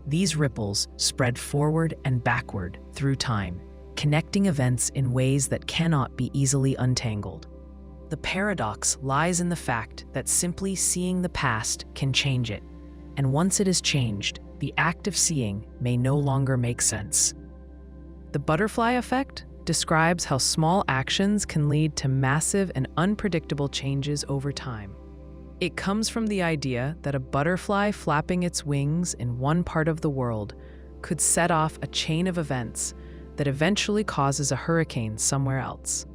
These ripples spread forward and backward through time, connecting events in ways that cannot be easily untangled. The paradox lies in the fact that simply seeing the past can change it, and once it is changed, the act of seeing may no longer make sense. The butterfly effect describes how small actions can lead to massive and unpredictable changes over time. It comes from the idea that a butterfly flapping its wings in one part of the world could set off a chain of events that eventually causes a hurricane somewhere else.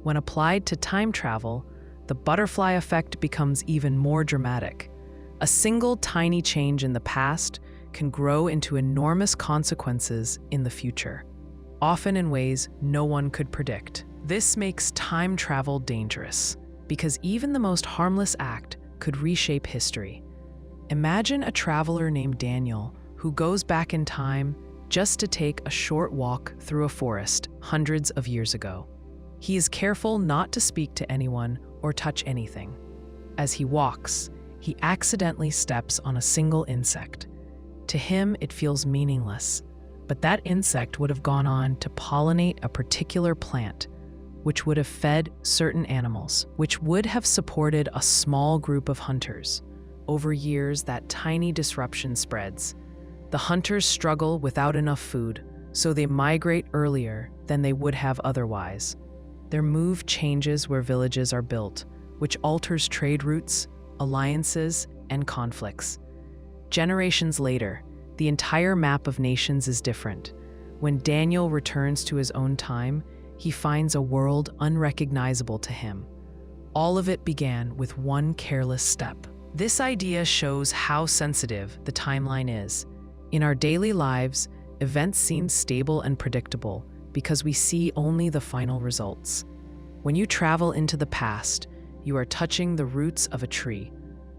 When applied to time travel, the butterfly effect becomes even more dramatic. A single tiny change in the past can grow into enormous consequences in the future, often in ways no one could predict. This makes time travel dangerous, because even the most harmless act could reshape history. Imagine a traveler named Daniel who goes back in time just to take a short walk through a forest hundreds of years ago. He is careful not to speak to anyone or touch anything. As he walks, he accidentally steps on a single insect. To him, it feels meaningless, but that insect would have gone on to pollinate a particular plant, which would have fed certain animals, which would have supported a small group of hunters. Over years, that tiny disruption spreads. The hunters struggle without enough food, so they migrate earlier than they would have otherwise. Their move changes where villages are built, which alters trade routes, alliances, and conflicts. Generations later, the entire map of nations is different. When Daniel returns to his own time, he finds a world unrecognizable to him. All of it began with one careless step. This idea shows how sensitive the timeline is. In our daily lives, events seem stable and predictable because we see only the final results. When you travel into the past, you are touching the roots of a tree.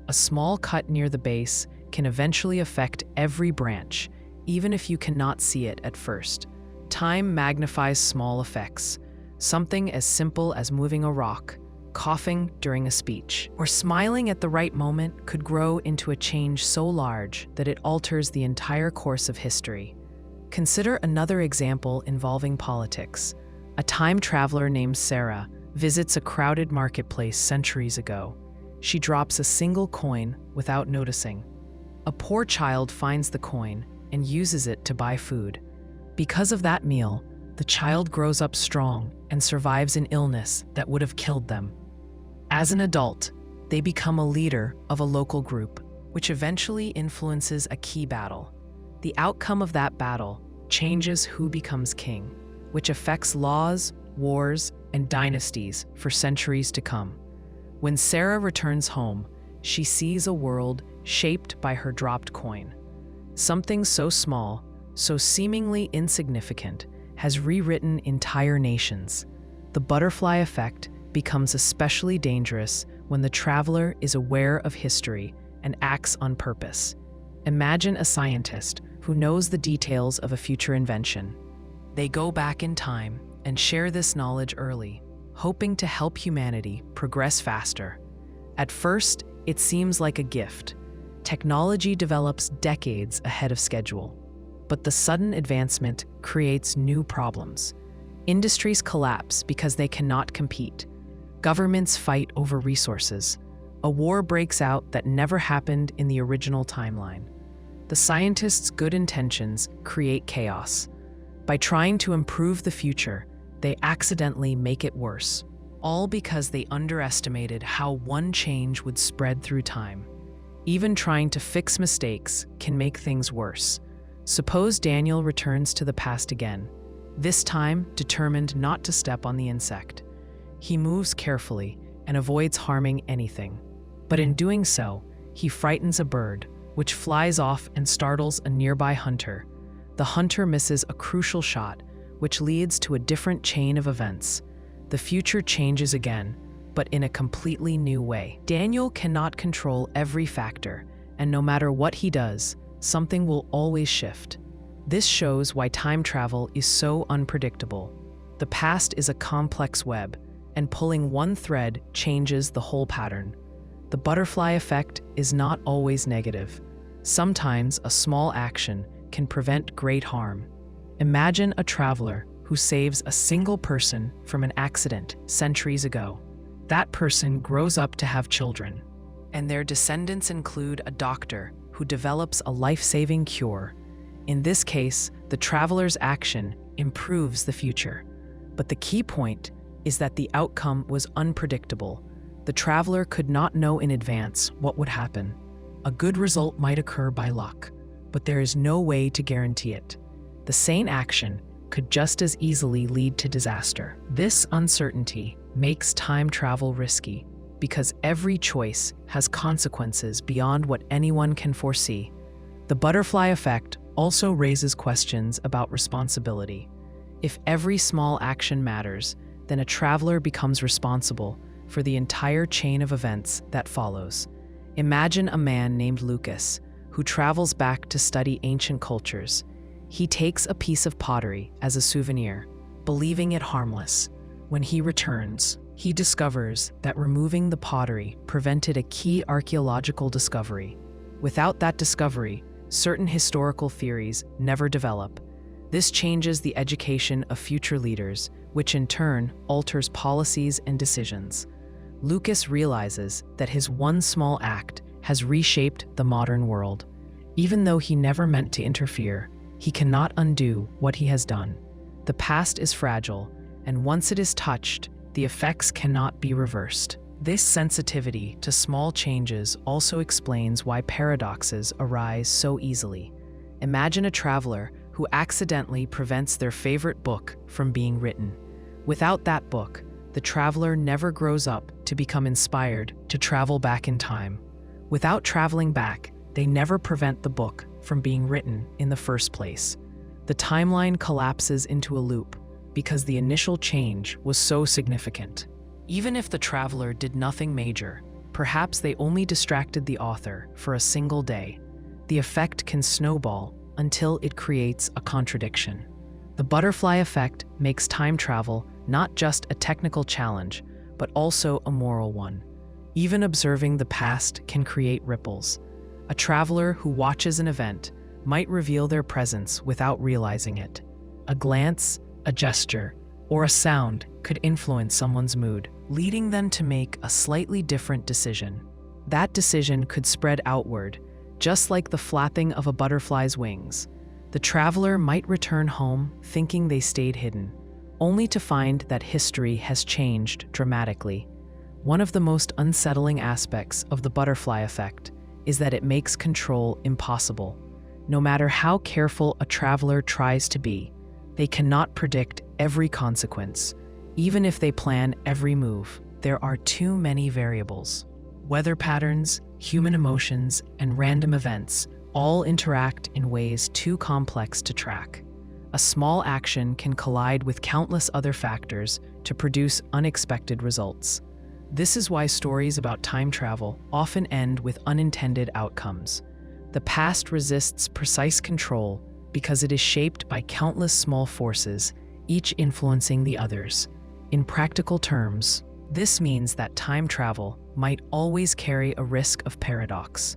A small cut near the base can eventually affect every branch, even if you cannot see it at first. Time magnifies small effects. Something as simple as moving a rock, coughing during a speech, or smiling at the right moment could grow into a change so large that it alters the entire course of history. Consider another example involving politics. A time traveler named Sarah visits a crowded marketplace centuries ago. She drops a single coin without noticing. A poor child finds the coin and uses it to buy food. Because of that meal, the child grows up strong and survives an illness that would have killed them. As an adult, they become a leader of a local group, which eventually influences a key battle. The outcome of that battle changes who becomes king, which affects laws, wars, and dynasties for centuries to come. When Sarah returns home, she sees a world shaped by her dropped coin. Something so small, so seemingly insignificant, has rewritten entire nations. The butterfly effect becomes especially dangerous when the traveler is aware of history and acts on purpose. Imagine a scientist who knows the details of a future invention. They go back in time and share this knowledge early, hoping to help humanity progress faster. At first, it seems like a gift. Technology develops decades ahead of schedule. But the sudden advancement creates new problems. Industries collapse because they cannot compete. Governments fight over resources. A war breaks out that never happened in the original timeline. The scientists' good intentions create chaos. By trying to improve the future, they accidentally make it worse, all because they underestimated how one change would spread through time. Even trying to fix mistakes can make things worse. Suppose Daniel returns to the past again, this time determined not to step on the insect. He moves carefully and avoids harming anything. But in doing so, he frightens a bird, which flies off and startles a nearby hunter. The hunter misses a crucial shot, which leads to a different chain of events. The future changes again, but in a completely new way. Daniel cannot control every factor, and no matter what he does, something will always shift. This shows why time travel is so unpredictable. The past is a complex web, and pulling one thread changes the whole pattern. The butterfly effect is not always negative. Sometimes a small action can prevent great harm. Imagine a traveler who saves a single person from an accident centuries ago. That person grows up to have children, and their descendants include a doctor who develops a life-saving cure. In this case, the traveler's action improves the future. But the key point is that the outcome was unpredictable. The traveler could not know in advance what would happen. A good result might occur by luck, but there is no way to guarantee it. The same action could just as easily lead to disaster. This uncertainty makes time travel risky because every choice has consequences beyond what anyone can foresee. The butterfly effect also raises questions about responsibility. If every small action matters, then a traveler becomes responsible for the entire chain of events that follows. Imagine a man named Lucas who travels back to study ancient cultures. He takes a piece of pottery as a souvenir, believing it harmless. When he returns, he discovers that removing the pottery prevented a key archaeological discovery. Without that discovery, certain historical theories never develop. This changes the education of future leaders, which in turn alters policies and decisions. Lucas realizes that his one small act has reshaped the modern world. Even though he never meant to interfere, he cannot undo what he has done. The past is fragile, and once it is touched, the effects cannot be reversed. This sensitivity to small changes also explains why paradoxes arise so easily. Imagine a traveler who accidentally prevents their favorite book from being written. Without that book, the traveler never grows up to become inspired to travel back in time. Without traveling back, they never prevent the book from being written in the first place. The timeline collapses into a loop because the initial change was so significant. Even if the traveler did nothing major, perhaps they only distracted the author for a single day. The effect can snowball until it creates a contradiction. The butterfly effect makes time travel not just a technical challenge, but also a moral one. Even observing the past can create ripples. A traveler who watches an event might reveal their presence without realizing it. A glance, a gesture, or a sound could influence someone's mood, leading them to make a slightly different decision. That decision could spread outward, just like the flapping of a butterfly's wings. The traveler might return home thinking they stayed hidden, only to find that history has changed dramatically. One of the most unsettling aspects of the butterfly effect is that it makes control impossible. No matter how careful a traveler tries to be, they cannot predict every consequence. Even if they plan every move, there are too many variables. Weather patterns, human emotions, and random events all interact in ways too complex to track. A small action can collide with countless other factors to produce unexpected results. This is why stories about time travel often end with unintended outcomes. The past resists precise control because it is shaped by countless small forces, each influencing the others. In practical terms, this means that time travel might always carry a risk of paradox.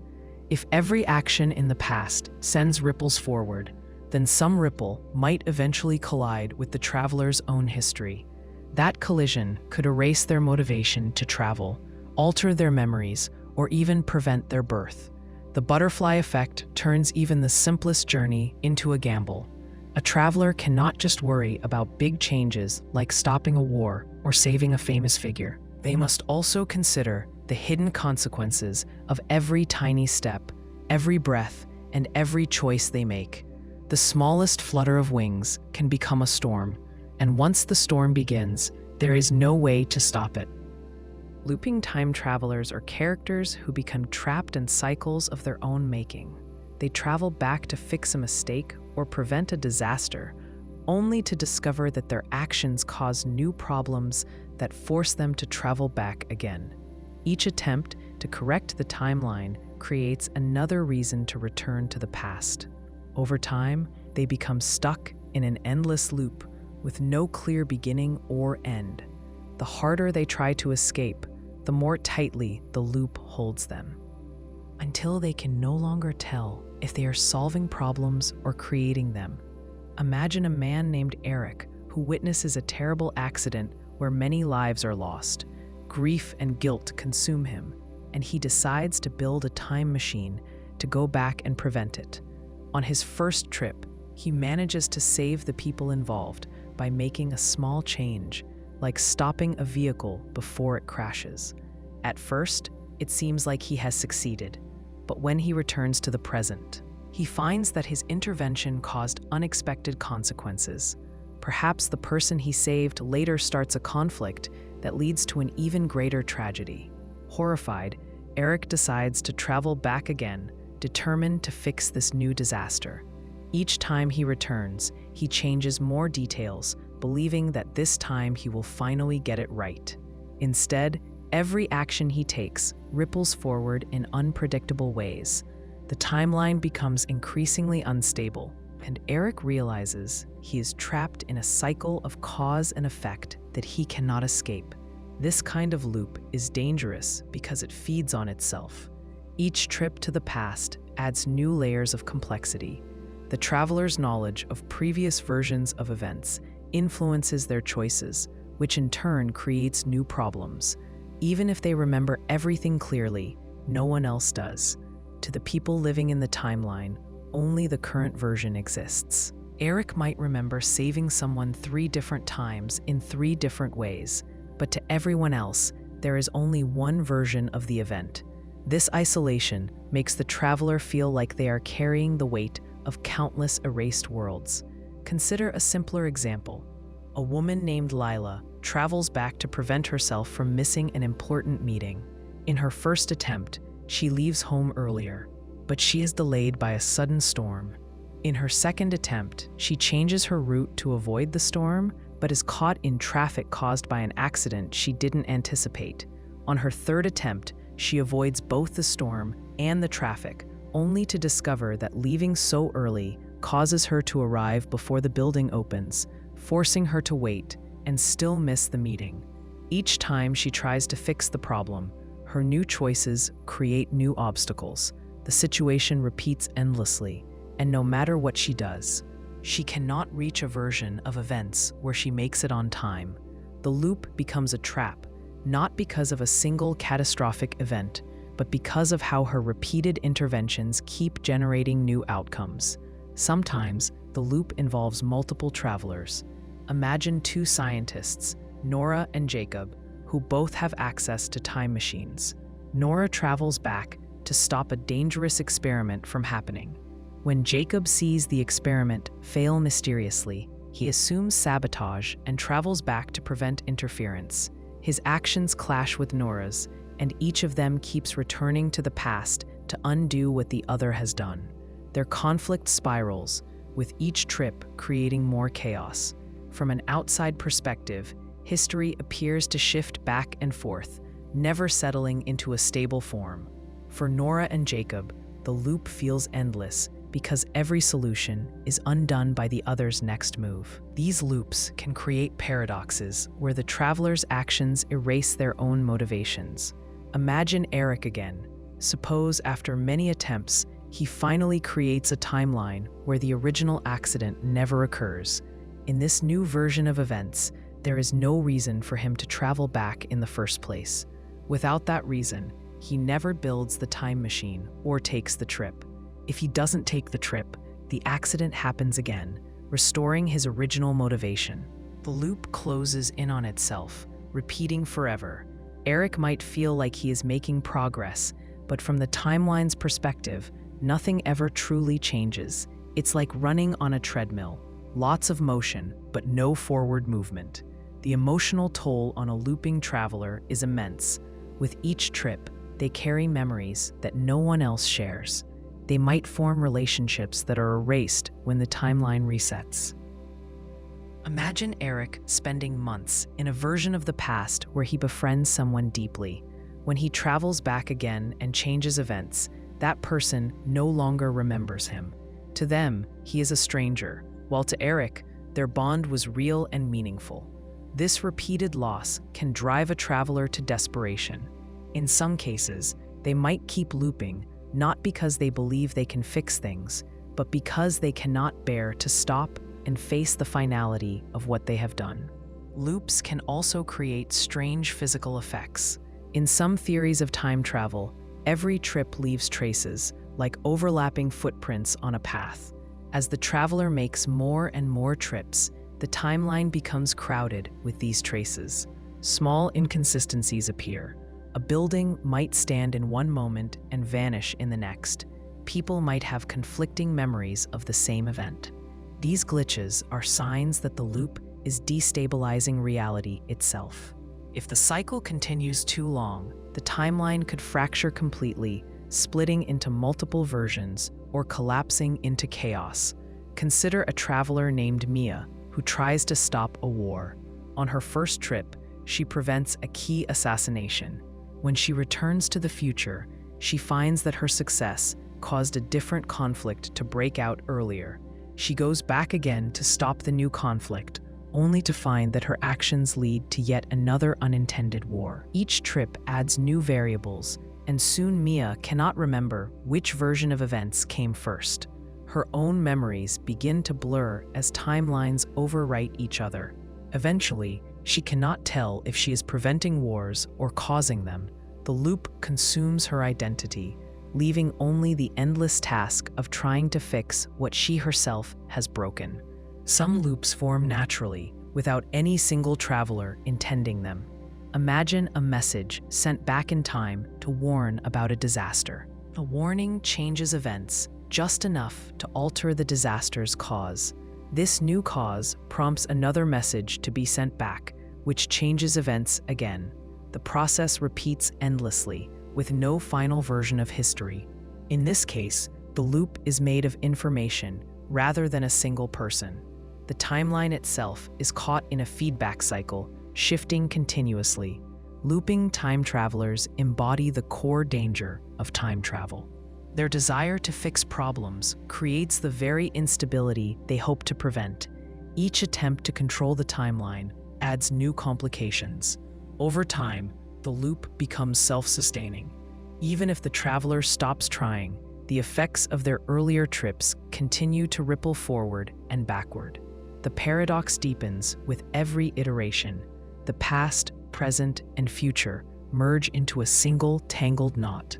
If every action in the past sends ripples forward, then some ripple might eventually collide with the traveler's own history. That collision could erase their motivation to travel, alter their memories, or even prevent their birth. The butterfly effect turns even the simplest journey into a gamble. A traveler cannot just worry about big changes like stopping a war or saving a famous figure. They must also consider the hidden consequences of every tiny step, every breath, and every choice they make. The smallest flutter of wings can become a storm, and once the storm begins, there is no way to stop it. Looping time travelers are characters who become trapped in cycles of their own making. They travel back to fix a mistake or prevent a disaster, only to discover that their actions cause new problems that force them to travel back again. Each attempt to correct the timeline creates another reason to return to the past. Over time, they become stuck in an endless loop with no clear beginning or end. The harder they try to escape, the more tightly the loop holds them, until they can no longer tell if they are solving problems or creating them. Imagine a man named Eric who witnesses a terrible accident where many lives are lost. Grief and guilt consume him, and he decides to build a time machine to go back and prevent it. On his first trip, he manages to save the people involved by making a small change, like stopping a vehicle before it crashes. At first, it seems like he has succeeded, but when he returns to the present, he finds that his intervention caused unexpected consequences. Perhaps the person he saved later starts a conflict that leads to an even greater tragedy. Horrified, Eric decides to travel back again, determined to fix this new disaster. Each time he returns, he changes more details, believing that this time he will finally get it right. Instead, every action he takes ripples forward in unpredictable ways. The timeline becomes increasingly unstable, and Eric realizes he is trapped in a cycle of cause and effect that he cannot escape. This kind of loop is dangerous because it feeds on itself. Each trip to the past adds new layers of complexity. the traveler's knowledge of previous versions of events influences their choices, which in turn creates new problems. Even if they remember everything clearly, no one else does. To the people living in the timeline, only the current version exists. Eric might remember saving someone 3 different times in 3 different ways, but to everyone else, there is only one version of the event. This isolation makes the traveler feel like they are carrying the weight of countless erased worlds. Consider a simpler example. A woman named Lila travels back to prevent herself from missing an important meeting. In her first attempt, she leaves home earlier, but she is delayed by a sudden storm. In her second attempt, she changes her route to avoid the storm, but is caught in traffic caused by an accident she didn't anticipate. On her third attempt, she avoids both the storm and the traffic, only to discover that leaving so early causes her to arrive before the building opens, forcing her to wait and still miss the meeting. Each time she tries to fix the problem, her new choices create new obstacles. The situation repeats endlessly, and no matter what she does, she cannot reach a version of events where she makes it on time. The loop becomes a trap, not because of a single catastrophic event, but because of how her repeated interventions keep generating new outcomes. Sometimes, the loop involves multiple travelers. Imagine 2 scientists, Nora and Jacob, who both have access to time machines. Nora travels back to stop a dangerous experiment from happening. When Jacob sees the experiment fail mysteriously, he assumes sabotage and travels back to prevent interference. His actions clash with Nora's, and each of them keeps returning to the past to undo what the other has done. Their conflict spirals, with each trip creating more chaos. From an outside perspective, history appears to shift back and forth, never settling into a stable form. For Nora and Jacob, the loop feels endless because every solution is undone by the other's next move. These loops can create paradoxes where the traveler's actions erase their own motivations. Imagine Eric again. Suppose after many attempts, he finally creates a timeline where the original accident never occurs. In this new version of events, there is no reason for him to travel back in the first place. Without that reason, he never builds the time machine or takes the trip. If he doesn't take the trip, the accident happens again, restoring his original motivation. The loop closes in on itself, repeating forever. Eric might feel like he is making progress, but from the timeline's perspective, nothing ever truly changes. It's like running on a treadmill. Lots of motion, but no forward movement. The emotional toll on a looping traveler is immense. With each trip, they carry memories that no one else shares. They might form relationships that are erased when the timeline resets. Imagine Eric spending months in a version of the past where he befriends someone deeply. When he travels back again and changes events, that person no longer remembers him. To them, he is a stranger, while to Eric, their bond was real and meaningful. This repeated loss can drive a traveler to desperation. In some cases, they might keep looping, not because they believe they can fix things, but because they cannot bear to stop and face the finality of what they have done. Loops can also create strange physical effects. In some theories of time travel, every trip leaves traces, like overlapping footprints on a path. As the traveler makes more and more trips, the timeline becomes crowded with these traces. Small inconsistencies appear. A building might stand in one moment and vanish in the next. People might have conflicting memories of the same event. These glitches are signs that the loop is destabilizing reality itself. If the cycle continues too long, the timeline could fracture completely, splitting into multiple versions or collapsing into chaos. Consider a traveler named Mia who tries to stop a war. On her first trip, she prevents a key assassination. When she returns to the future, she finds that her success caused a different conflict to break out earlier. She goes back again to stop the new conflict, only to find that her actions lead to yet another unintended war. Each trip adds new variables, and soon Mia cannot remember which version of events came first. her own memories begin to blur as timelines overwrite each other. Eventually, she cannot tell if she is preventing wars or causing them. The loop consumes her identity, leaving only the endless task of trying to fix what she herself has broken. Some loops form naturally, without any single traveler intending them. Imagine a message sent back in time to warn about a disaster. The warning changes events just enough to alter the disaster's cause. This new cause prompts another message to be sent back, which changes events again. The process repeats endlessly, with no final version of history. In this case, the loop is made of information rather than a single person. The timeline itself is caught in a feedback cycle, shifting continuously. Looping time travelers embody the core danger of time travel. Their desire to fix problems creates the very instability they hope to prevent. Each attempt to control the timeline adds new complications. Over time, the loop becomes self-sustaining. Even if the traveler stops trying, the effects of their earlier trips continue to ripple forward and backward. The paradox deepens with every iteration. The past, present, and future merge into a single tangled knot.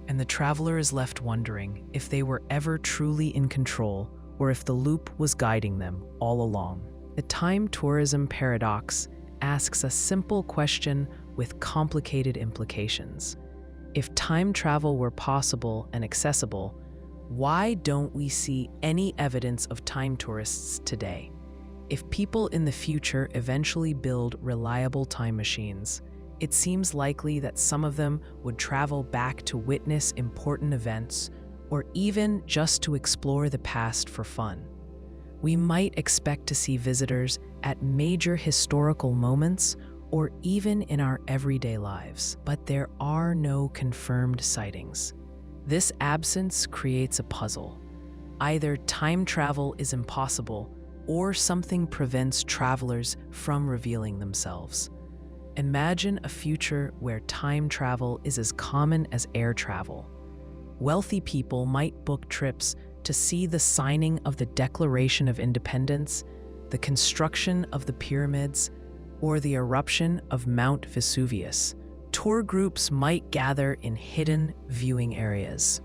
And the traveler is left wondering if they were ever truly in control or if the loop was guiding them all along. The time tourism paradox asks a simple question with complicated implications. If time travel were possible and accessible, why don't we see any evidence of time tourists today? If people in the future eventually build reliable time machines, it seems likely that some of them would travel back to witness important events or even just to explore the past for fun. We might expect to see visitors at major historical moments or even in our everyday lives, but there are no confirmed sightings. This absence creates a puzzle. Either time travel is impossible or something prevents travelers from revealing themselves. Imagine a future where time travel is as common as air travel. Wealthy people might book trips to see the signing of the Declaration of Independence, the construction of the pyramids, or the eruption of Mount Vesuvius. Tour groups might gather in hidden viewing areas,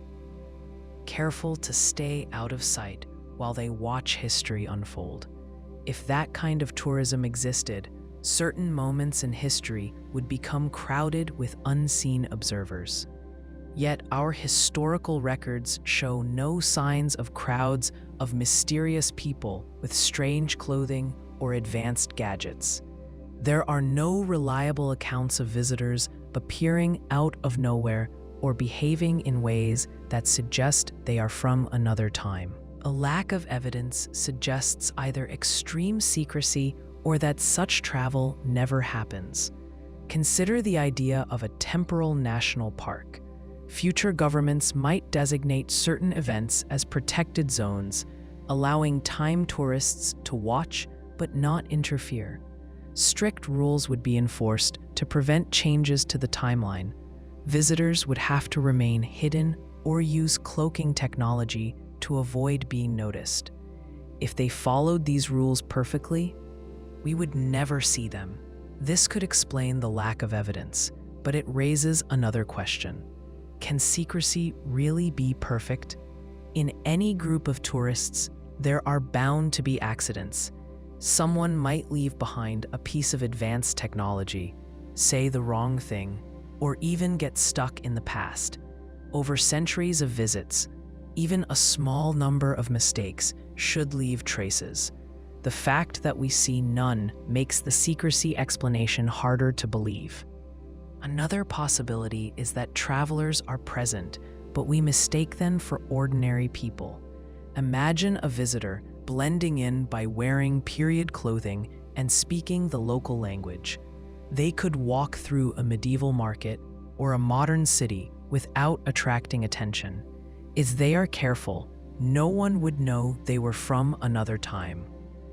careful to stay out of sight while they watch history unfold. If that kind of tourism existed, certain moments in history would become crowded with unseen observers. Yet our historical records show no signs of crowds of mysterious people with strange clothing or advanced gadgets. There are no reliable accounts of visitors appearing out of nowhere or behaving in ways that suggest they are from another time. A lack of evidence suggests either extreme secrecy or that such travel never happens. Consider the idea of a temporal national park. Future governments might designate certain events as protected zones, allowing time tourists to watch but not interfere. Strict rules would be enforced to prevent changes to the timeline. Visitors would have to remain hidden or use cloaking technology to avoid being noticed. If they followed these rules perfectly, we would never see them. This could explain the lack of evidence, but it raises another question. Can secrecy really be perfect? In any group of tourists, there are bound to be accidents. Someone might leave behind a piece of advanced technology, say the wrong thing, or even get stuck in the past. Over centuries of visits, even a small number of mistakes should leave traces. The fact that we see none makes the secrecy explanation harder to believe. Another possibility is that travelers are present, but we mistake them for ordinary people. Imagine a visitor blending in by wearing period clothing and speaking the local language. They could walk through a medieval market or a modern city without attracting attention. If they are careful, no one would know they were from another time.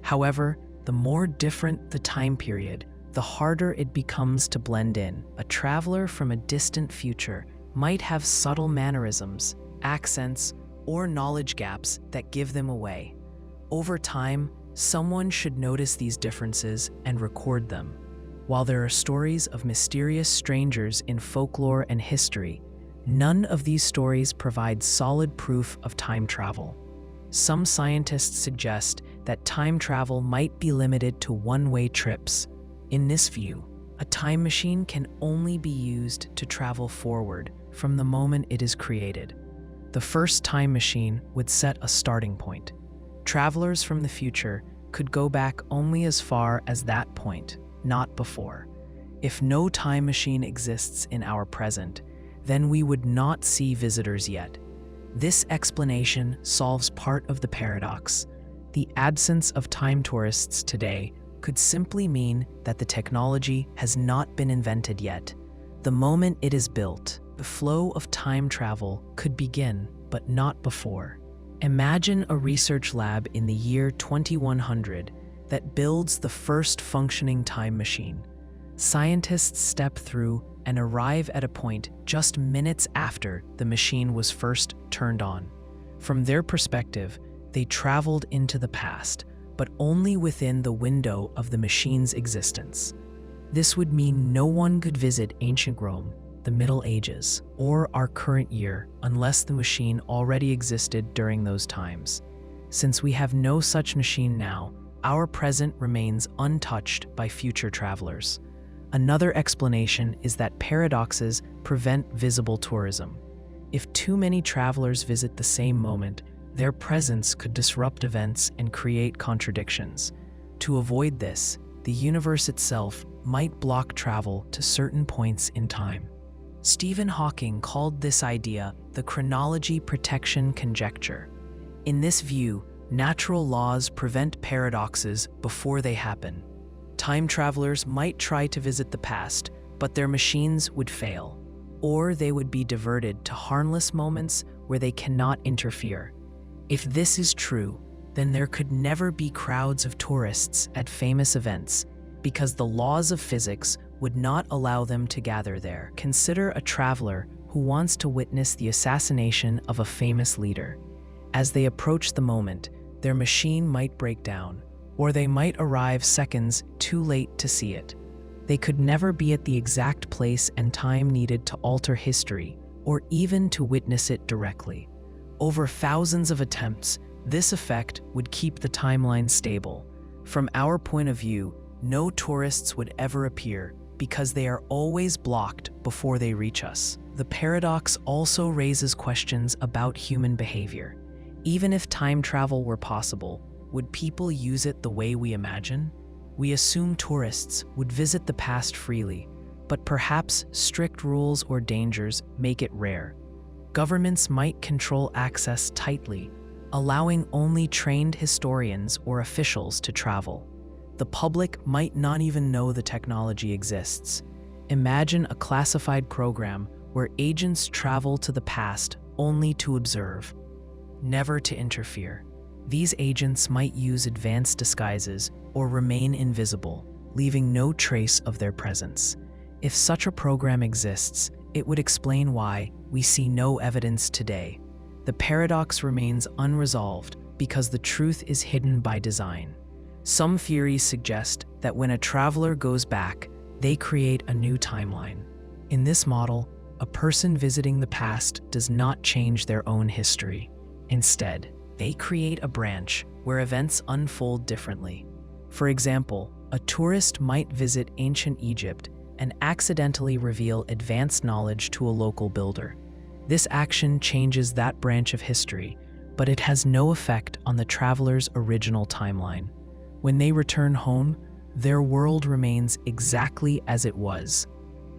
However, the more different the time period, the harder it becomes to blend in. A traveler from a distant future might have subtle mannerisms, accents, or knowledge gaps that give them away. Over time, someone should notice these differences and record them. While there are stories of mysterious strangers in folklore and history, none of these stories provide solid proof of time travel. Some scientists suggest that time travel might be limited to one-way trips. In this view, a time machine can only be used to travel forward from the moment it is created. The first time machine would set a starting point. Travelers from the future could go back only as far as that point, not before. If no time machine exists in our present, then we would not see visitors yet. This explanation solves part of the paradox. The absence of time tourists today could simply mean that the technology has not been invented yet. The moment it is built, the flow of time travel could begin, but not before. Imagine a research lab in the year 2100 that builds the first functioning time machine. Scientists step through and arrive at a point just minutes after the machine was first turned on. From their perspective, they traveled into the past, but only within the window of the machine's existence. This would mean no one could visit ancient Rome, the Middle Ages, or our current year unless the machine already existed during those times. Since we have no such machine now, our present remains untouched by future travelers. Another explanation is that paradoxes prevent visible tourism. If too many travelers visit the same moment, their presence could disrupt events and create contradictions. To avoid this, the universe itself might block travel to certain points in time. Stephen Hawking called this idea the chronology protection conjecture. In this view, natural laws prevent paradoxes before they happen. Time travelers might try to visit the past, but their machines would fail, or they would be diverted to harmless moments where they cannot interfere. If this is true, then there could never be crowds of tourists at famous events, because the laws of physics would not allow them to gather there. Consider a traveler who wants to witness the assassination of a famous leader. As they approach the moment, their machine might break down, or they might arrive seconds too late to see it. They could never be at the exact place and time needed to alter history, or even to witness it directly. Over thousands of attempts, this effect would keep the timeline stable. From our point of view, no tourists would ever appear because they are always blocked before they reach us. The paradox also raises questions about human behavior. Even if time travel were possible, would people use it the way we imagine? We assume tourists would visit the past freely, but perhaps strict rules or dangers make it rare. Governments might control access tightly, allowing only trained historians or officials to travel. The public might not even know the technology exists. Imagine a classified program where agents travel to the past only to observe, never to interfere. These agents might use advanced disguises or remain invisible, leaving no trace of their presence. If such a program exists, it would explain why we see no evidence today. The paradox remains unresolved because the truth is hidden by design. Some theories suggest that when a traveler goes back, they create a new timeline. In this model, a person visiting the past does not change their own history. Instead, they create a branch where events unfold differently. For example, a tourist might visit ancient Egypt and accidentally reveal advanced knowledge to a local builder. This action changes that branch of history, but it has no effect on the traveler's original timeline. When they return home, their world remains exactly as it was.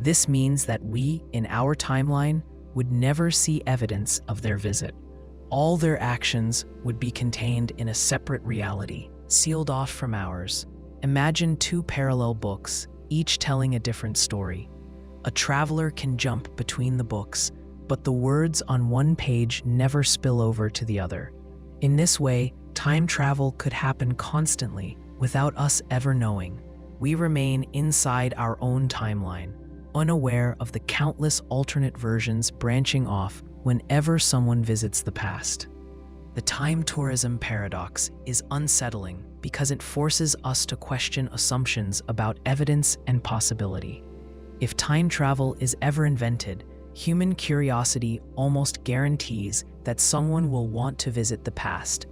This means that we, in our timeline, would never see evidence of their visit. All their actions would be contained in a separate reality, sealed off from ours. Imagine two parallel books, each telling a different story. A traveler can jump between the books, but the words on one page never spill over to the other. In this way, time travel could happen constantly without us ever knowing. We remain inside our own timeline, unaware of the countless alternate versions branching off whenever someone visits the past. The time tourism paradox is unsettling because it forces us to question assumptions about evidence and possibility. If time travel is ever invented, human curiosity almost guarantees that someone will want to visit the past.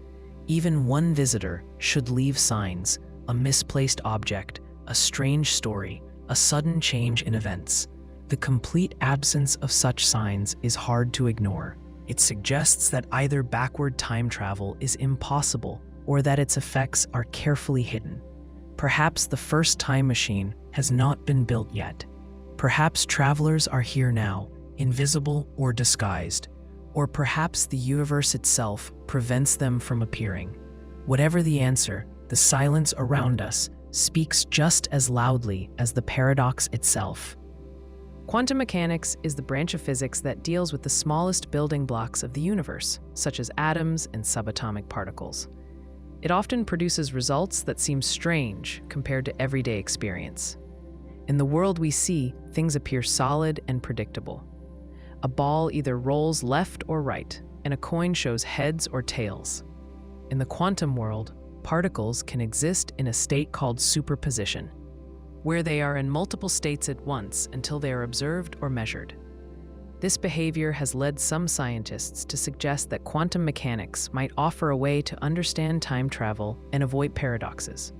Even one visitor should leave signs, a misplaced object, a strange story, a sudden change in events. The complete absence of such signs is hard to ignore. It suggests that either backward time travel is impossible or that its effects are carefully hidden. Perhaps the first time machine has not been built yet. Perhaps travelers are here now, invisible or disguised. Or perhaps the universe itself prevents them from appearing. Whatever the answer, the silence around us speaks just as loudly as the paradox itself. Quantum mechanics is the branch of physics that deals with the smallest building blocks of the universe, such as atoms and subatomic particles. It often produces results that seem strange compared to everyday experience. In the world we see, things appear solid and predictable. A ball either rolls left or right, and a coin shows heads or tails. In the quantum world, particles can exist in a state called superposition, where they are in multiple states at once until they are observed or measured. This behavior has led some scientists to suggest that quantum mechanics might offer a way to understand time travel and avoid paradoxes.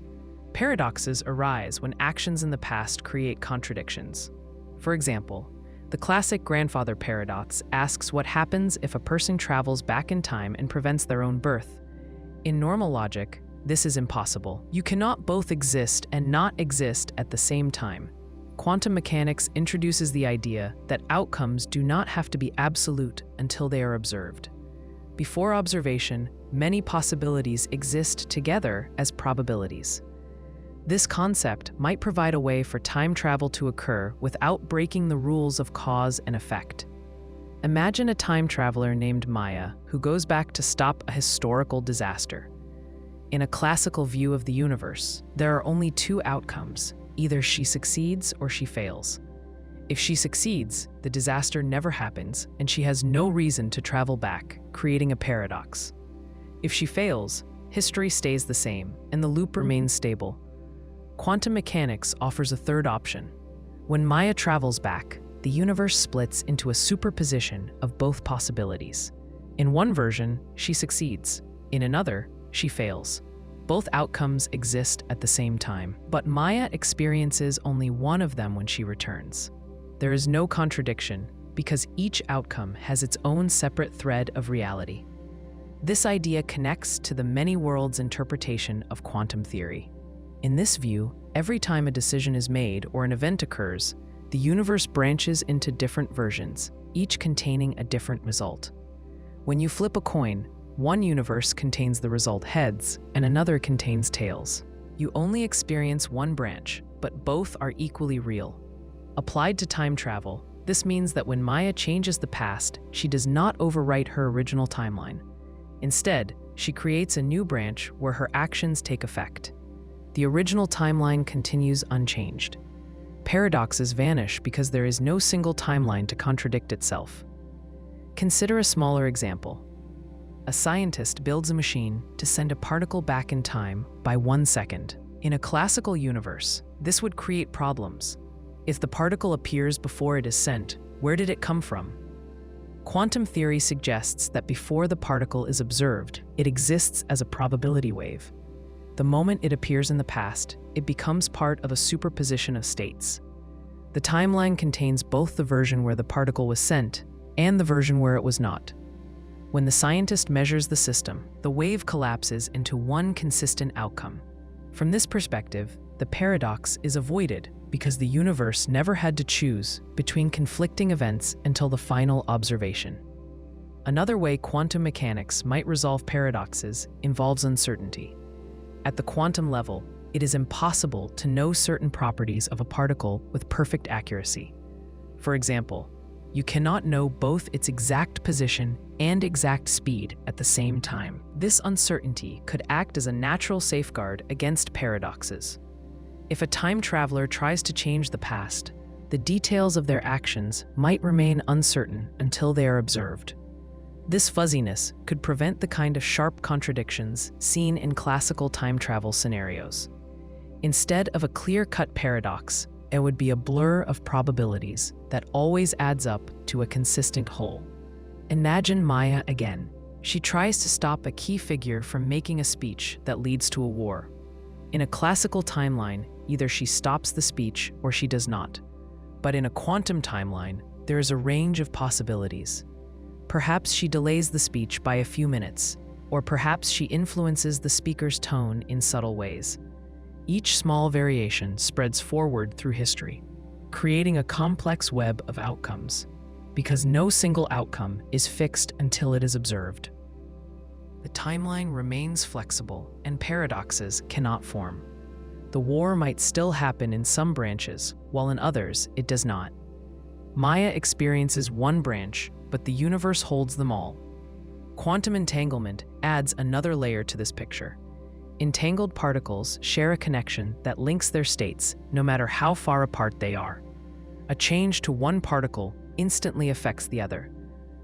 Paradoxes arise when actions in the past create contradictions. For example, the classic grandfather paradox asks what happens if a person travels back in time and prevents their own birth. In normal logic, this is impossible. You cannot both exist and not exist at the same time. Quantum mechanics introduces the idea that outcomes do not have to be absolute until they are observed. Before observation, many possibilities exist together as probabilities. This concept might provide a way for time travel to occur without breaking the rules of cause and effect. Imagine a time traveler named Maya who goes back to stop a historical disaster. In a classical view of the universe, there are only two outcomes. Either she succeeds or she fails. If she succeeds, the disaster never happens and she has no reason to travel back, creating a paradox. If she fails, history stays the same and the loop remains stable. Quantum mechanics offers a third option. When Maya travels back, the universe splits into a superposition of both possibilities. In one version, she succeeds. In another, she fails. Both outcomes exist at the same time, but Maya experiences only one of them when she returns. There is no contradiction because each outcome has its own separate thread of reality. This idea connects to the many worlds interpretation of quantum theory. In this view, every time a decision is made or an event occurs, the universe branches into different versions, each containing a different result. When you flip a coin, one universe contains the result heads and another contains tails. You only experience one branch, but both are equally real. Applied to time travel, this means that when Maya changes the past, she does not overwrite her original timeline. Instead, she creates a new branch where her actions take effect. The original timeline continues unchanged. Paradoxes vanish because there is no single timeline to contradict itself. Consider a smaller example. A scientist builds a machine to send a particle back in time by 1 second. In a classical universe, this would create problems. If the particle appears before it is sent, where did it come from? Quantum theory suggests that before the particle is observed, it exists as a probability wave. The moment it appears in the past, it becomes part of a superposition of states. The timeline contains both the version where the particle was sent and the version where it was not. When the scientist measures the system, the wave collapses into one consistent outcome. From this perspective, the paradox is avoided because the universe never had to choose between conflicting events until the final observation. Another way quantum mechanics might resolve paradoxes involves uncertainty. At the quantum level, it is impossible to know certain properties of a particle with perfect accuracy. For example, you cannot know both its exact position and exact speed at the same time. This uncertainty could act as a natural safeguard against paradoxes. If a time traveler tries to change the past, the details of their actions might remain uncertain until they are observed. This fuzziness could prevent the kind of sharp contradictions seen in classical time travel scenarios. Instead of a clear-cut paradox, it would be a blur of probabilities that always adds up to a consistent whole. Imagine Maya again. She tries to stop a key figure from making a speech that leads to a war. In a classical timeline, either she stops the speech or she does not. But in a quantum timeline, there is a range of possibilities. Perhaps she delays the speech by a few minutes, or perhaps she influences the speaker's tone in subtle ways. Each small variation spreads forward through history, creating a complex web of outcomes, because no single outcome is fixed until it is observed. The timeline remains flexible, and paradoxes cannot form. The war might still happen in some branches, while in others it does not. Maya experiences one branch, but the universe holds them all. Quantum entanglement adds another layer to this picture. Entangled particles share a connection that links their states, no matter how far apart they are. A change to one particle instantly affects the other.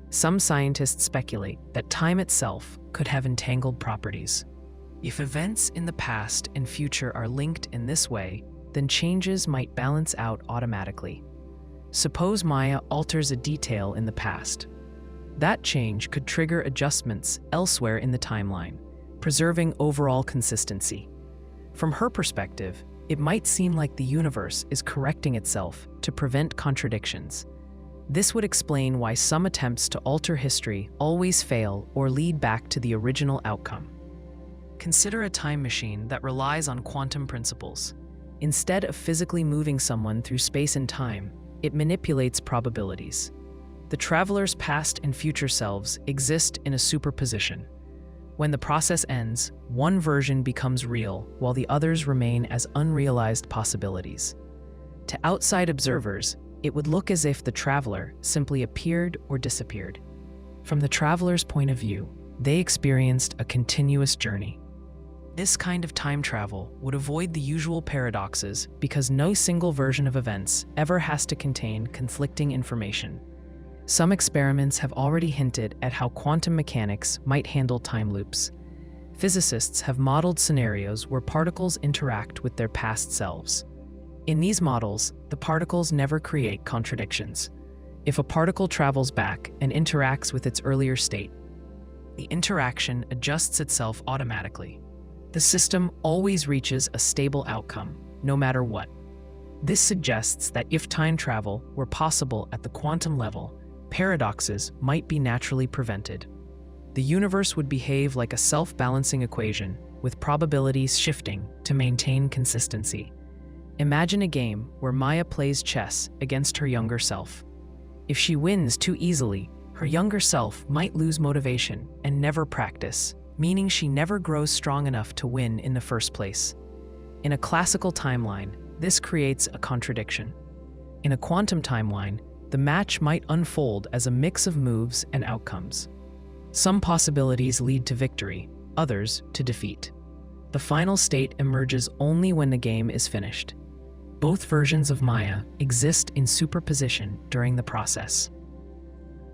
Some scientists speculate that time itself could have entangled properties. If events in the past and future are linked in this way, then changes might balance out automatically. Suppose Maya alters a detail in the past. That change could trigger adjustments elsewhere in the timeline, preserving overall consistency. From her perspective, it might seem like the universe is correcting itself to prevent contradictions. This would explain why some attempts to alter history always fail or lead back to the original outcome. Consider a time machine that relies on quantum principles. Instead of physically moving someone through space and time, it manipulates probabilities. The traveler's past and future selves exist in a superposition. When the process ends, one version becomes real, while the others remain as unrealized possibilities. To outside observers, it would look as if the traveler simply appeared or disappeared. From the traveler's point of view, they experienced a continuous journey. This kind of time travel would avoid the usual paradoxes because no single version of events ever has to contain conflicting information. Some experiments have already hinted at how quantum mechanics might handle time loops. Physicists have modeled scenarios where particles interact with their past selves. In these models, the particles never create contradictions. If a particle travels back and interacts with its earlier state, the interaction adjusts itself automatically. The system always reaches a stable outcome, no matter what. This suggests that if time travel were possible at the quantum level, paradoxes might be naturally prevented. The universe would behave like a self-balancing equation, with probabilities shifting to maintain consistency. Imagine a game where Maya plays chess against her younger self. If she wins too easily, her younger self might lose motivation and never practice, meaning she never grows strong enough to win in the first place. In a classical timeline, this creates a contradiction. In a quantum timeline, the match might unfold as a mix of moves and outcomes. Some possibilities lead to victory, others to defeat. The final state emerges only when the game is finished. Both versions of Maya exist in superposition during the process.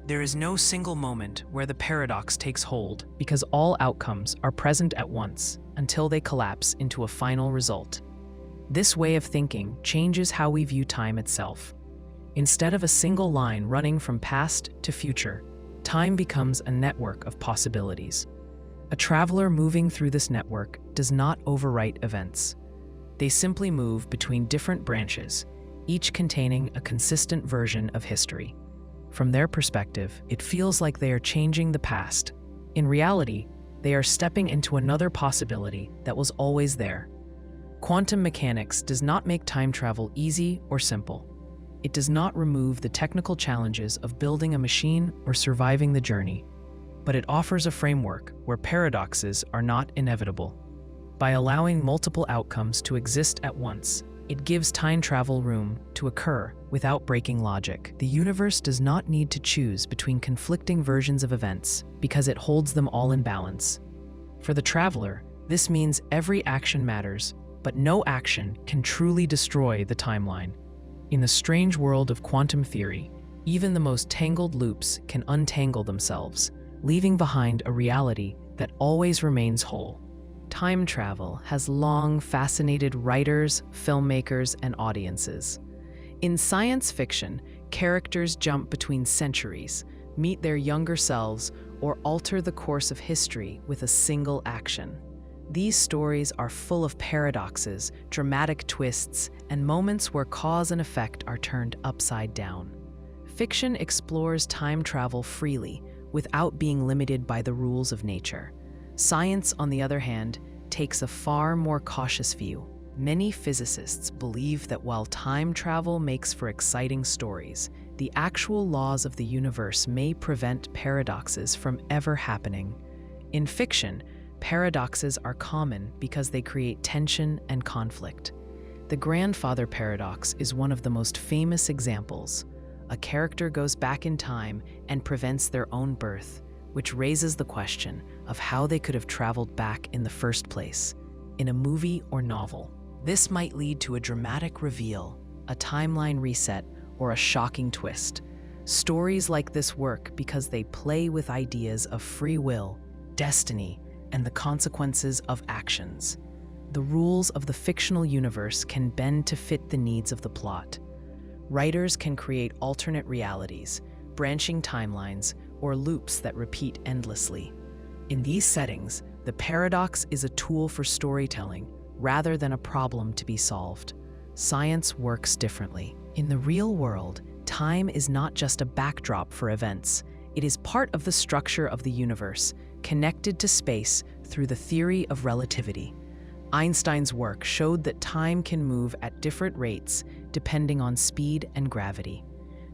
There is no single moment where the paradox takes hold because all outcomes are present at once until they collapse into a final result. This way of thinking changes how we view time itself. Instead of a single line running from past to future, time becomes a network of possibilities. A traveler moving through this network does not overwrite events. They simply move between different branches, each containing a consistent version of history. From their perspective, it feels like they are changing the past. In reality, they are stepping into another possibility that was always there. Quantum mechanics does not make time travel easy or simple. It does not remove the technical challenges of building a machine or surviving the journey, but it offers a framework where paradoxes are not inevitable. By allowing multiple outcomes to exist at once, it gives time travel room to occur without breaking logic. The universe does not need to choose between conflicting versions of events because it holds them all in balance. For the traveler, this means every action matters, but no action can truly destroy the timeline. In the strange world of quantum theory, even the most tangled loops can untangle themselves, leaving behind a reality that always remains whole. Time travel has long fascinated writers, filmmakers, and audiences. In science fiction, characters jump between centuries, meet their younger selves, or alter the course of history with a single action. These stories are full of paradoxes, dramatic twists, and moments where cause and effect are turned upside down. Fiction explores time travel freely, without being limited by the rules of nature. Science, on the other hand, takes a far more cautious view. Many physicists believe that while time travel makes for exciting stories, the actual laws of the universe may prevent paradoxes from ever happening. In fiction, paradoxes are common because they create tension and conflict. The grandfather paradox is one of the most famous examples. A character goes back in time and prevents their own birth, which raises the question of how they could have traveled back in the first place. In a movie or novel, this might lead to a dramatic reveal, a timeline reset, or a shocking twist. Stories like this work because they play with ideas of free will, destiny, and the consequences of actions. The rules of the fictional universe can bend to fit the needs of the plot. Writers can create alternate realities, branching timelines, or loops that repeat endlessly. In these settings, the paradox is a tool for storytelling rather than a problem to be solved. Science works differently. In the real world, time is not just a backdrop for events. It is part of the structure of the universe, connected to space through the theory of relativity. Einstein's work showed that time can move at different rates depending on speed and gravity.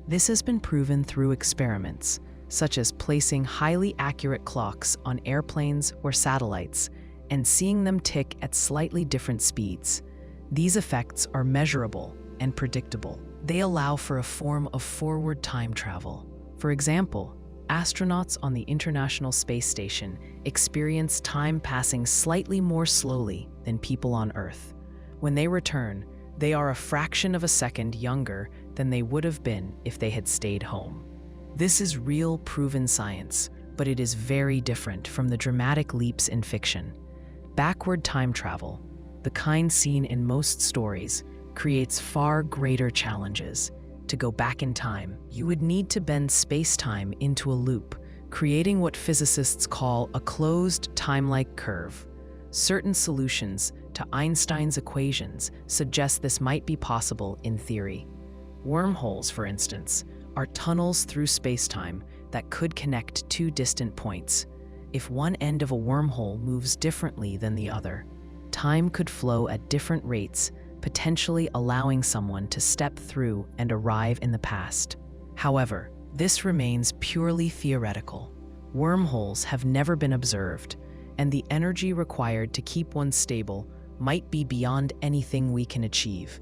This has been proven through experiments, such as placing highly accurate clocks on airplanes or satellites and seeing them tick at slightly different speeds. These effects are measurable and predictable. They allow for a form of forward time travel. For example, astronauts on the International Space Station experience time passing slightly more slowly than people on Earth. When they return, they are a fraction of a second younger than they would have been if they had stayed home. This is real, proven science, but it is very different from the dramatic leaps in fiction. Backward time travel, the kind seen in most stories, creates far greater challenges. To go back in time, you would need to bend space-time into a loop, creating what physicists call a closed time-like curve. Certain solutions to Einstein's equations suggest this might be possible in theory. Wormholes, for instance, are tunnels through space-time that could connect two distant points. If one end of a wormhole moves differently than the other, time could flow at different rates, potentially allowing someone to step through and arrive in the past. However, this remains purely theoretical. Wormholes have never been observed, and the energy required to keep one stable might be beyond anything we can achieve.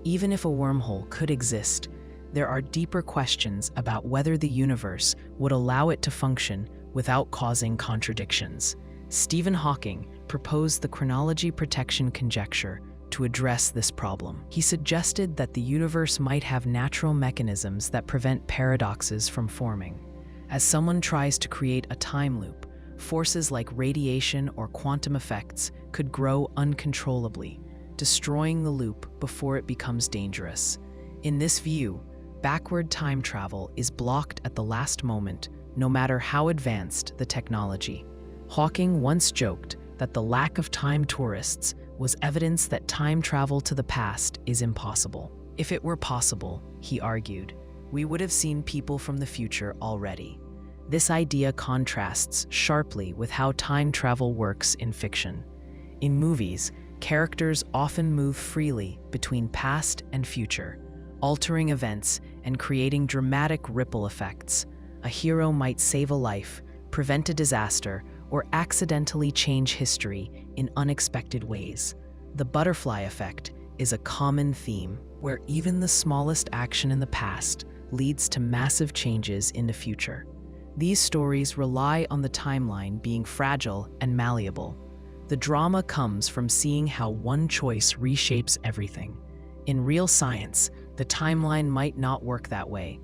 Even if a wormhole could exist, there are deeper questions about whether the universe would allow it to function without causing contradictions. Stephen Hawking proposed the chronology protection conjecture to address this problem. He suggested that the universe might have natural mechanisms that prevent paradoxes from forming. As someone tries to create a time loop, forces like radiation or quantum effects could grow uncontrollably, destroying the loop before it becomes dangerous. In this view, backward time travel is blocked at the last moment, no matter how advanced the technology. Hawking once joked that the lack of time tourists was evidence that time travel to the past is impossible. If it were possible, he argued, we would have seen people from the future already. This idea contrasts sharply with how time travel works in fiction. In movies, characters often move freely between past and future, altering events and creating dramatic ripple effects. A hero might save a life, prevent a disaster, or accidentally change history in unexpected ways. The butterfly effect is a common theme where even the smallest action in the past leads to massive changes in the future. These stories rely on the timeline being fragile and malleable. The drama comes from seeing how one choice reshapes everything. In real science, the timeline might not work that way.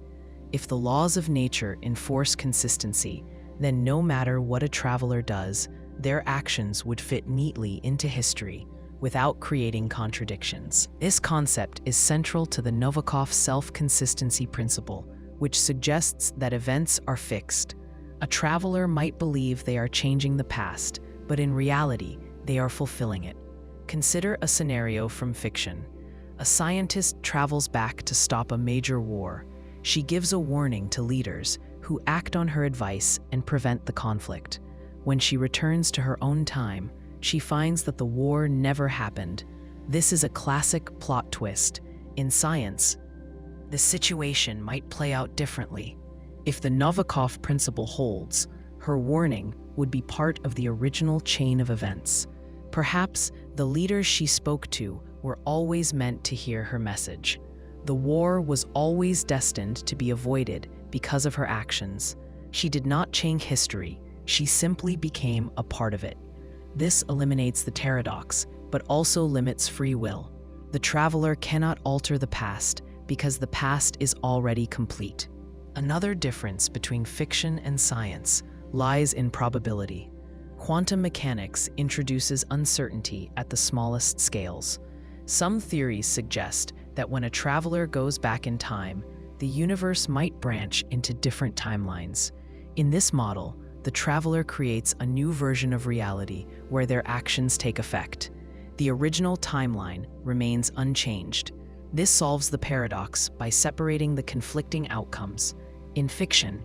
If the laws of nature enforce consistency, then no matter what a traveler does, their actions would fit neatly into history without creating contradictions. This concept is central to the Novikov self-consistency principle, which suggests that events are fixed. A traveler might believe they are changing the past, but in reality, they are fulfilling it. Consider a scenario from fiction. A scientist travels back to stop a major war. She gives a warning to leaders who act on her advice and prevent the conflict. When she returns to her own time, she finds that the war never happened. This is a classic plot twist. In science, the situation might play out differently. If the Novikov principle holds, her warning would be part of the original chain of events. Perhaps the leaders she spoke to were always meant to hear her message. The war was always destined to be avoided because of her actions. She did not change history, she simply became a part of it. This eliminates the paradox, but also limits free will. The traveler cannot alter the past because the past is already complete. Another difference between fiction and science lies in probability. Quantum mechanics introduces uncertainty at the smallest scales. Some theories suggest that when a traveler goes back in time, the universe might branch into different timelines. In this model, the traveler creates a new version of reality where their actions take effect. The original timeline remains unchanged. This solves the paradox by separating the conflicting outcomes. In fiction,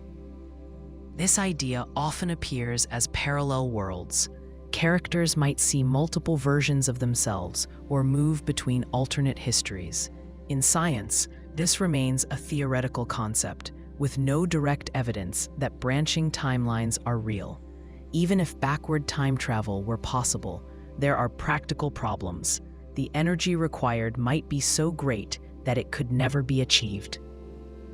this idea often appears as parallel worlds. Characters might see multiple versions of themselves or move between alternate histories. In science, this remains a theoretical concept, with no direct evidence that branching timelines are real. Even if backward time travel were possible, there are practical problems. The energy required might be so great that it could never be achieved.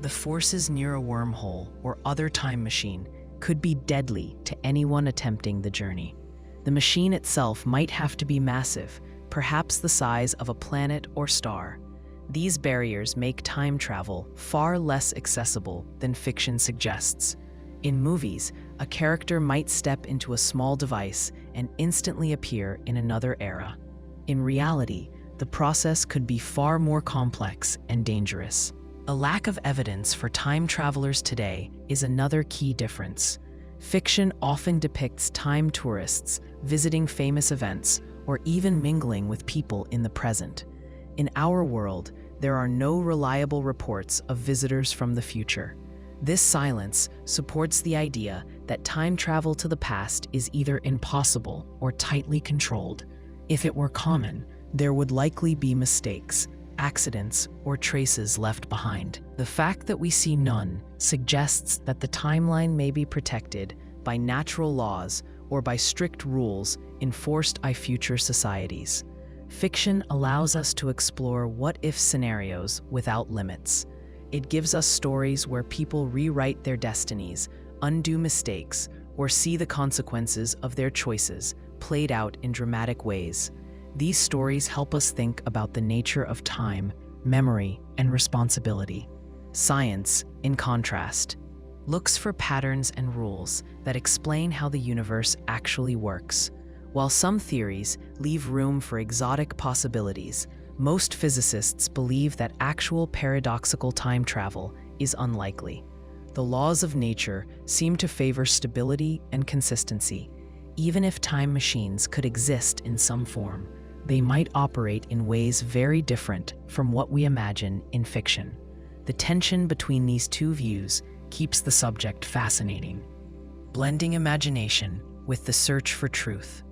The forces near a wormhole or other time machine could be deadly to anyone attempting the journey. The machine itself might have to be massive, perhaps the size of a planet or star. These barriers make time travel far less accessible than fiction suggests. In movies, a character might step into a small device and instantly appear in another era. In reality, the process could be far more complex and dangerous. A lack of evidence for time travelers today is another key difference. Fiction often depicts time tourists visiting famous events or even mingling with people in the present. In our world, there are no reliable reports of visitors from the future. This silence supports the idea that time travel to the past is either impossible or tightly controlled. If it were common, there would likely be mistakes, accidents, or traces left behind. The fact that we see none suggests that the timeline may be protected by natural laws or by strict rules enforced by future societies. Fiction allows us to explore what-if scenarios without limits. It gives us stories where people rewrite their destinies, undo mistakes, or see the consequences of their choices played out in dramatic ways. These stories help us think about the nature of time, memory, and responsibility. Science, in contrast, looks for patterns and rules that explain how the universe actually works. While some theories leave room for exotic possibilities, most physicists believe that actual paradoxical time travel is unlikely. The laws of nature seem to favor stability and consistency. Even if time machines could exist in some form, they might operate in ways very different from what we imagine in fiction. The tension between these two views keeps the subject fascinating, blending imagination with the search for truth.